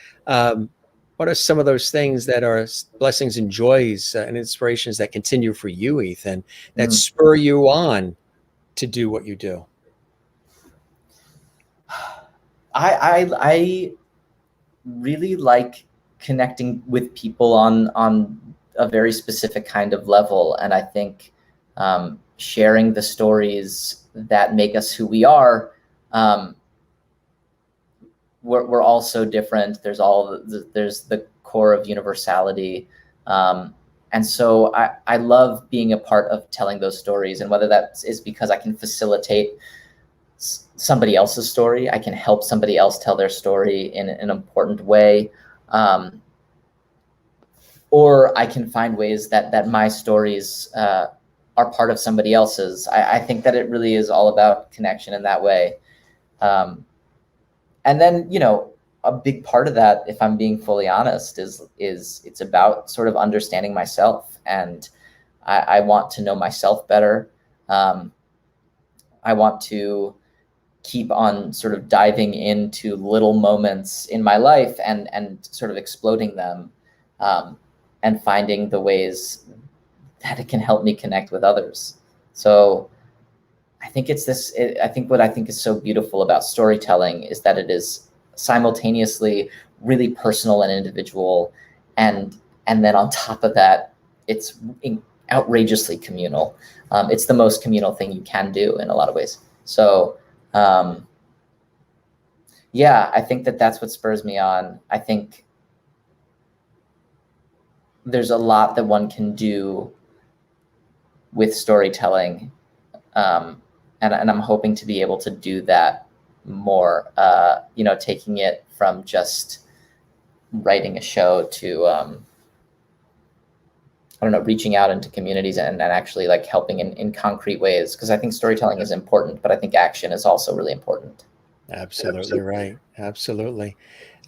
What are some of those things that are blessings and joys and inspirations that continue for you, Ethan, that spur you on to do what you do? I really like connecting with people on a very specific kind of level, and I think sharing the stories that make us who we are. We're all so different. There's the core of universality. And so I love being a part of telling those stories. And whether that is because I can facilitate somebody else's story, I can help somebody else tell their story in an important way. Or I can find ways that my stories are part of somebody else's. I think that it really is all about connection in that way. And then, a big part of that, if I'm being fully honest, is it's about sort of understanding myself. And I want to know myself better. I want to keep on sort of diving into little moments in my life and sort of exploding them, and finding the ways that it can help me connect with others. So I think what I think is so beautiful about storytelling is that it is simultaneously really personal and individual, and then on top of that, it's outrageously communal. It's the most communal thing you can do in a lot of ways. So yeah, I think that's what spurs me on. I think there's a lot that one can do with storytelling. And I'm hoping to be able to do that more, taking it from just writing a show to, reaching out into communities and actually like helping in concrete ways. Because I think storytelling is important, but I think action is also really important. Absolutely right. Absolutely.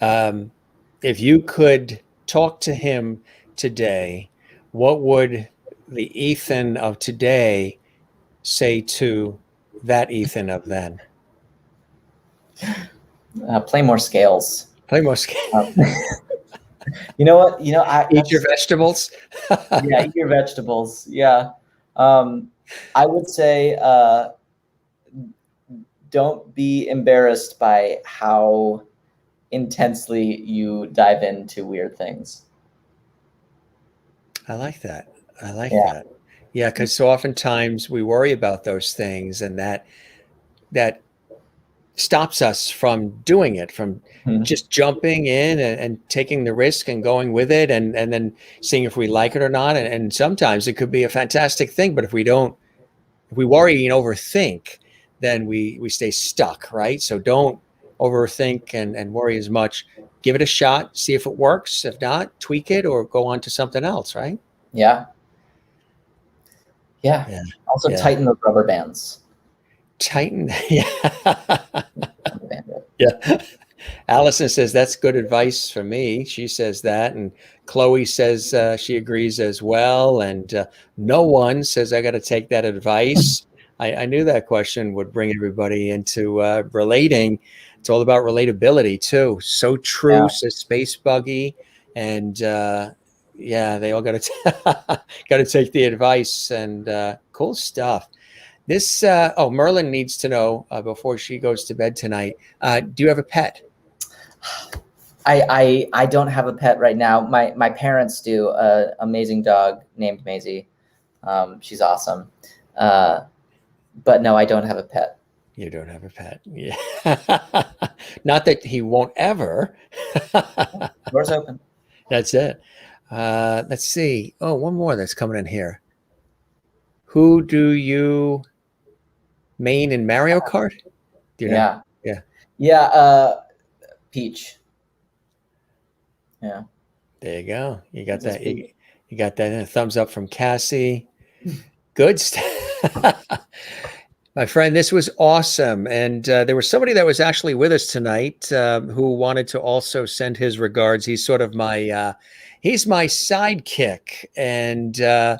If you could talk to him today, what would the Ethan of today say to that Ethan of then? Play more scales. Play more scales. You know what? Eat your vegetables. Yeah, eat your vegetables. Yeah. I would say don't be embarrassed by how intensely you dive into weird things. I like that. That. Yeah, because so oftentimes we worry about those things, and that stops us from doing it, from just jumping in and taking the risk and going with it, and then seeing if we like it or not. And sometimes it could be a fantastic thing, but if we worry and overthink, then we stay stuck, right? So don't overthink and worry as much. Give it a shot, see if it works. If not, tweak it or go on to something else, right? Yeah. Also, tighten those rubber bands. Tighten. Yeah. Allison says that's good advice for me. She says that, and Chloe says she agrees as well. And no one says I got to take that advice. I knew that question would bring everybody into relating It's all about relatability too. So true, Yeah. says Space Buggy. And yeah, they all got to take the advice, and cool stuff. This Merlin needs to know before she goes to bed tonight. Do you have a pet? I don't have a pet right now. My parents do. An amazing dog named Maisie. She's awesome. But no, I don't have a pet. You don't have a pet. Yeah. Not that he won't ever. Door's open. That's it. Let's see. Oh, one more that's coming in here. Who do you main in Mario Kart? Do you know? Yeah. Peach. Yeah. There you go. You got that. You got that. Thumbs up from Cassie. Good stuff. My friend, this was awesome. And there was somebody that was actually with us tonight who wanted to also send his regards. He's sort of he's my sidekick. And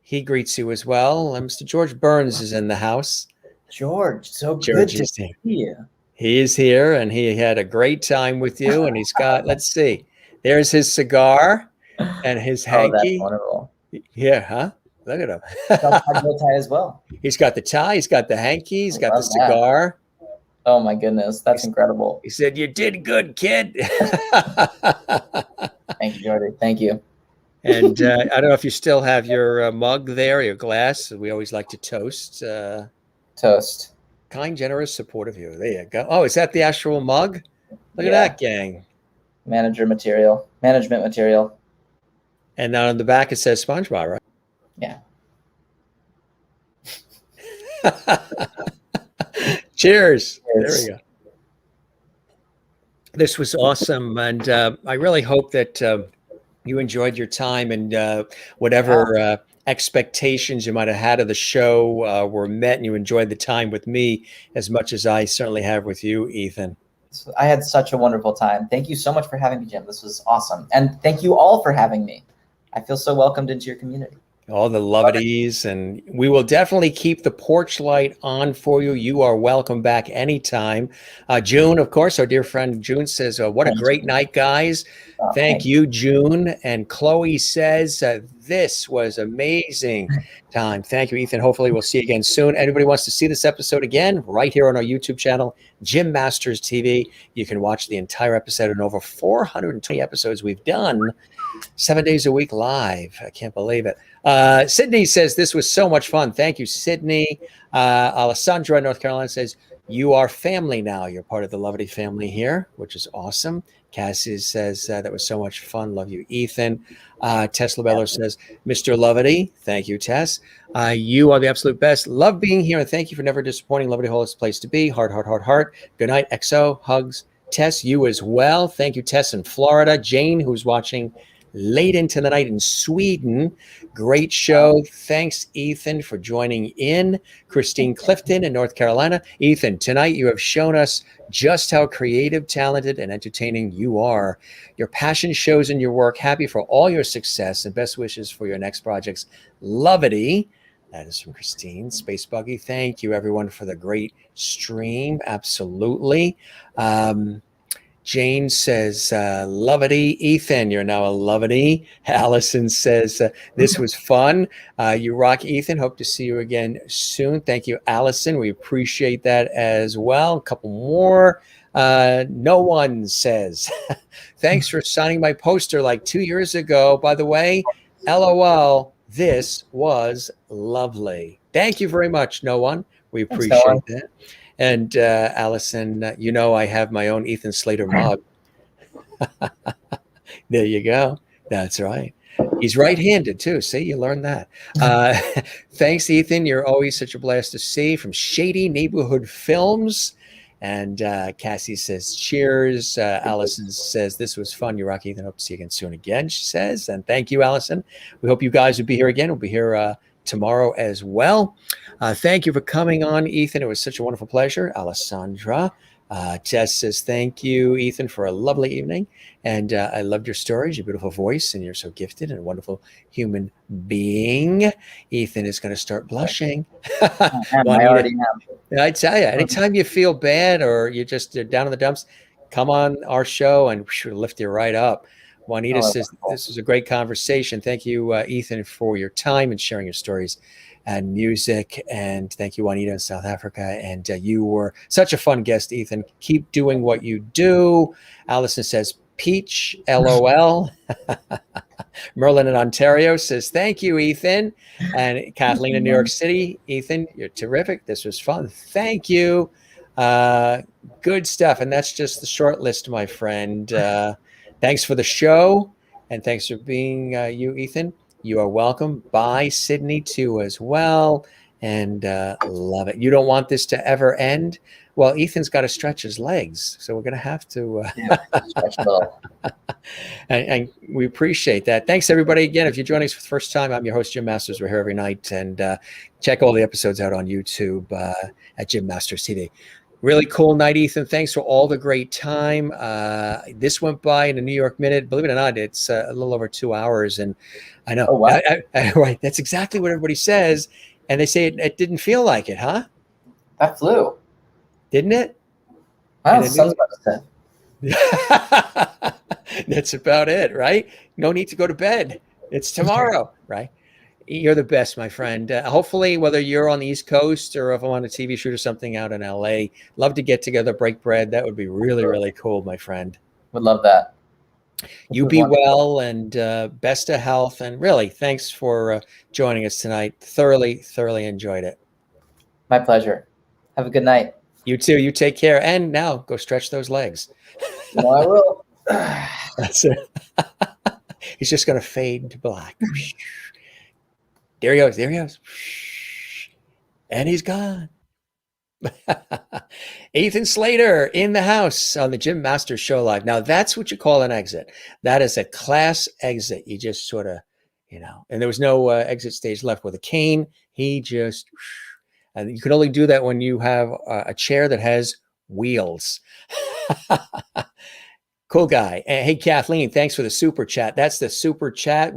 he greets you as well. Mr. George Burns is in the house. George, so good to see you. He is here, and he had a great time with you. And he's got, let's see, there's his cigar and his hanky. Oh, that's wonderful. Yeah, huh? Look at him. Got my bow tie as well. He's got the tie, he's got the hanky, he's got the cigar. Oh my goodness, that's incredible. He said, "You did good, kid." Thank you, Jordy. Thank you. And I don't know if you still have your mug there, your glass. We always like to toast. Toast. Kind, generous, supportive you. There you go. Oh, is that the actual mug? Look at that, gang. Management material. And now on the back it says SpongeBob, right? Yeah. Cheers. There we go. This was awesome. And I really hope that you enjoyed your time, and whatever expectations you might have had of the show were met, and you enjoyed the time with me as much as I certainly have with you, Ethan. I had such a wonderful time. Thank you so much for having me, Jim. This was awesome. And thank you all for having me. I feel so welcomed into your community. All the lovities, and we will definitely keep the porch light on for you. You are welcome back anytime. June, of course, our dear friend June says, what a great night, guys. Thank you, June. And Chloe says, this was amazing time. Thank you, Ethan. Hopefully we'll see you again soon. Anybody wants to see this episode again, right here on our YouTube channel, Jim Masters TV. You can watch the entire episode and over 420 episodes we've done 7 days a week live. I can't believe it. Sydney says, this was so much fun. Thank you, Sydney. Alessandra, North Carolina says, you are family now. You're part of the Lovity family here, which is awesome. Cassie says, that was so much fun. Love you, Ethan. Tess LaBello says, Mr. Lovity. Thank you, Tess. You are the absolute best. Love being here, and thank you for never disappointing. Lovity Hall is the place to be. Heart, heart, heart, heart. Good night, XO. Hugs. Tess, you as well. Thank you, Tess in Florida. Jane, who's watching late into the night in Sweden. Great show. Thanks, Ethan, for joining in. Christine Clifton in North Carolina. Ethan, tonight you have shown us just how creative, talented, and entertaining you are. Your passion shows in your work. Happy for all your success and best wishes for your next projects. Lovity. That is from Christine. Space Buggy. Thank you, everyone, for the great stream. Absolutely. Jane says, Lovity. Ethan, you're now a Lovity. Allison says, this was fun. You rock, Ethan. Hope to see you again soon. Thank you, Allison. We appreciate that as well. A couple more. No one says, thanks for signing my poster like 2 years ago. By the way, LOL, this was lovely. Thank you very much, no one. We appreciate that. And Allison, you know I have my own Ethan Slater mug. There you go. That's right. He's right-handed too. See, you learned that. Thanks, Ethan. You're always such a blast to see. From Shady Neighborhood Films. And Cassie says, cheers. Allison says, this was fun. You rock, Ethan. Hope to see you again soon again, she says. And thank you, Allison. We hope you guys will be here again. We'll be here tomorrow as well. Thank you for coming on, Ethan. It was such a wonderful pleasure. Alessandra, Jess says, thank you, Ethan, for a lovely evening. And I loved your stories, your beautiful voice, and you're so gifted and a wonderful human being. Ethan is going to start blushing. I Juanita, already am. I tell you, anytime you feel bad or you're just down in the dumps, come on our show and we'll lift you right up. Juanita says, this was a great conversation. Thank you, Ethan, for your time and sharing your stories and music. And thank you, Juanita in South Africa. And you were such a fun guest, Ethan. Keep doing what you do. Allison says, Peach, LOL. Merlin in Ontario says, thank you, Ethan. And Kathleen in New York City, Ethan, you're terrific. This was fun. Thank you. Good stuff. And that's just the short list, my friend. Thanks for the show. And thanks for being you, Ethan. You are welcome. Bye, Sydney, too, as well. And love it. You don't want this to ever end? Well, Ethan's got to stretch his legs, so we're going to have to. Stretch a little. And we appreciate that. Thanks, everybody. Again, if you're joining us for the first time, I'm your host, Jim Masters. We're here every night. And check all the episodes out on YouTube at Jim Masters TV. Really cool night, Ethan. Thanks for all the great time. This went by in a New York minute. Believe it or not, it's a little over 2 hours. And I know. Oh, wow. Right. That's exactly what everybody says. And they say it didn't feel like it, huh? That flew. Didn't it? Wow, sounds about the same. That's about it, right? No need to go to bed. It's tomorrow, right? You're the best, my friend. Hopefully, whether you're on the East Coast or if I'm on a TV shoot or something out in LA, love to get together, break bread. That would be really, really cool, my friend. Would love that. You be well and best of health. And really, thanks for joining us tonight. Thoroughly enjoyed it. My pleasure. Have a good night. You too. You take care. And now go stretch those legs. No, I will. That's it. He's just going to fade to black. There he goes. There he goes. And he's gone. Ethan Slater in the house on the Jim Masters Show Live. Now, that's what you call an exit. That is a class exit. You just sort of, and there was no exit stage left with a cane. He just, and you can only do that when you have a chair that has wheels. Cool guy. Hey, Kathleen, thanks for the super chat. That's the super chat.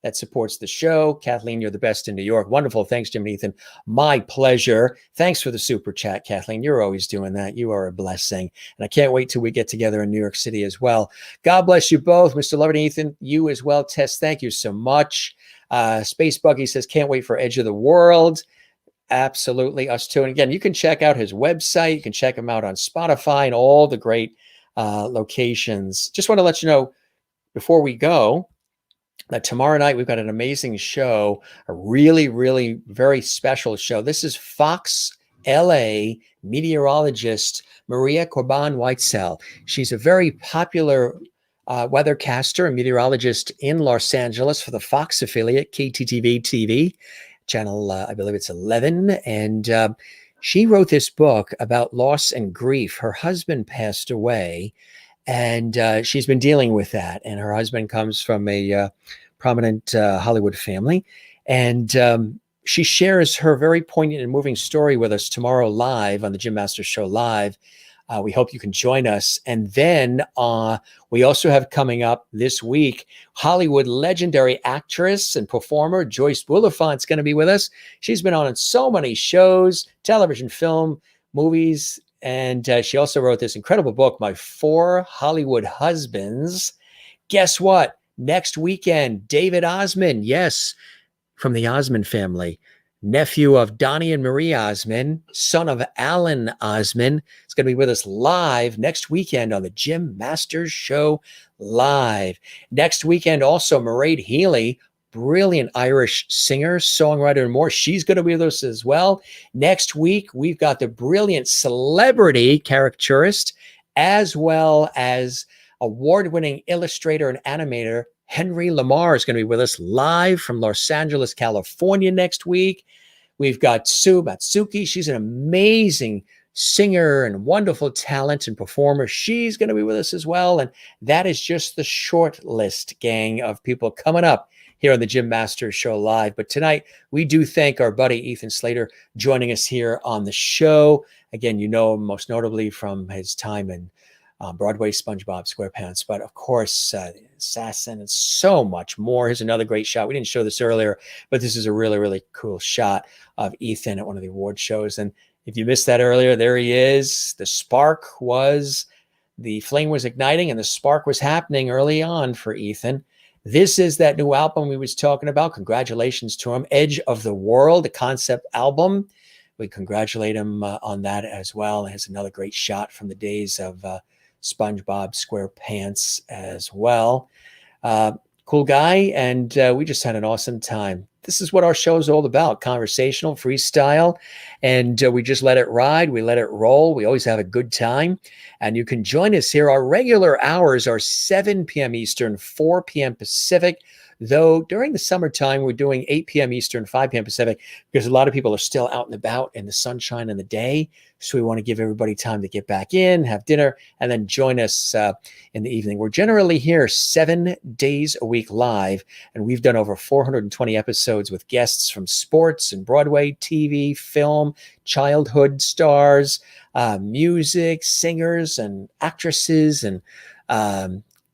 That supports the show. Kathleen, you're the best in New York. Wonderful. Thanks, Jim and Ethan. My pleasure. Thanks for the super chat, Kathleen. You're always doing that. You are a blessing. And I can't wait till we get together in New York City as well. God bless you both, Mr. Lovett and Ethan. You as well, Tess. Thank you so much. Space Buggy says, can't wait for Edge of the World. Absolutely. Us too. And again, you can check out his website. You can check him out on Spotify and all the great locations. Just want to let you know before we go that tomorrow night we've got an amazing show, a really, really very special show. This is Fox LA meteorologist Maria Corban-Whitesell. She's a very popular weathercaster and meteorologist in Los Angeles for the Fox affiliate, KTTV TV, channel, I believe it's 11. And she wrote this book about loss and grief. Her husband passed away, and she's been dealing with that. And her husband comes from a prominent Hollywood family. And she shares her very poignant and moving story with us tomorrow live on the Jim Masters Show Live. We hope you can join us. And then we also have coming up this week, Hollywood legendary actress and performer Joyce Bulifant's going to be with us. She's been on so many shows, television, film, movies, and she also wrote this incredible book, My 4 Hollywood Husbands. Guess what? Next weekend, David Osmond, yes, from the Osmond family, nephew of Donnie and Marie Osmond, son of Alan Osmond, is going to be with us live next weekend on the Jim Masters Show Live. Next weekend, also, Mairead Healy, brilliant Irish singer, songwriter, and more. She's going to be with us as well. Next week, we've got the brilliant celebrity caricaturist, as well as award-winning illustrator and animator Henry Lamar is going to be with us live from Los Angeles, California next week. We've got Sue Matsuki. She's an amazing singer and wonderful talent and performer. She's going to be with us as well. And that is just the short list, gang, of people coming up here on the Jim Masters Show Live. But tonight, we do thank our buddy Ethan Slater joining us here on the show. Again, you know him most notably from his time in Broadway, SpongeBob SquarePants, but of course, Assassin and so much more. Here's another great shot. We didn't show this earlier, but this is a really, really cool shot of Ethan at one of the award shows. And if you missed that earlier, there he is. The flame was igniting and the spark was happening early on for Ethan. This is that new album we was talking about. Congratulations to him. Edge of the World, a concept album. We congratulate him on that as well. Here's another great shot from the days of SpongeBob SquarePants as well. Cool guy, and we just had an awesome time. This is what our show is all about, conversational, freestyle, and we just let it ride. We let it roll. We always have a good time, and you can join us here. Our regular hours are 7 p.m. Eastern, 4 p.m. Pacific, though during the summertime, we're doing 8 p.m. Eastern, 5 p.m. Pacific, because a lot of people are still out and about in the sunshine in the day. So we want to give everybody time to get back in, have dinner, and then join us in the evening. We're generally here 7 days a week live, and we've done over 420 episodes with guests from sports and Broadway, TV, film, childhood stars, music, singers and actresses, and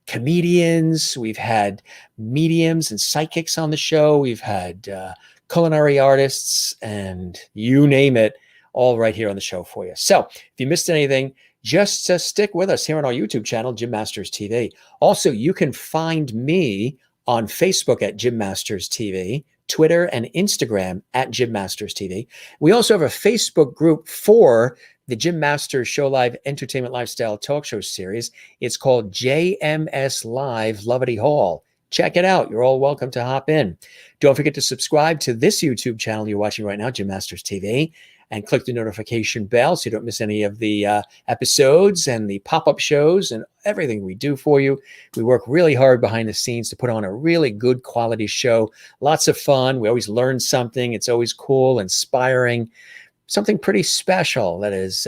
comedians. We've had mediums and psychics on the show. We've had culinary artists, and you name it, all right here on the show for you. So if you missed anything, just stick with us here on our YouTube channel, Jim Masters TV. Also, you can find me on Facebook at Jim Masters TV, Twitter and Instagram at Jim Masters TV. We also have a Facebook group for the Jim Masters Show Live Entertainment Lifestyle Talk Show Series. It's called JMS Live Lovity Hall. Check it out. You're all welcome to hop in. Don't forget to subscribe to this YouTube channel you're watching right now, Jim Masters TV, and click the notification bell so you don't miss any of the episodes and the pop-up shows and everything we do for you. We work really hard behind the scenes to put on a really good quality show. Lots of fun. We always learn something. It's always cool, inspiring, something pretty special. That is,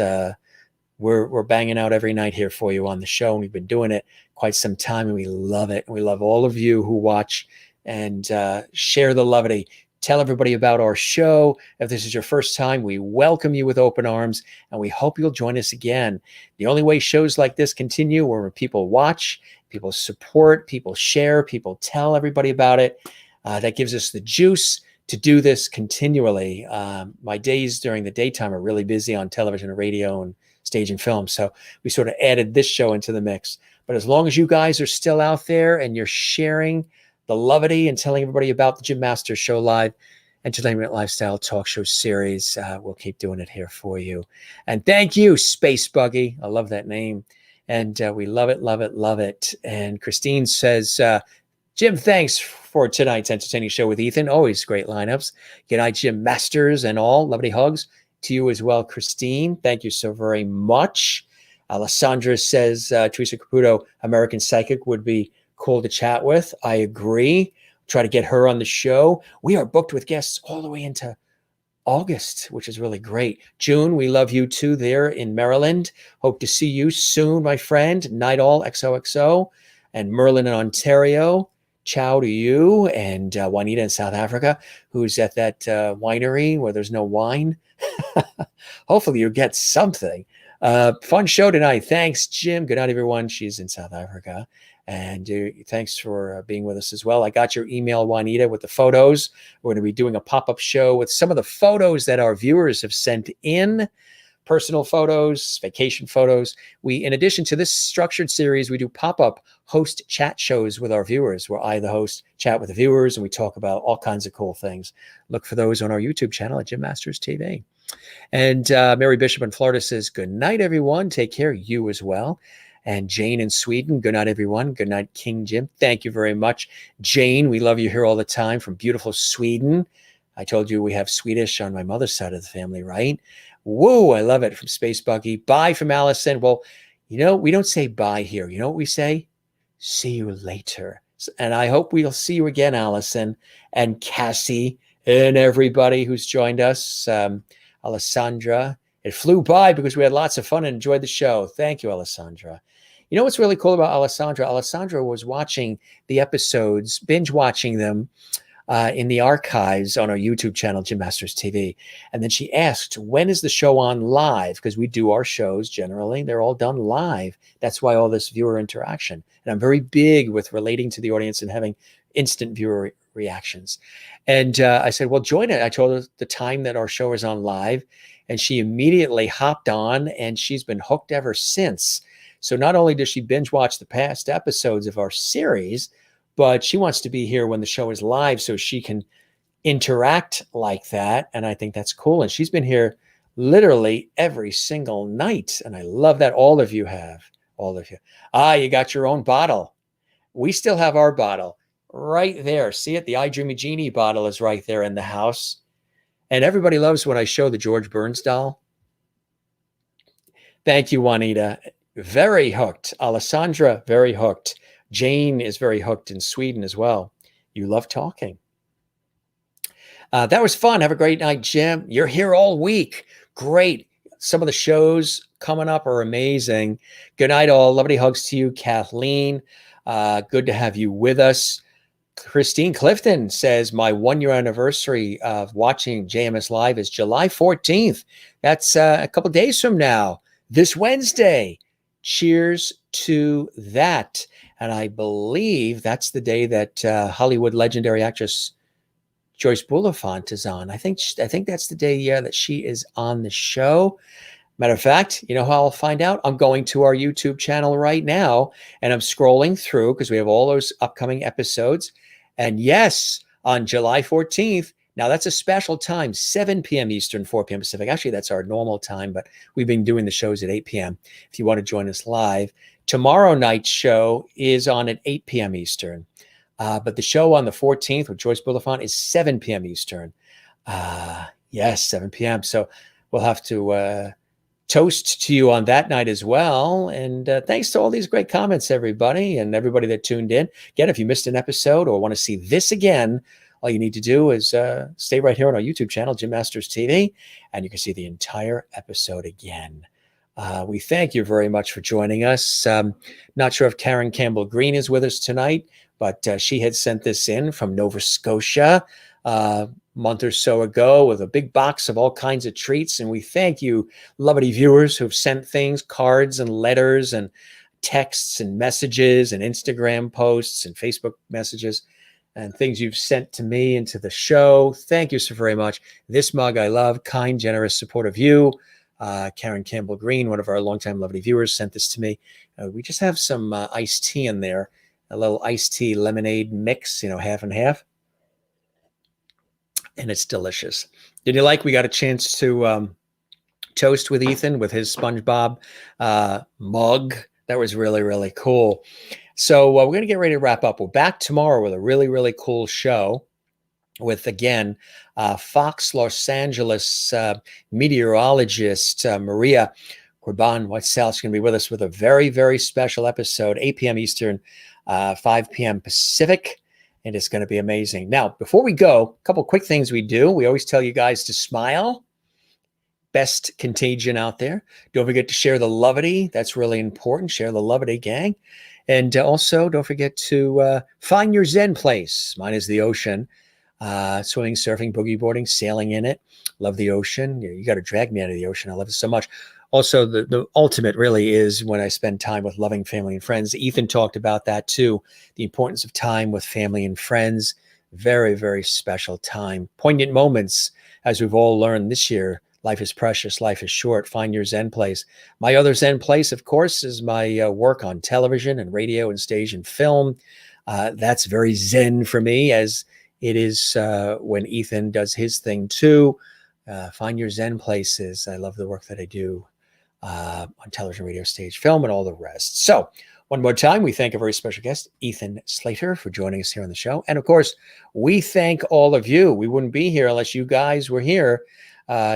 we're banging out every night here for you on the show. And we've been doing it quite some time, and we love it. And we love all of you who watch and share the levity. Tell everybody about our show. If this is your first time, we welcome you with open arms, and we hope you'll join us again. The only way shows like this continue are when people watch, people support, people share, people tell everybody about it. That gives us the juice to do this continually. My days during the daytime are really busy on television and radio and stage and film, so we sort of added this show into the mix. But as long as you guys are still out there and you're sharing the levity and telling everybody about the Jim Masters Show Live Entertainment Lifestyle Talk Show Series, we'll keep doing it here for you. And thank you, Space Buggy. I love that name. And we love it, love it, love it. And Christine says, Jim, thanks for tonight's entertaining show with Ethan. Always great lineups. Good night, Jim Masters and all. Lovely hugs to you as well, Christine. Thank you so very much. Alessandra says, Teresa Caputo, American Psychic, would be cool to chat with. I agree. Try to get her on the show. We are booked with guests all the way into August, which is really great. June, we love you too there in Maryland. Hope to see you soon, my friend. Night all, XOXO. And Merlin in Ontario. Ciao to you. And Juanita in South Africa, who's at that winery where there's no wine. Hopefully you get something. Fun show tonight. Thanks, Jim. Good night, everyone. She's in South Africa. And thanks for being with us as well. I got your email, Juanita, with the photos. We're going to be doing a pop-up show with some of the photos that our viewers have sent in. Personal photos, vacation photos. In addition to this structured series, we do pop-up host chat shows with our viewers, where I, the host, chat with the viewers, and we talk about all kinds of cool things. Look for those on our YouTube channel at Jim Masters TV. And Mary Bishop in Florida says, good night, everyone. Take care. You as well. And Jane in Sweden, good night, everyone. Good night, King Jim. Thank you very much. Jane, we love you here all the time from beautiful Sweden. I told you we have Swedish on my mother's side of the family, right? Whoa, I love it, from Space Buggy. Bye from Allison. Well, you know, we don't say bye here. You know what we say? See you later. And I hope we'll see you again, Allison and Cassie and everybody who's joined us. Alessandra It flew by because we had lots of fun and enjoyed the show. Thank you, Alessandra. You know what's really cool about Alessandra? Alessandra was watching the episodes, binge watching them in the archives on our YouTube channel, Gym Masters TV. And then she asked, when is the show on live? Because we do our shows generally, they're all done live. That's why all this viewer interaction. And I'm very big with relating to the audience and having instant viewer reactions. And I said, well, join it. I told her the time that our show is on live. And she immediately hopped on, and she's been hooked ever since. So not only does she binge watch the past episodes of our series, but she wants to be here when the show is live so she can interact like that. And I think that's cool. And she's been here literally every single night. And I love that all of you have. All of you. You got your own bottle. We still have our bottle right there. See it? The I Dream a Genie bottle is right there in the house. And everybody loves when I show the George Burns doll. Thank you, Juanita. Very hooked. Alessandra, very hooked. Jane is very hooked in Sweden as well. You love talking. That was fun. Have a great night, Jim. You're here all week. Great. Some of the shows coming up are amazing. Good night, all. Lovely hugs to you, Kathleen. Good to have you with us. Christine Clifton says, my 1-year anniversary of watching JMS Live is July 14th. That's a couple days from now, this Wednesday. Cheers to that. And I believe that's the day that Hollywood legendary actress Joyce Bulifant is on. I think that's the day, that she is on the show. Matter of fact, you know how I'll find out? I'm going to our YouTube channel right now, and I'm scrolling through because we have all those upcoming episodes. And yes, on July 14th, now that's a special time, 7 p.m. Eastern, 4 p.m. Pacific. Actually, that's our normal time, but we've been doing the shows at 8 p.m. if you want to join us live. Tomorrow night's show is on at 8 p.m. Eastern. But the show on the 14th with Joyce Bulifant is 7 p.m. Eastern. Yes, 7 p.m. So we'll have to toast to you on that night as well. And thanks to all these great comments, everybody, and everybody that tuned in. Again, if you missed an episode or want to see this again, all you need to do is stay right here on our YouTube channel, Gym Masters TV, and you can see the entire episode again. We thank you very much for joining us. Not sure if Karen Campbell Green is with us tonight, but she had sent this in from Nova Scotia a month or so ago with a big box of all kinds of treats. And we thank you, lovely viewers who've sent things, cards and letters and texts and messages and Instagram posts and Facebook messages and things you've sent to me and to the show. Thank you so very much. This mug I love, kind, generous support of you. Karen Campbell Green, one of our longtime lovely viewers, sent this to me. We just have some iced tea in there, a little iced tea lemonade mix, half and half. And it's delicious. Did you like? We got a chance to toast with Ethan with his SpongeBob mug. That was really, really cool. So we're going to get ready to wrap up. We're back tomorrow with a really, really cool show with, again, Fox Los Angeles meteorologist Maria Corban-Whitesell is going to be with us with a very, very special episode, 8 p.m. Eastern, 5 p.m. Pacific. And it's going to be amazing. Now, before we go, a couple quick things we do. We always tell you guys to smile. Best contagion out there. Don't forget to share the lovity. That's really important. Share the lovity, gang. And also, don't forget to find your Zen place. Mine is the ocean. Swimming, surfing, boogie boarding, sailing in it. Love the ocean. You got to drag me out of the ocean. I love it so much. Also, the ultimate really is when I spend time with loving family and friends. Ethan talked about that too. The importance of time with family and friends. Very, very special time. Poignant moments, as we've all learned this year. Life is precious. Life is short. Find your Zen place. My other Zen place, of course, is my work on television and radio and stage and film. That's very Zen for me, as it is when Ethan does his thing too. Find your Zen places. I love the work that I do on television, radio, stage, film, and all the rest. So one more time, we thank a very special guest, Ethan Slater, for joining us here on the show. And of course, we thank all of you. We wouldn't be here unless you guys were here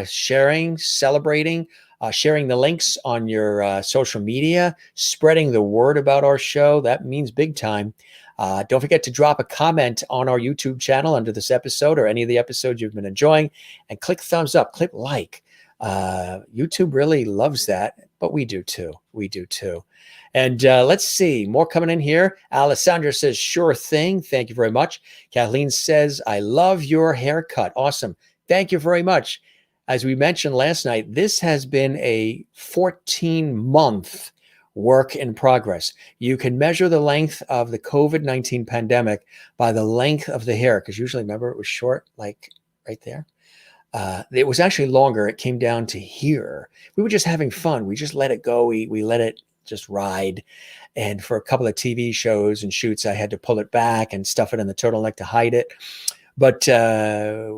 sharing, celebrating, sharing the links on your social media, spreading the word about our show. That means big time. Don't forget to drop a comment on our YouTube channel under this episode or any of the episodes you've been enjoying, and click thumbs up, click like. YouTube really loves that, but we do too. We do too. And let's see, more coming in here. Alessandra says, sure thing. Thank you very much. Kathleen says, I love your haircut. Awesome. Thank you very much. As we mentioned last night, this has been a 14-month work in progress. You can measure the length of the COVID-19 pandemic by the length of the hair, because usually, remember, it was short, like right there. It was actually longer. It came down to here. We were just having fun. We just let it go. We let it just ride. And for a couple of TV shows and shoots, I had to pull it back and stuff it in the turtleneck to hide it. But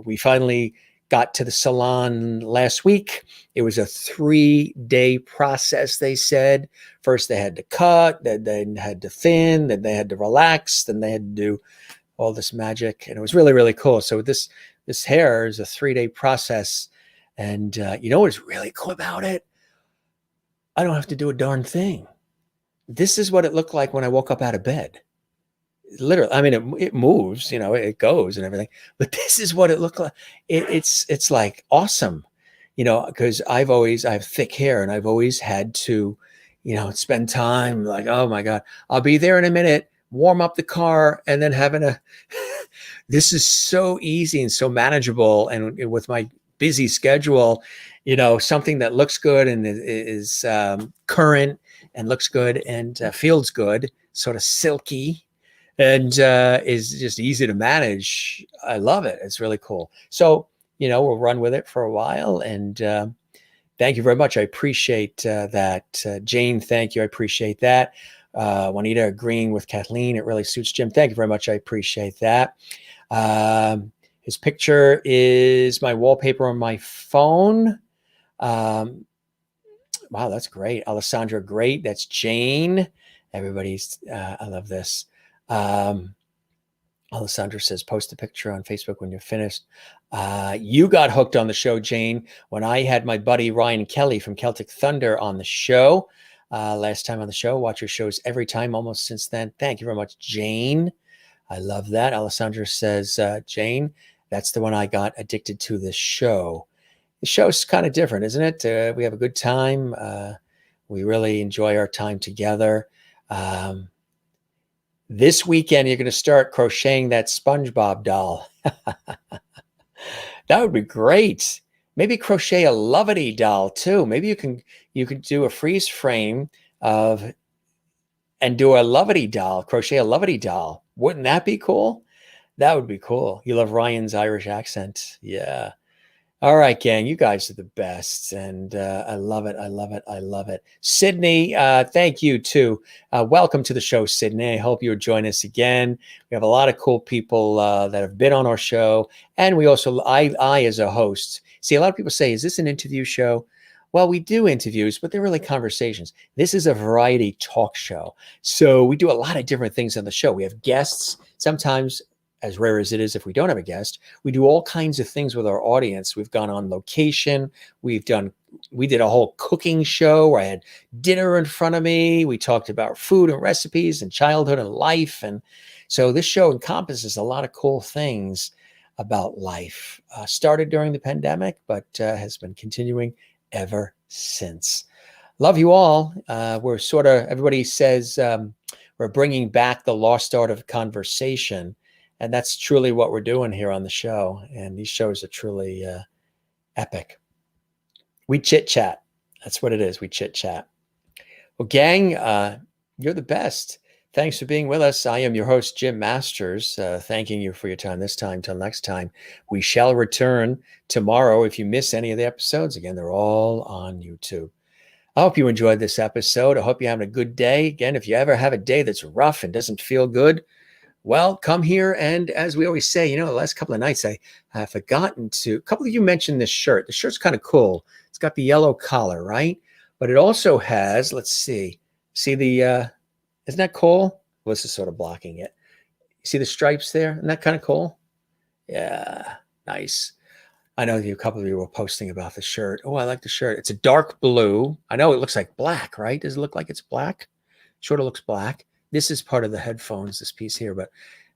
we finally got to the salon last week. It was a 3-day process, they said. First, they had to cut, then they had to thin, then they had to relax, then they had to do all this magic. And it was really, really cool. So this hair is a 3-day process. And you know what's really cool about it? I don't have to do a darn thing. This is what it looked like when I woke up out of bed. Literally, I mean, it moves, it goes and everything, but this is what it looked like. It's like awesome, because I have thick hair and I've always had to, spend time like, oh my God, I'll be there in a minute, warm up the car, and then this is so easy and so manageable. And with my busy schedule, something that looks good and is current and looks good and feels good, sort of silky, and is just easy to manage. I love it. It's really cool. So, we'll run with it for a while. And thank you very much. I appreciate that. Jane, thank you. I appreciate that. Juanita agreeing with Kathleen. It really suits Jim. Thank you very much. I appreciate that. His picture is my wallpaper on my phone. Wow, that's great. Alessandra, great. That's Jane. Everybody's, I love this. Alessandra says, post a picture on Facebook when you're finished. You got hooked on the show, Jane, when I had my buddy Ryan Kelly from Celtic Thunder on the show. Last time on the show, watch your shows every time almost since then. Thank you very much, Jane. I love that. Alessandra says, Jane, that's the one I got addicted to this show. The show's kind of different, isn't it? We have a good time. We really enjoy our time together. This weekend, you're going to start crocheting that SpongeBob doll. That would be great. Maybe crochet a Lovity doll too. Maybe you could do a freeze frame and do a Lovity doll, crochet a Lovity doll. Wouldn't that be cool? That would be cool. You love Ryan's Irish accent. Yeah. All right, gang, you guys are the best. And I love it. I love it. I love it. Sydney, thank you too. Welcome to the show, Sydney. I hope you'll join us again. We have a lot of cool people that have been on our show. And we also, I as a host, see, a lot of people say, is this an interview show? Well, we do interviews, but they're really conversations. This is a variety talk show. So we do a lot of different things on the show. We have guests, sometimes, as rare as it is if we don't have a guest. We do all kinds of things with our audience. We've gone on location. We did a whole cooking show where I had dinner in front of me. We talked about food and recipes and childhood and life. And so this show encompasses a lot of cool things about life. Started during the pandemic, but has been continuing ever since. Love you all. Everybody says we're bringing back the lost art of conversation. And that's truly what we're doing here on the show. And these shows are truly epic. We chit chat. That's what it is. We chit chat. Well, gang, you're the best. Thanks for being with us. I am your host, Jim Masters, thanking you for your time this time. Till next time, we shall return tomorrow. If you miss any of the episodes, again, they're all on YouTube. I hope you enjoyed this episode. I hope you're having a good day. Again, if you ever have a day that's rough and doesn't feel good, well, come here. And as we always say, the last couple of nights, I have forgotten to, a couple of you mentioned this shirt. The shirt's kind of cool. It's got the yellow collar, right? But it also has, let's see the, isn't that cool? Well, this is sort of blocking it. You see the stripes there? Isn't that kind of cool? Yeah, nice. I know a couple of you were posting about the shirt. Oh, I like the shirt. It's a dark blue. I know it looks like black, right? Does it look like it's black? Sort of looks black. This is part of the headphones, this piece here, but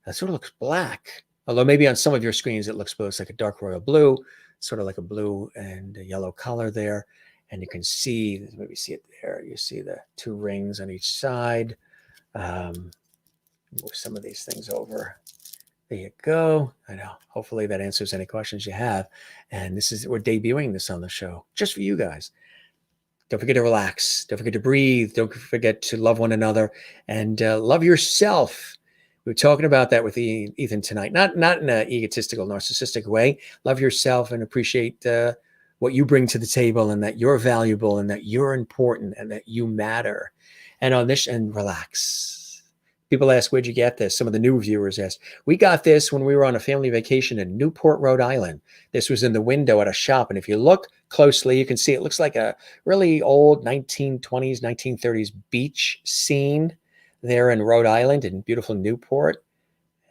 that sort of looks black. Although maybe on some of your screens, it looks like a dark royal blue. sort of like a blue and a yellow color there. And you can see, maybe see it there. You see the 2 rings on each side. Move some of these things over. There you go. I know. Hopefully that answers any questions you have. And we're debuting this on the show just for you guys. Don't forget to relax. Don't forget to breathe. Don't forget to love one another and love yourself. We were talking about that with Ethan tonight. Not in an egotistical, narcissistic way. Love yourself and appreciate what you bring to the table, and that you're valuable, and that you're important, and that you matter. And relax. People ask, where'd you get this? Some of the new viewers asked. We got this when we were on a family vacation in Newport, Rhode Island. This was in the window at a shop. And if you look closely, you can see it looks like a really old 1920s, 1930s beach scene there in Rhode Island, in beautiful Newport.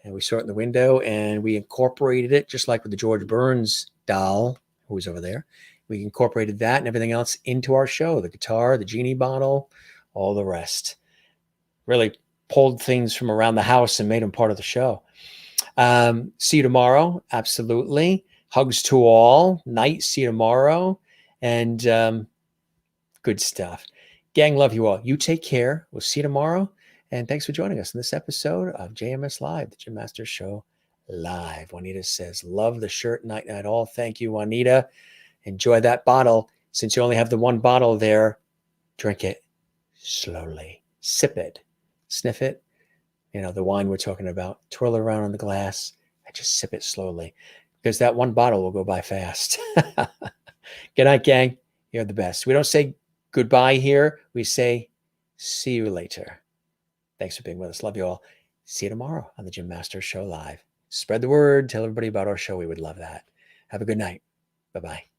And we saw it in the window, and we incorporated it, just like with the George Burns doll, who was over there. We incorporated that and everything else into our show, the guitar, the genie bottle, all the rest. Really pulled things from around the house and made them part of the show. See you tomorrow. Absolutely. Hugs to all. Night. See you tomorrow. And good stuff. Gang, love you all. You take care. We'll see you tomorrow. And thanks for joining us in this episode of JMS Live, the Jim Master Show Live. Juanita says, love the shirt, night, night, all. Thank you, Juanita. Enjoy that bottle. Since you only have the one bottle there, drink it slowly. Sip it. Sniff it, the wine we're talking about, twirl it around on the glass and just sip it slowly, because that one bottle will go by fast. Good night, gang. You're the best. We don't say goodbye here. We say see you later. Thanks for being with us. Love you all. See you tomorrow on the Jim Master Show Live. Spread the word. Tell everybody about our show. We would love that. Have a good night. Bye-bye.